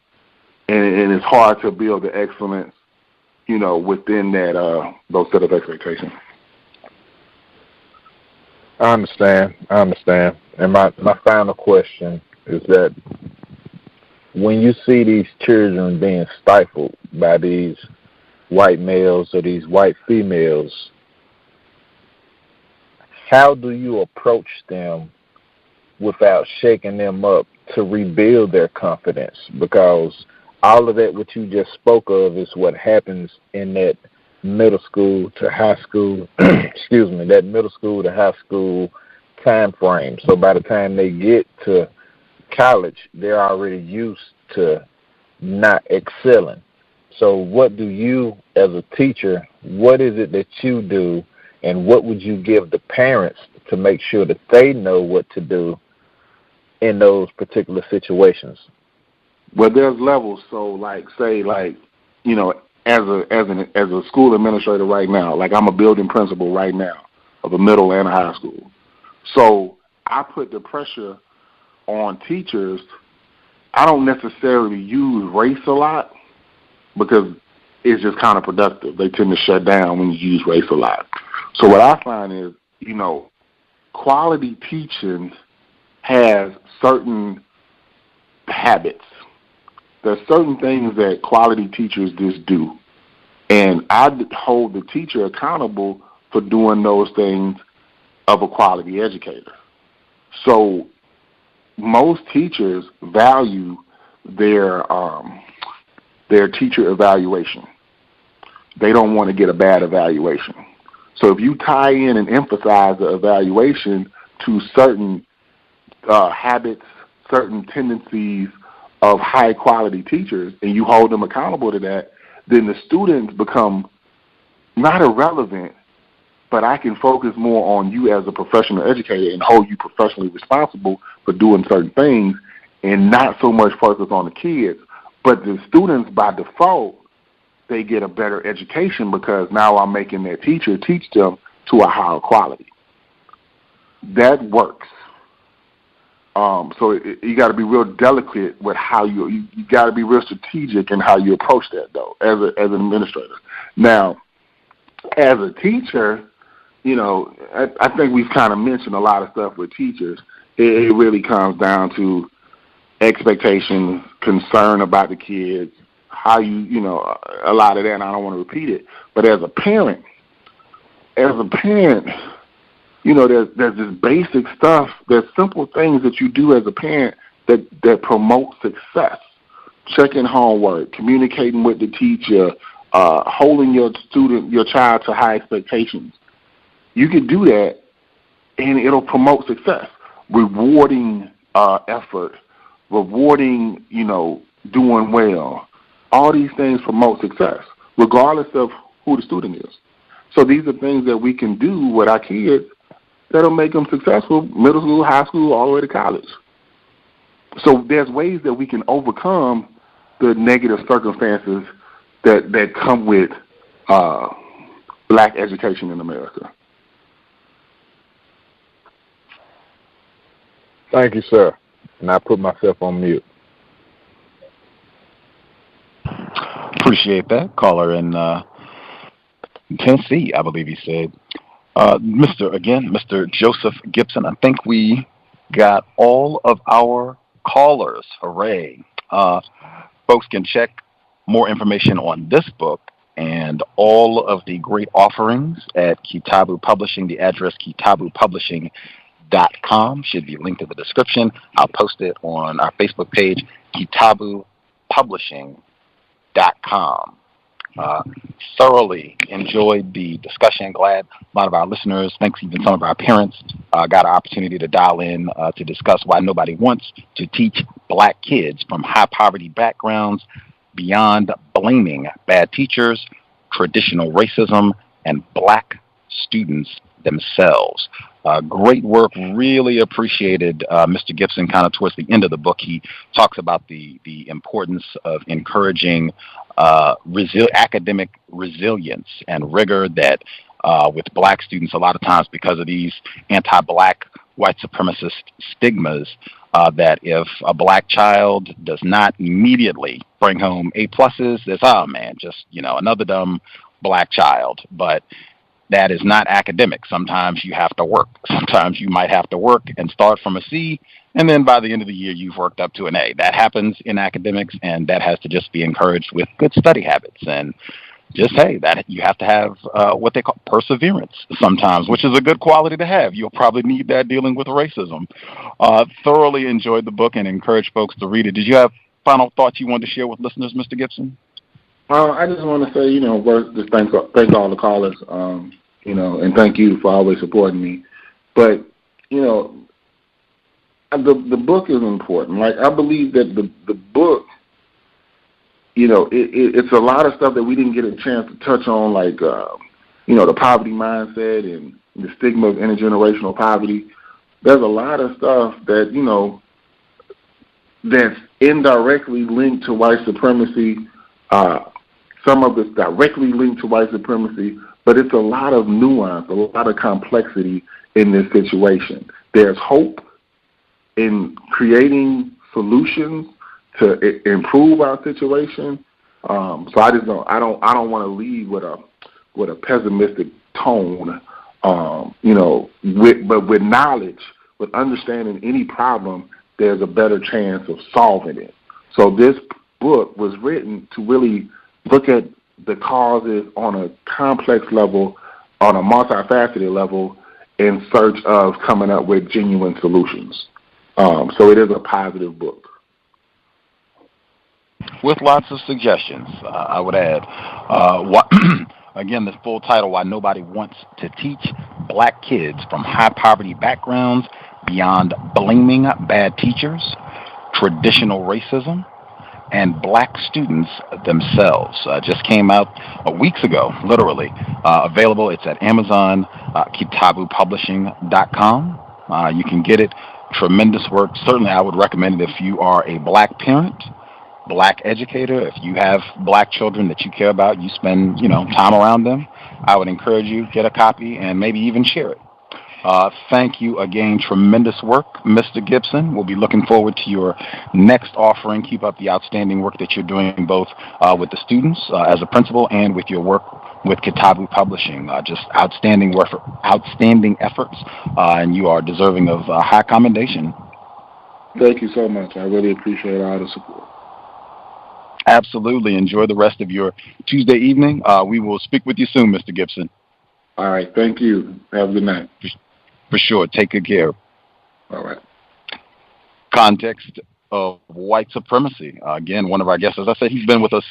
and it's hard to build the excellence, within that those set of expectations. I understand. And my final question is that when you see these children being stifled by these white males or these white females, how do you approach them without shaking them up to rebuild their confidence? Because all of that, what you just spoke of, is what happens in that middle school to high school, excuse me, that middle school to high school time frame. So by the time they get to college, they're already used to not excelling. So what do you, as a teacher, what is it that you do, and what would you give the parents to make sure that they know what to do in those particular situations? Well, there's levels. So, like, say, like, you know, as a school administrator right now, like I'm a building principal right now of a middle and a high school. So I put the pressure on teachers. I don't necessarily use race a lot because it's just counterproductive. They tend to shut down when you use race a lot. So what I find is, you know, quality teaching has certain habits. There's certain things that quality teachers just do. And I hold the teacher accountable for doing those things of a quality educator. So most teachers value their teacher evaluation. They don't want to get a bad evaluation. So if you tie in and emphasize the evaluation to certain habits, certain tendencies of high-quality teachers, and you hold them accountable to that, then the students become not irrelevant, but I can focus more on you as a professional educator and hold you professionally responsible for doing certain things and not so much focus on the kids. But the students, by default, they get a better education because now I'm making their teacher teach them to a higher quality. That works. So you got to be real delicate with how you got to be real strategic in how you approach that, though, as an administrator. Now, as a teacher, you know, I think we've kind of mentioned a lot of stuff with teachers. It really comes down to expectations, concern about the kids, how you know, a lot of that, and I don't want to repeat it. But as a parent, you know, there's this basic stuff, there's simple things that you do as a parent that promote success. Checking homework, communicating with the teacher, holding your child to high expectations. You can do that, and it'll promote success. Rewarding effort, rewarding, you know, doing well. All these things promote success, regardless of who the student is. So these are things that we can do with our kids that'll make them successful, middle school, high school, all the way to college. So there's ways that we can overcome the negative circumstances that come with black education in America. Thank you, sir. And I put myself on mute. Appreciate that. Caller in Tennessee, I believe he said. Mr. Joseph Gibson, I think we got all of our callers. Hooray. Folks can check more information on this book and all of the great offerings at KITABU Publishing. The address, KITABUPublishing.com, should be linked in the description. I'll post it on our Facebook page, KITABUPublishing.com. Thoroughly enjoyed the discussion. Glad a lot of our listeners, thanks even some of our parents, got an opportunity to dial in to discuss why nobody wants to teach black kids from high poverty backgrounds beyond blaming bad teachers, traditional racism, and black students themselves. Great work. Really appreciated Mr. Gibson. Kind of towards the end of the book, he talks about the importance of encouraging academic resilience and rigor that with black students, a lot of times because of these anti-black white supremacist stigmas, that if a black child does not immediately bring home A+, it's, oh man, just, you know, another dumb black child. But that is not academic. Sometimes you have to work. Sometimes you might have to work and start from a C, and then by the end of the year, you've worked up to an A. That happens in academics, and that has to just be encouraged with good study habits. And just hey, that you have to have what they call perseverance sometimes, which is a good quality to have. You'll probably need that dealing with racism. Thoroughly enjoyed the book and encourage folks to read it. Did you have final thoughts you wanted to share with listeners, Mr. Gibson? I just want to say, first, just thank all the callers, and thank you for always supporting me. But, the book is important. Like, I believe that the book, it's a lot of stuff that we didn't get a chance to touch on, like, the poverty mindset and the stigma of intergenerational poverty. There's a lot of stuff that, that's indirectly linked to white supremacy. Some of it's directly linked to white supremacy, but it's a lot of nuance, a lot of complexity in this situation. There's hope in creating solutions to improve our situation. So I don't want to leave with a pessimistic tone. But with knowledge, with understanding any problem, there's a better chance of solving it. So this book was written to really look at the causes on a complex level, on a multifaceted level, in search of coming up with genuine solutions. So it is a positive book. With lots of suggestions, I would add. Again, the full title, Why Nobody Wants to Teach Black Kids from High Poverty Backgrounds Beyond Blaming Bad Teachers, Traditional Racism, and Black Students Themselves. Just came out weeks ago, literally. Available, it's at Amazon, KITABUPublishing.com. You can get it. Tremendous work. Certainly, I would recommend it if you are a Black parent, Black educator, if you have Black children that you care about, you spend, time around them, I would encourage you, get a copy and maybe even share it. Thank you again. Tremendous work, Mr. Gibson. We'll be looking forward to your next offering. Keep up the outstanding work that you're doing both with the students as a principal and with your work with KITABU Publishing. Just outstanding work, outstanding efforts, and you are deserving of high commendation. Thank you so much. I really appreciate all the support. Absolutely. Enjoy the rest of your Tuesday evening. We will speak with you soon, Mr. Gibson. All right. Thank you. Have a good night. For sure. Take good care. All right. Context of White Supremacy. Again, one of our guests, as I said, he's been with us,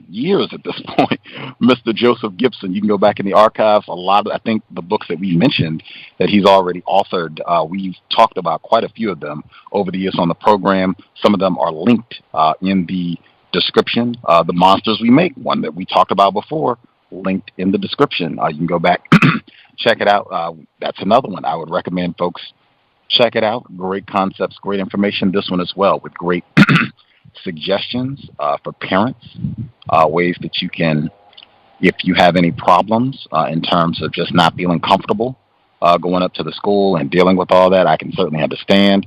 years at this point. Mr. Joseph Gibson. You can go back in the archives. I think the books that we mentioned that he's already authored, we've talked about quite a few of them over the years on the program. Some of them are linked in the description. The Monsters We Make, one that we talked about before, linked in the description. You can go back, check it out. That's another one I would recommend folks check it out. Great concepts, great information. This one as well with great suggestions for parents, ways that you can, if you have any problems in terms of just not feeling comfortable going up to the school and dealing with all that, I can certainly understand.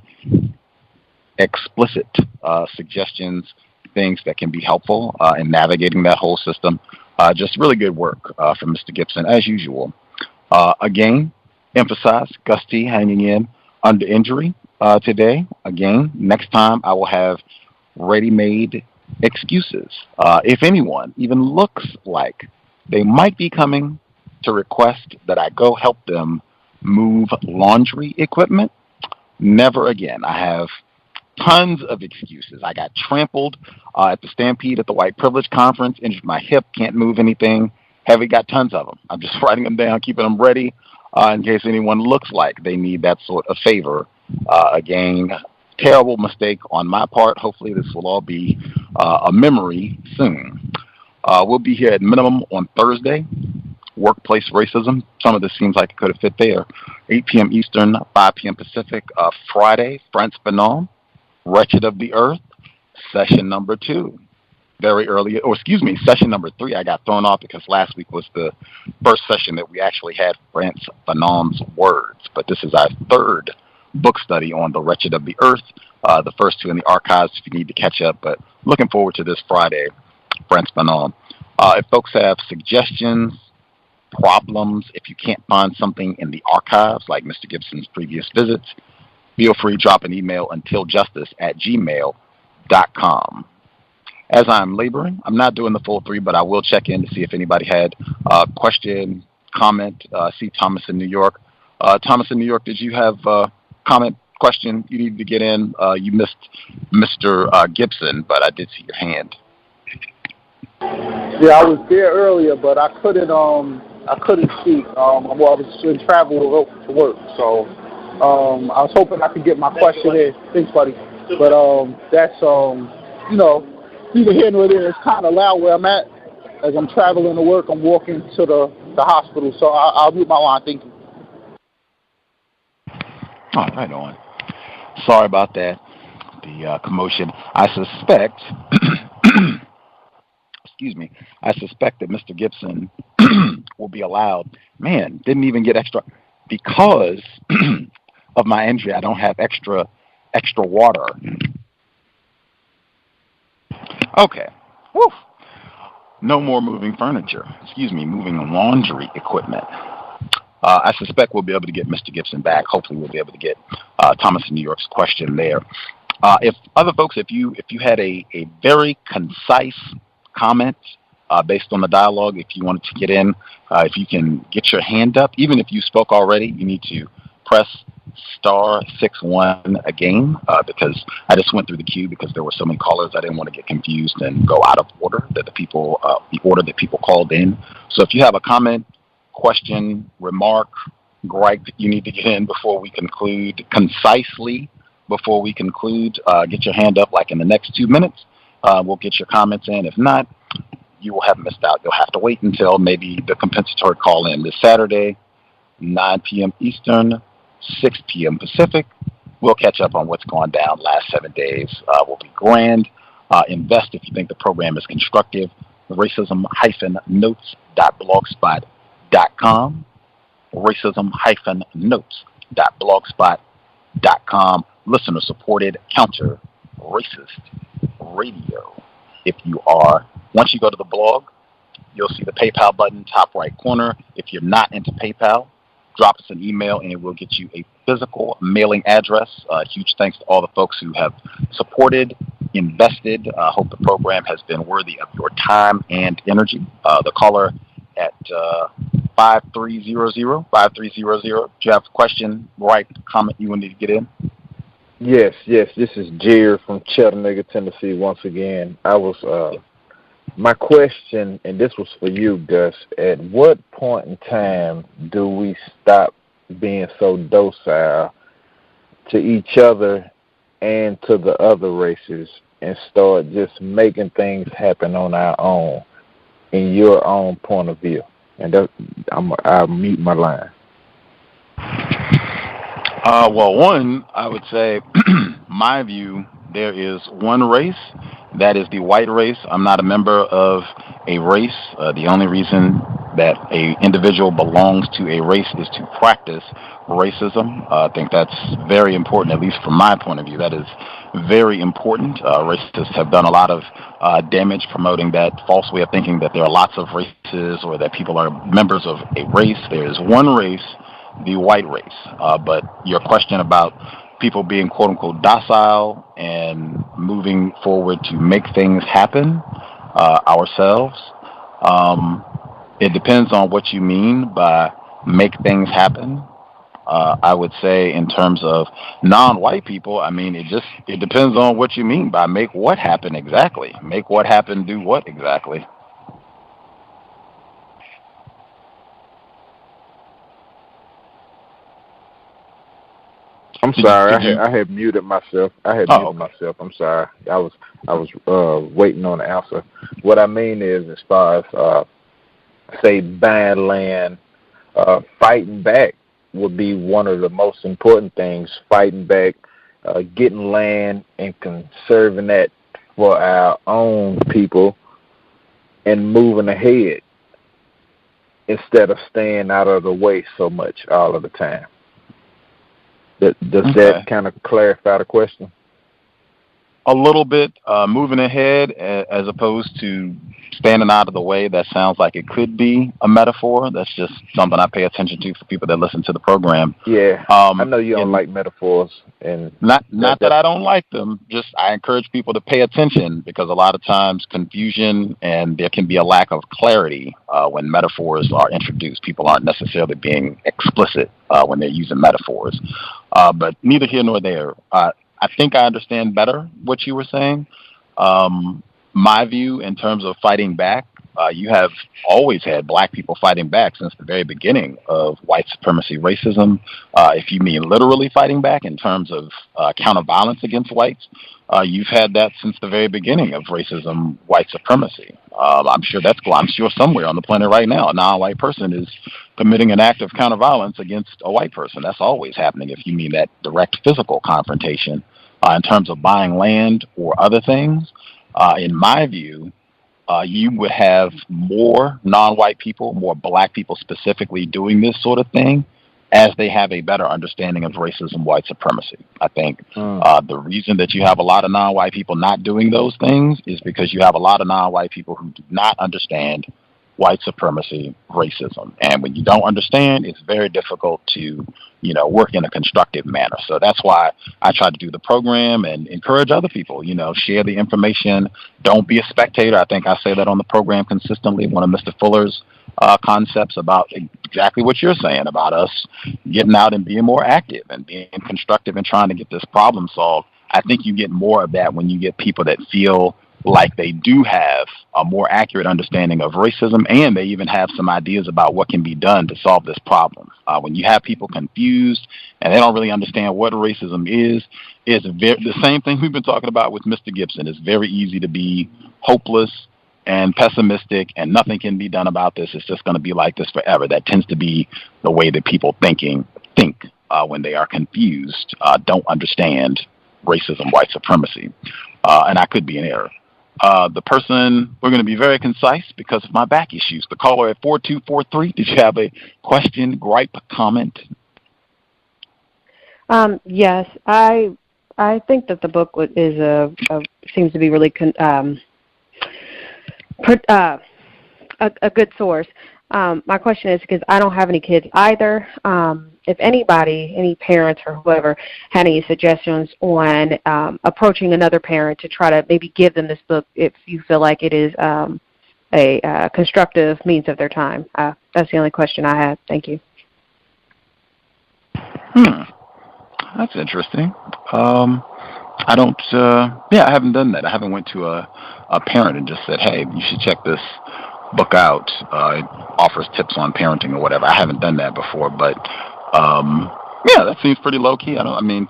Explicit suggestions, things that can be helpful in navigating that whole system. Just really good work from Mr. Gibson, as usual. Again, emphasize Gus T hanging in under injury today. Again, next time I will have ready-made excuses. If anyone even looks like they might be coming to request that I go help them move laundry equipment, never again. I have tons of excuses. I got trampled at the Stampede at the White Privilege Conference, injured my hip, can't move anything. Heavy, got tons of them. I'm just writing them down, keeping them ready in case anyone looks like they need that sort of favor. Again, terrible mistake on my part. Hopefully this will all be a memory soon. We'll be here at minimum on Thursday. Workplace racism. Some of this seems like it could have fit there. 8 p.m. Eastern, 5 p.m. Pacific. Friday, Frantz Fanon, Wretched of the Earth, session number 2. Session number 3. I got thrown off because last week was the first session that we actually had Frantz Fanon's words. But this is our 3rd book study on the Wretched of the Earth. The first 2 in the archives if you need to catch up. But looking forward to this Friday, Frantz Fanon. If folks have suggestions, problems, if you can't find something in the archives like Mr. Gibson's previous visits, feel free to drop an email untiljustice@gmail.com. as I'm laboring, I'm not doing the full 3, but I will check in to see if anybody had a question, comment. See Thomas in New York. Thomas in New York, did you have a comment, question you needed to get in? You missed Mr. Gibson, but I did see your hand. Yeah, I was there earlier, but I couldn't speak. Well, I was in travel to work, so I was hoping I could get my question in. Thanks, buddy. But that's you know, you can hear it. It's kind of loud where I'm at. As I'm traveling to work, I'm walking to the hospital, so I'll mute my line. Thank you. Oh, right on. Sorry about that. The commotion. I suspect. Excuse me. I suspect that Mr. Gibson will be allowed. Man, didn't even get extra because of my injury. I don't have extra water. Okay. Woo. No more moving furniture. Excuse me, moving laundry equipment. I suspect we'll be able to get Mr. Gibson back. Hopefully, we'll be able to get Thomas in New York's question there. If other folks, if you had a very concise comment based on the dialogue, if you wanted to get in, if you can get your hand up, even if you spoke already, you need to press *61 again because I just went through the queue because there were so many callers. I didn't want to get confused and go out of order that the order that people called in. So if you have a comment, question, remark, gripe that you need to get in before we conclude, concisely before we conclude, get your hand up like in the next 2 minutes. We'll get your comments in. If not, you will have missed out. You'll have to wait until maybe the compensatory call in this Saturday, 9 p.m. Eastern, 6 p.m. Pacific. We'll catch up on what's gone down last 7 days. Will be grand. Invest if you think the program is constructive. Racism-notes.blogspot.com. Racism-notes.blogspot.com. Listener supported counter racist radio. If you are, once you go to the blog, you'll see the PayPal button top right corner. If you're not into PayPal, drop us an email and it will get you a physical mailing address. Huge thanks to all the folks who have supported, invested. I hope the program has been worthy of your time and energy. The caller at 5300. Do you have a question, right, comment you want to get in? Yes. This is Jerry from Chattanooga, Tennessee. Once again, my question, and this was for you, Gus. At what point in time do we stop being so docile to each other and to the other races and start just making things happen on our own, in your own point of view? And I'll mute my line. Well, one, I would say, my view, there is one race, that is the white race. I'm not a member of a race. The only reason that an individual belongs to a race is to practice racism. I think that's very important, at least from my point of view. That is very important. Racists have done a lot of damage promoting that false way of thinking that there are lots of races or that people are members of a race. There is one race, the white race. But your question about people being quote-unquote docile and moving forward to make things happen ourselves, it depends on what you mean by make things happen. I would say in terms of non-white people, I mean, it depends on what you mean by make what happen exactly. Make what happen, do what exactly? I'm sorry, I had muted myself. Myself. I'm sorry. I was waiting on the answer. What I mean is, as far as say buying land, fighting back would be one of the most important things. Fighting back, getting land and conserving that for our own people, and moving ahead instead of staying out of the way so much all of the time. Does that kind of clarify the question? a little bit moving ahead as opposed to standing out of the way. That sounds like it could be a metaphor. That's just something I pay attention to for people that listen to the program. Yeah, I know you don't like metaphors, and not that I don't like them. Just I encourage people to pay attention because a lot of times confusion and there can be a lack of clarity when metaphors are introduced. People aren't necessarily being explicit when they're using metaphors. But neither here nor there. I think I understand better what you were saying. My view in terms of fighting back, you have always had black people fighting back since the very beginning of white supremacy racism. If you mean literally fighting back in terms of counter-violence against whites, you've had that since the very beginning of racism, white supremacy. I'm sure somewhere on the planet right now, a non-white person is committing an act of counter-violence against a white person. That's always happening if you mean that direct physical confrontation. In terms of buying land or other things, in my view, you would have more non-white people, more black people specifically doing this sort of thing as they have a better understanding of racism, white supremacy. I think the reason that you have a lot of non-white people not doing those things is because you have a lot of non-white people who do not understand white supremacy, racism. And when you don't understand, it's very difficult to, work in a constructive manner. So that's why I try to do the program and encourage other people, share the information. Don't be a spectator. I think I say that on the program consistently. One of Mr. Fuller's concepts about exactly what you're saying about us getting out and being more active and being constructive and trying to get this problem solved. I think you get more of that when you get people that feel like they do have a more accurate understanding of racism, and they even have some ideas about what can be done to solve this problem. When you have people confused and they don't really understand what racism is, it's the same thing we've been talking about with Mr. Gibson. It's very easy to be hopeless and pessimistic, and nothing can be done about this. It's just going to be like this forever. That tends to be the way that people think when they are confused, don't understand racism, white supremacy. And I could be in error. The person, we're going to be very concise because of my back issues. The caller at 4243, did you have a question, gripe, comment? Yes, I think that the book is seems to be really a good source. My question is, because I don't have any kids either, if anybody, any parents or whoever, had any suggestions on approaching another parent to try to maybe give them this book if you feel like it is a constructive means of their time. That's the only question I have. Thank you. That's interesting. I haven't done that. I haven't went to a parent and just said, hey, you should check this book out. It offers tips on parenting or whatever. I haven't done that before, but that seems pretty low key.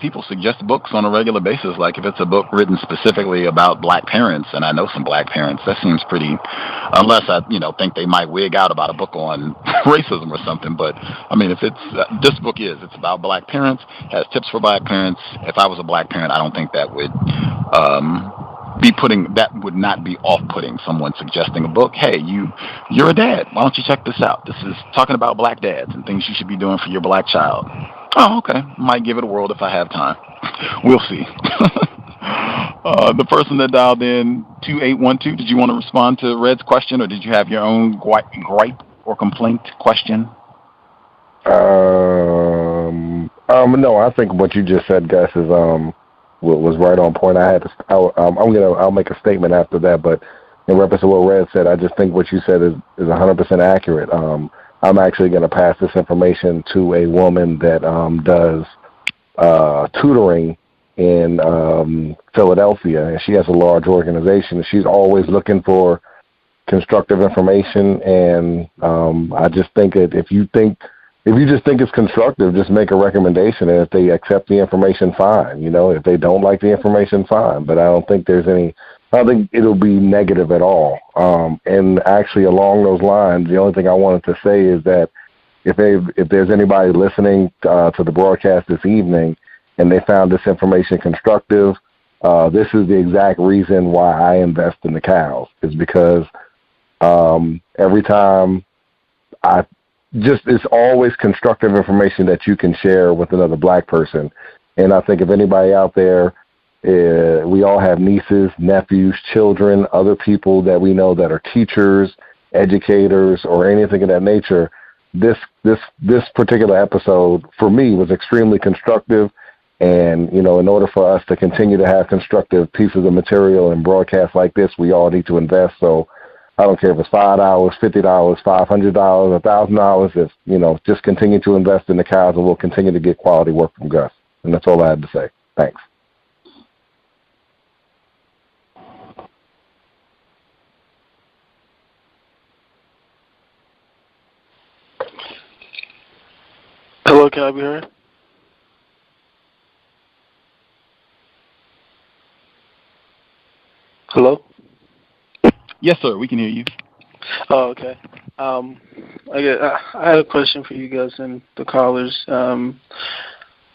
People suggest books on a regular basis. Like if it's a book written specifically about black parents, and I know some black parents, that seems pretty, unless I, think they might wig out about a book on racism or something. But if it's, this book it's about black parents, has tips for black parents. If I was a black parent, I don't think that would, that would not be off-putting, someone suggesting a book. Hey, you're a dad. Why don't you check this out? This is talking about black dads and things you should be doing for your black child. Oh, okay. Might give it a whirl if I have time. We'll see. The person that dialed in 2812, did you want to respond to Red's question, or did you have your own gripe or complaint question? No, I think what you just said, Gus, is was right on point. I'll make a statement after that, but in reference to what Red said, I just think what you said is 100% accurate. I'm actually going to pass this information to a woman that does tutoring in Philadelphia, and she has a large organization. She's always looking for constructive information, and I just think that if you just think it's constructive, just make a recommendation, and if they accept the information, fine. If they don't like the information, fine. But I don't think it'll be negative at all. And actually, along those lines, the only thing I wanted to say is that if there's anybody listening to the broadcast this evening and they found this information constructive, this is the exact reason why I invest in the cows. Is because every time it's always constructive information that you can share with another black person. And I think if anybody out there We all have nieces, nephews, children, other people that we know that are teachers, educators, or anything of that nature. This particular episode for me was extremely constructive, and in order for us to continue to have constructive pieces of material and broadcasts like this, we all need to invest. So I don't care if it's $5, $50, $500, $1,000. If just continue to invest in the cows, and we'll continue to get quality work from Gus. And that's all I had to say. Thanks. Hello, can I be heard? Hello? Yes, sir. We can hear you. Oh, okay. I had a question for you guys and the callers.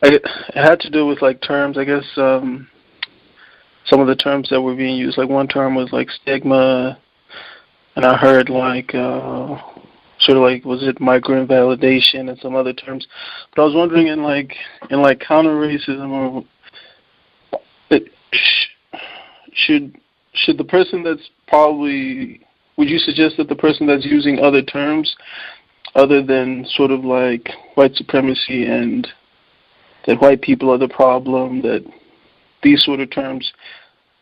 It had to do with terms. I guess some of the terms that were being used. One term was stigma, and I heard was it micro-invalidation and some other terms. But I was wondering in counter-racism, or should the person that's would you suggest that the person that's using other terms other than white supremacy and that white people are the problem, that these sort of terms,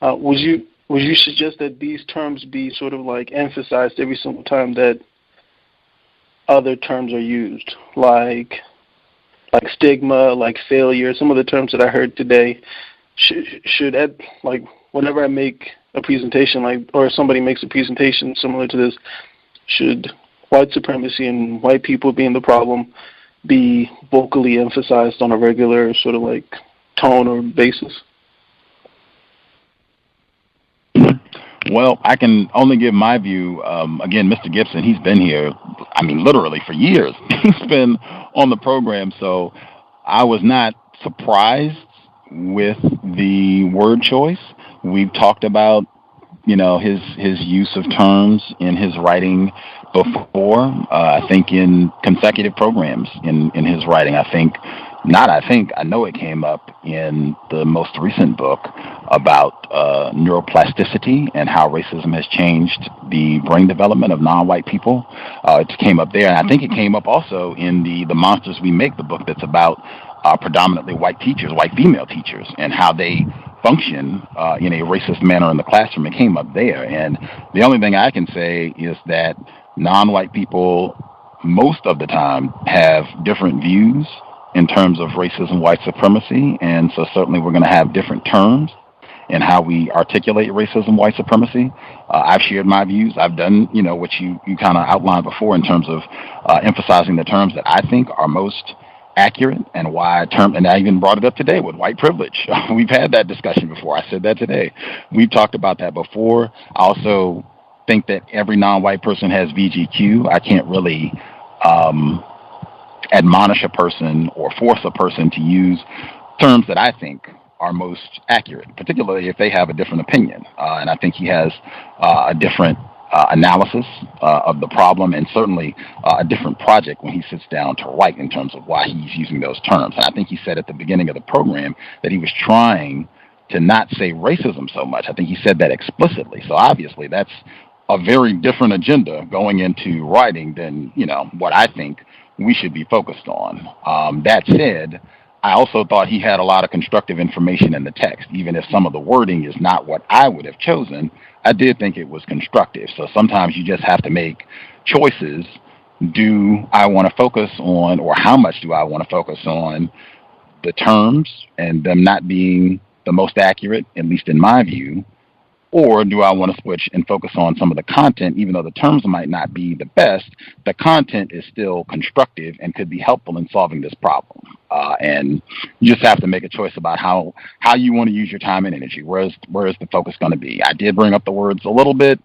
would you suggest that these terms be emphasized every single time that other terms are used, like stigma, like failure, some of the terms that I heard today? Should whenever I make a presentation, or somebody makes a presentation similar to this, should white supremacy and white people being the problem be vocally emphasized on a regular tone or basis? Well, I can only give my view. Again, Mr. Gibson, he's been here, literally for years. He's been on the program, so I was not surprised with the word choice. We've talked about, his use of terms in his writing before. I think in consecutive programs in his writing. I know it came up in the most recent book about neuroplasticity and how racism has changed the brain development of non-white people. It came up there, and I think it came up also in the Monsters We Make, the book that's about predominantly white teachers, white female teachers, and how they function in a racist manner in the classroom. It came up there, and the only thing I can say is that non-white people most of the time have different views in terms of racism, white supremacy, and so certainly we're going to have different terms in how we articulate racism, white supremacy. I've shared my views. I've done, what you kind of outlined before in terms of emphasizing the terms that I think are most accurate, and and I even brought it up today with white privilege. We've had that discussion before. I said that today. We've talked about that before. I also think that every non-white person has VGQ. I can't really admonish a person or force a person to use terms that I think are most accurate, particularly if they have a different opinion. And I think he has a different analysis of the problem, and certainly a different project when he sits down to write in terms of why he's using those terms. And I think he said at the beginning of the program that he was trying to not say racism so much. I think he said that explicitly. So obviously that's a very different agenda going into writing than, what I think we should be focused on. That said, I also thought he had a lot of constructive information in the text. Even if some of the wording is not what I would have chosen, I did think it was constructive. So sometimes you just have to make choices. Do I want to focus on, or how much do I want to focus on the terms and them not being the most accurate, at least in my view, or do I want to switch and focus on some of the content, even though the terms might not be the best, the content is still constructive and could be helpful in solving this problem. And you just have to make a choice about how you want to use your time and energy. Where is the focus going to be? I did bring up the words a little bit.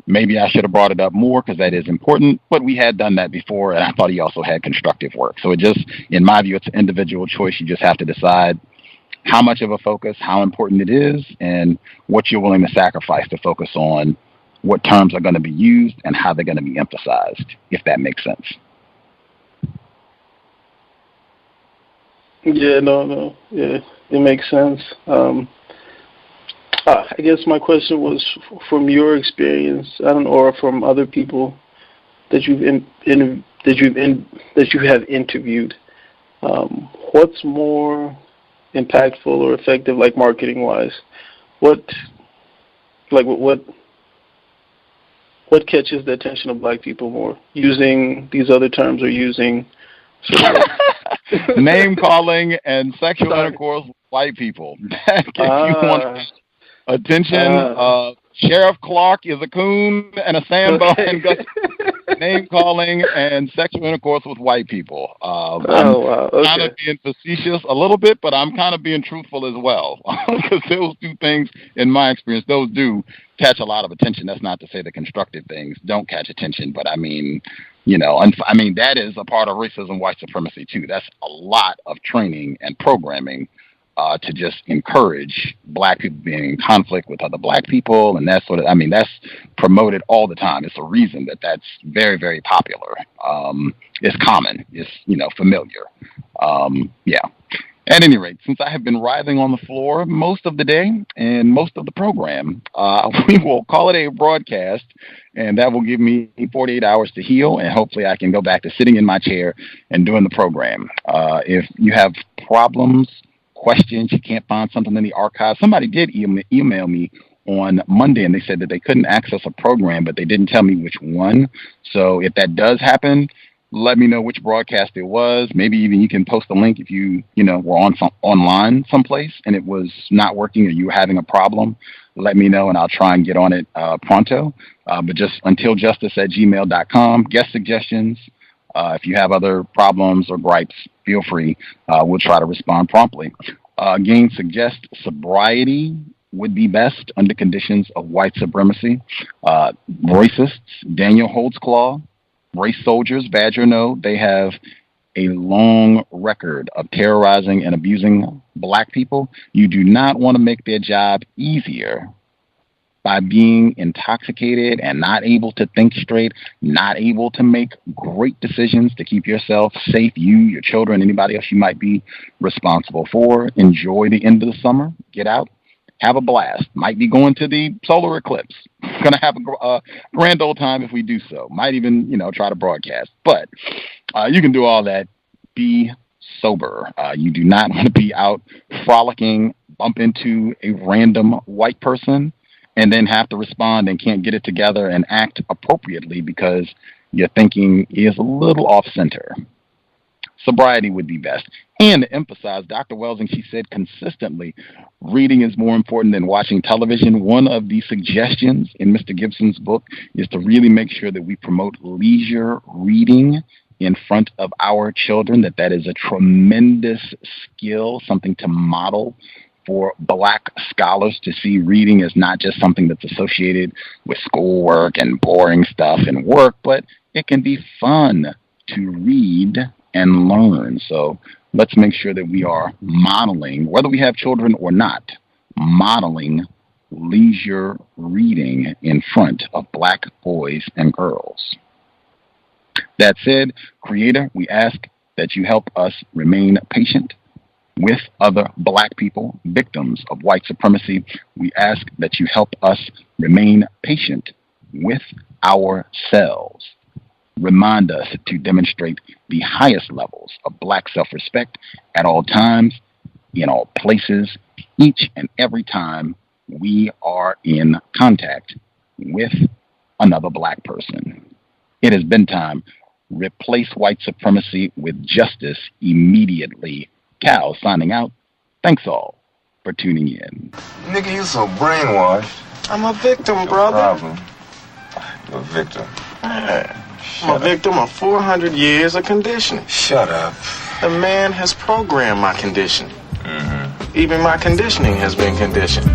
Maybe I should have brought it up more because that is important, but we had done that before, and I thought he also had constructive work. So it just, in my view, it's an individual choice. You just have to decide how much of a focus, how important it is, and what you're willing to sacrifice to focus on what terms are going to be used and how they're going to be emphasized, if that makes sense. Yeah, no. Yeah, it makes sense. I guess my question was from your experience, I don't know, or from other people that you have interviewed. What's more impactful or effective, like marketing wise? What catches the attention of black people more? Using these other terms or using name calling and sexual intercourse with white people? If you want attention, Sheriff Clark is a coon and a Sambo and name calling and sexual intercourse with white people. I'm kind of being facetious a little bit, but I'm kind of being truthful as well. Because those two things, in my experience, those do catch a lot of attention. That's not to say the constructive things don't catch attention, but I mean, that is a part of racism, white supremacy too. That's a lot of training and programming to just encourage black people being in conflict with other black people, and that sort of, that's promoted all the time. It's a reason that's very, very popular. It's common. It's, familiar. At any rate, since I have been writhing on the floor most of the day and most of the program, we will call it a broadcast, and that will give me 48 hours to heal, and hopefully I can go back to sitting in my chair and doing the program. If you have problems, questions, you can't find something in the archive. Somebody did email me on Monday, and they said that they couldn't access a program, but they didn't tell me which one. So if that does happen, let me know which broadcast it was. Maybe even you can post a link if you were online someplace and it was not working or you were having a problem. Let me know, and I'll try and get on it pronto. But just untiljustice@gmail.com. Guest suggestions. If you have other problems or gripes, feel free. We'll try to respond promptly. Again, suggest sobriety would be best under conditions of white supremacy. Racists, Daniel Holtzclaw, race soldiers, Badger No, they have a long record of terrorizing and abusing black people. You do not want to make their job easier by being intoxicated and not able to think straight, not able to make great decisions to keep yourself safe, you, your children, anybody else you might be responsible for. Enjoy the end of the summer. Get out. Have a blast. Might be going to the solar eclipse. Going to have a grand old time if we do so. Might even, try to broadcast. But you can do all that. Be sober. You do not want to be out frolicking, bump into a random white person, and then have to respond and can't get it together and act appropriately because your thinking is a little off-center. Sobriety would be best. And to emphasize, Dr. Welsing, she said consistently, reading is more important than watching television. One of the suggestions in Mr. Gibson's book is to really make sure that we promote leisure reading in front of our children, that is a tremendous skill, something to model for black scholars to see reading as not just something that's associated with schoolwork and boring stuff and work, but it can be fun to read and learn. So let's make sure that we are modeling, whether we have children or not, modeling leisure reading in front of black boys and girls. That said, Creator, we ask that you help us remain patient with other black people, victims of white supremacy. We ask that you help us remain patient with ourselves. Remind us to demonstrate the highest levels of black self-respect at all times, in all places, each and every time we are in contact with another black person. It has been time. Replace white supremacy with justice immediately. Cal signing out. Thanks all for tuning in. Nigga, you so brainwashed. I'm a victim, brother. Problem. You're a victim. I'm a victim of 400 years of conditioning. Shut up. The man has programmed my conditioning. Even my conditioning has been conditioned.